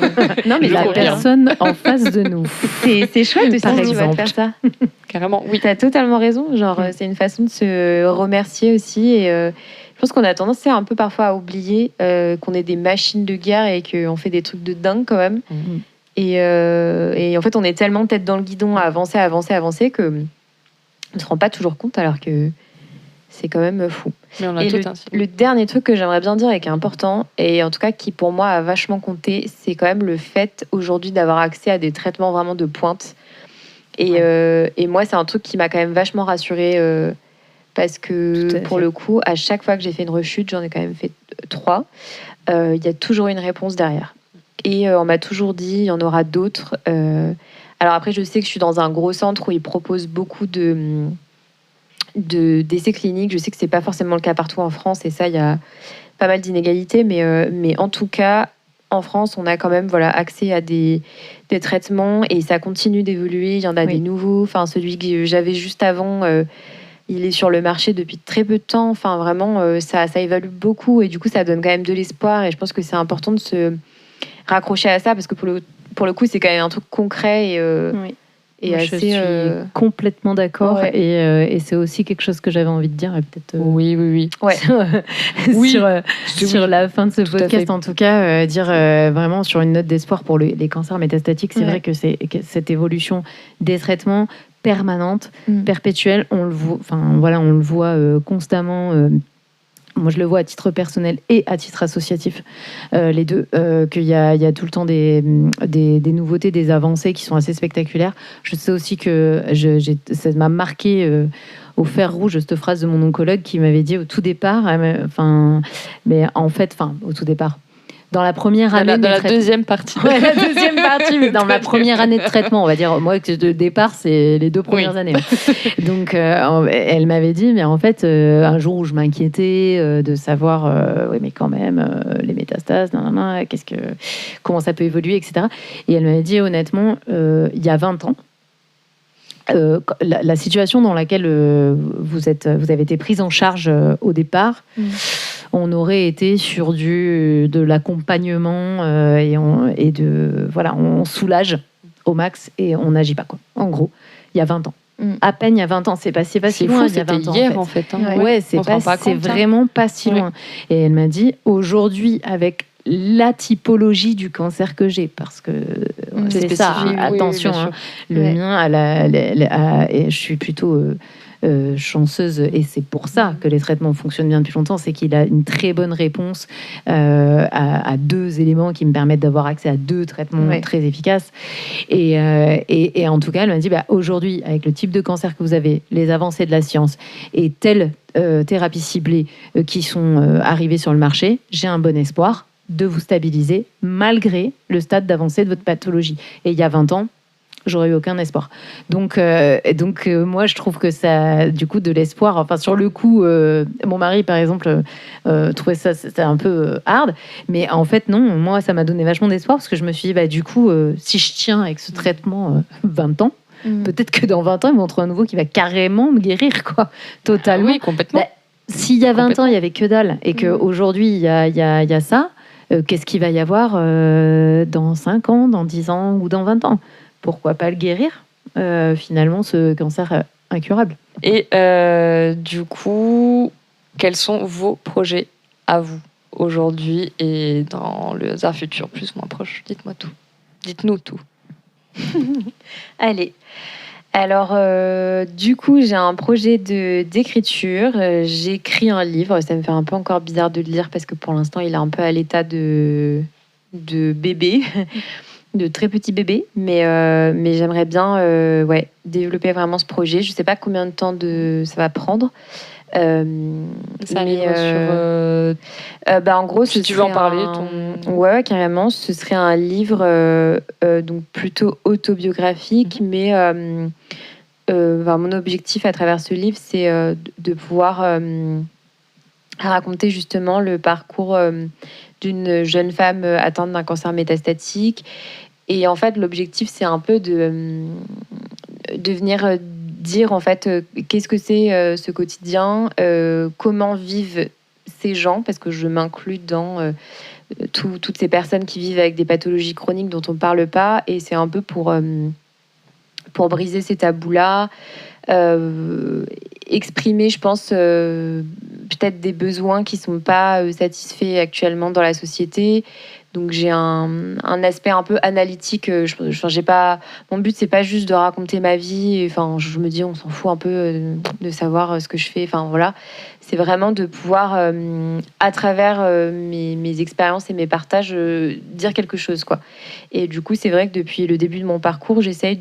Non, mais la personne en face de nous. C'est chouette aussi, par tu exemple. vas te faire ça. Carrément, oui. Tu as totalement raison. Genre, c'est une façon de se remercier aussi. Et je pense qu'on a tendance un peu parfois à oublier qu'on est des machines de guerre et qu'on fait des trucs de dingue quand même. Et en fait, on est tellement tête dans le guidon à avancer que on ne se rend pas toujours compte, alors que c'est quand même fou. Mais on a Et tout ainsi. le dernier truc que j'aimerais bien dire et qui est important, et en tout cas qui pour moi a vachement compté, c'est quand même le fait aujourd'hui d'avoir accès à des traitements vraiment de pointe. Et moi, c'est un truc qui m'a quand même vachement rassurée, parce que pour le coup, à chaque fois que j'ai fait une rechute, j'en ai quand même fait 3, il y a toujours une réponse derrière. Et on m'a toujours dit, il y en aura d'autres. Alors après, je sais que je suis dans un gros centre où ils proposent beaucoup d'essais cliniques. Je sais que c'est pas forcément le cas partout en France, et ça, il y a pas mal d'inégalités. Mais en tout cas, en France, on a quand même accès à des traitements, et ça continue d'évoluer. Il y en a des nouveaux. Enfin, celui que j'avais juste avant, il est sur le marché depuis très peu de temps. Enfin, vraiment, ça évalue beaucoup, et du coup, ça donne quand même de l'espoir. Et je pense que c'est important de se raccrocher à ça, parce que pour le coup, c'est quand même un truc concret et Moi, assez... je suis complètement d'accord. Et c'est aussi quelque chose que j'avais envie de dire, et peut-être Oui. Ouais. sur la fin de ce podcast, en tout cas, dire vraiment sur une note d'espoir pour les cancers métastatiques. C'est vrai que c'est cette évolution des traitements permanente, perpétuelle. On le voit constamment. Moi, je le vois à titre personnel et à titre associatif, les deux, qu'il y a tout le temps des nouveautés, des avancées qui sont assez spectaculaires. Je sais aussi que ça m'a marqué au fer rouge, cette phrase de mon oncologue qui m'avait dit au tout départ, au tout départ, dans la première année dans la deuxième partie. Ouais, la deuxième partie, mais dans ma première année de traitement, on va dire. Moi, de départ, c'est les 2 premières années. Donc, elle m'avait dit, mais en fait, un jour où je m'inquiétais de savoir, oui, mais quand même, les métastases, comment ça peut évoluer, etc. Et elle m'avait dit, honnêtement, il y a 20 ans, la situation dans laquelle vous avez été prise en charge au départ, on aurait été sur de l'accompagnement on soulage au max et on n'agit pas, quoi. En gros, il y a 20 ans. À peine il y a 20 ans, c'est pas si loin. Il y a 20 ans, hier en fait. C'est vraiment pas si loin. Et elle m'a dit, aujourd'hui, avec la typologie du cancer que j'ai, parce que c'est ça, attention, le mien, et je suis plutôt chanceuse, et c'est pour ça que les traitements fonctionnent bien depuis longtemps, c'est qu'il a une très bonne réponse à 2 éléments qui me permettent d'avoir accès à 2 traitements très efficaces. Et en tout cas, elle m'a dit, aujourd'hui, avec le type de cancer que vous avez, les avancées de la science et telles thérapies ciblées qui sont arrivées sur le marché, j'ai un bon espoir de vous stabiliser malgré le stade d'avancée de votre pathologie. Et il y a 20 ans, j'aurais eu aucun espoir. Donc, moi, je trouve que ça, du coup, de l'espoir. Enfin, sur le coup, mon mari, par exemple, trouvait ça c'était un peu hard. Mais en fait, non, moi, ça m'a donné vachement d'espoir, parce que je me suis dit, du coup, si je tiens avec ce traitement 20 ans, peut-être que dans 20 ans, ils vont trouver un nouveau qui va carrément me guérir, quoi. Totalement. Oui, complètement. S'il y a 20 ans, il n'y avait que dalle, et qu'aujourd'hui, il y a ça, qu'est-ce qu'il va y avoir dans 5 ans, dans 10 ans ou dans 20 ans? Pourquoi pas le guérir, finalement, ce cancer incurable? Et du coup, quels sont vos projets à vous aujourd'hui et dans le hasard futur plus ou moins proche? Dites-moi tout. Dites-nous tout. Allez. Alors, du coup, j'ai un projet d'écriture. J'écris un livre. Ça me fait un peu encore bizarre de le lire, parce que pour l'instant, il est un peu à l'état de bébé. De très petits bébés, mais j'aimerais bien développer vraiment ce projet. Je ne sais pas combien de temps ça va prendre. C'est un livre sur... en gros, si tu veux en parler. Ouais, carrément. Ce serait un livre donc plutôt autobiographique, mais mon objectif à travers ce livre, c'est de pouvoir raconter justement le parcours d'une jeune femme atteinte d'un cancer métastatique. Et en fait, l'objectif, c'est un peu de venir dire, en fait, qu'est-ce que c'est ce quotidien, comment vivent ces gens, parce que je m'inclus dans toutes ces personnes qui vivent avec des pathologies chroniques dont on ne parle pas. Et c'est un peu pour briser ces tabous-là, exprimer, je pense, peut-être des besoins qui ne sont pas satisfaits actuellement dans la société. Donc j'ai un aspect un peu analytique. J'ai pas, mon but, c'est pas juste de raconter ma vie. Enfin, je me dis, on s'en fout un peu de savoir ce que je fais. Enfin, voilà. C'est vraiment de pouvoir, à travers mes expériences et mes partages, dire quelque chose, quoi. Et du coup, c'est vrai que depuis le début de mon parcours, j'essaye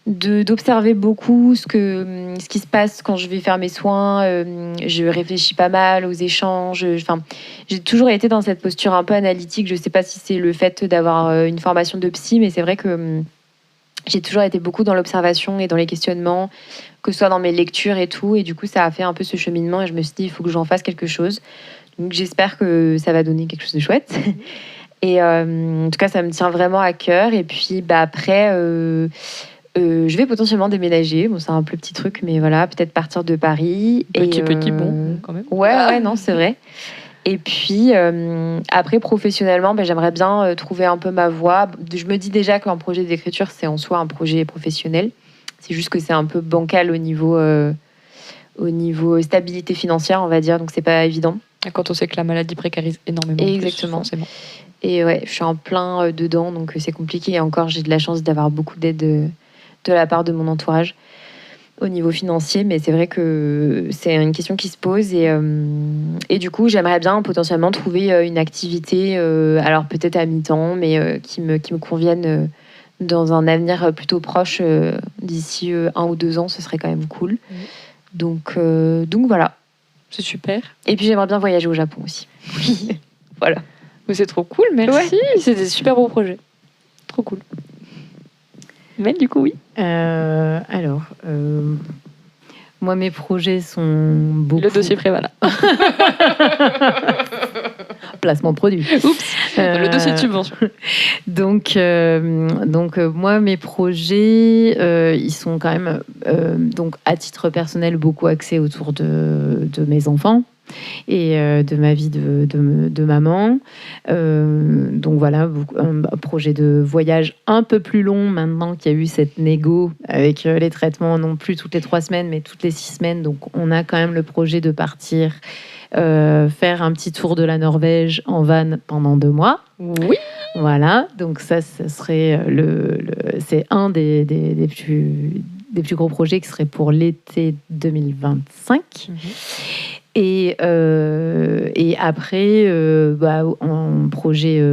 d'observer beaucoup ce qui se passe quand je vais faire mes soins. Je réfléchis pas mal aux échanges. Enfin, j'ai toujours été dans cette posture un peu analytique. Je sais pas si c'est le fait d'avoir une formation de psy, mais c'est vrai que j'ai toujours été beaucoup dans l'observation et dans les questionnements, que ce soit dans mes lectures et tout. Et du coup, ça a fait un peu ce cheminement et je me suis dit, il faut que j'en fasse quelque chose. Donc j'espère que ça va donner quelque chose de chouette. Et en tout cas, ça me tient vraiment à cœur. Et puis après... je vais potentiellement déménager. Bon, c'est un peu petit truc, mais voilà, peut-être partir de Paris. Petit, bon, quand même. Ouais, non, c'est vrai. Et puis, après, professionnellement, j'aimerais bien trouver un peu ma voie. Je me dis déjà qu'un projet d'écriture, c'est en soi un projet professionnel. C'est juste que c'est un peu bancal au niveau stabilité financière, on va dire. Donc, c'est pas évident. Quand on sait que la maladie précarise énormément. Exactement. Plus, forcément. Et ouais, je suis en plein dedans, donc c'est compliqué. Et encore, j'ai de la chance d'avoir beaucoup d'aide de la part de mon entourage au niveau financier, mais c'est vrai que c'est une question qui se pose et du coup j'aimerais bien potentiellement trouver une activité, alors peut-être à mi-temps, mais qui me convienne dans un avenir plutôt proche, d'ici 1 ou 2 ans, ce serait quand même cool. Donc voilà. C'est super. Et puis j'aimerais bien voyager au Japon aussi. Oui. Voilà. Mais c'est trop cool, merci. Ouais. C'est des super beaux projets. Trop cool. Mais du coup, oui. Alors, moi, mes projets sont beaucoup... Le dossier Prévana. Placement de produit. Oups. Le dossier de subvention. Donc, moi, mes projets, ils sont quand même, donc, à titre personnel, beaucoup axés autour de mes enfants et de ma vie de maman. Donc voilà, un projet de voyage un peu plus long maintenant qu'il y a eu cette négo avec les traitements, non plus toutes les 3 semaines, mais toutes les 6 semaines. Donc on a quand même le projet de partir faire un petit tour de la Norvège en van pendant 2 mois. Oui. Voilà, donc ça serait c'est un des plus gros projets qui serait pour l'été 2025. Et après, en projet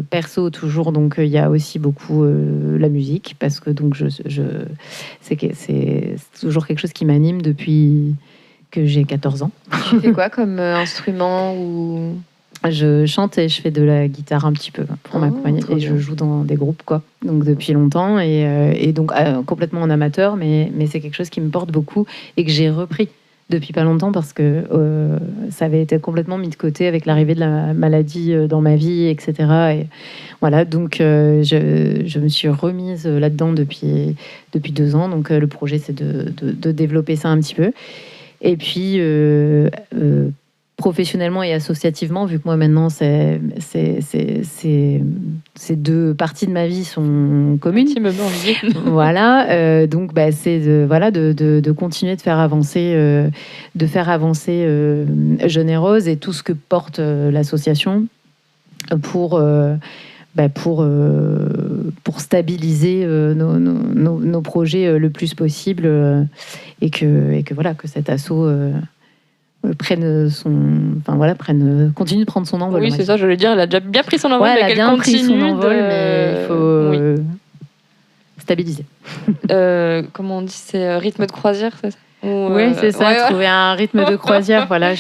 perso toujours, donc il y a aussi beaucoup la musique, parce que donc c'est toujours quelque chose qui m'anime depuis que j'ai 14 ans. Tu fais quoi comme instrument ou... Je chante et je fais de la guitare un petit peu pour m'accompagner, et je joue dans des groupes, quoi. Donc depuis longtemps, et donc complètement en amateur, mais c'est quelque chose qui me porte beaucoup et que j'ai repris depuis pas longtemps, parce que ça avait été complètement mis de côté avec l'arrivée de la maladie dans ma vie, etc. Et voilà, donc je me suis remise là-dedans depuis 2 ans. Donc le projet, c'est de développer ça un petit peu. Et puis professionnellement et associativement, vu que moi maintenant ces 2 parties de ma vie sont communes. Voilà, donc c'est de continuer de faire avancer Jeune et Rose et tout ce que porte l'association pour stabiliser nos projets le plus possible, et que voilà, que cet asso continue de prendre son envol. Oui, c'est ça, je voulais dire, elle a déjà bien pris son envol, ouais, mais elle a bien pris son envol, mais il faut stabiliser. Comment on dit, c'est rythme de croisière, c'est ça? Oui, c'est ça, trouver un rythme de croisière. Voilà,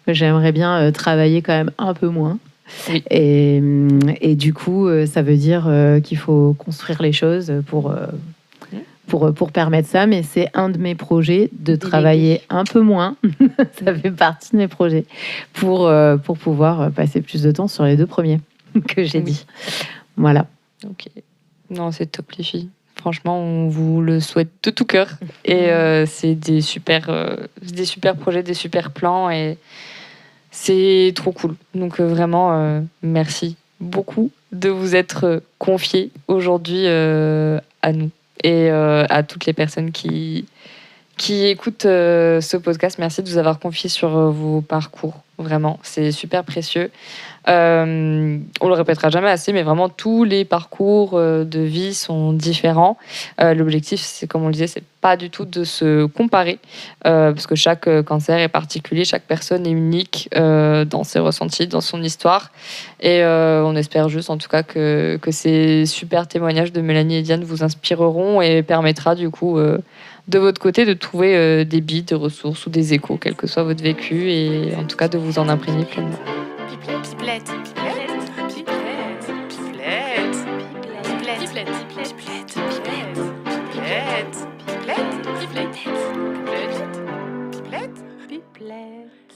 j'aimerais bien travailler quand même un peu moins. Oui. Et du coup, ça veut dire qu'il faut construire les choses pour permettre ça, mais c'est un de mes projets de travailler un peu moins. Ça fait partie de mes projets pour pouvoir passer plus de temps sur les 2 premiers que j'ai dit. Voilà. Ok. Non, c'est top, les filles. Franchement, on vous le souhaite de tout cœur. Et c'est des super projets, des super plans, et c'est trop cool. Donc vraiment, merci beaucoup de vous être confiés aujourd'hui à nous. Et à toutes les personnes qui qui écoutent ce podcast, merci de vous avoir confié sur vos parcours. Vraiment, c'est super précieux. On le répétera jamais assez, mais vraiment tous les parcours de vie sont différents. L'objectif, c'est comme on le disait, c'est pas du tout de se comparer, parce que chaque cancer est particulier, chaque personne est unique dans ses ressentis, dans son histoire. Et on espère juste, en tout cas, que ces super témoignages de Mélanie et Diane vous inspireront et permettra du coup de votre côté de trouver des billes, des ressources ou des échos, quel que soit votre vécu, et en tout cas de vous en imprégner pleinement. Pipelette.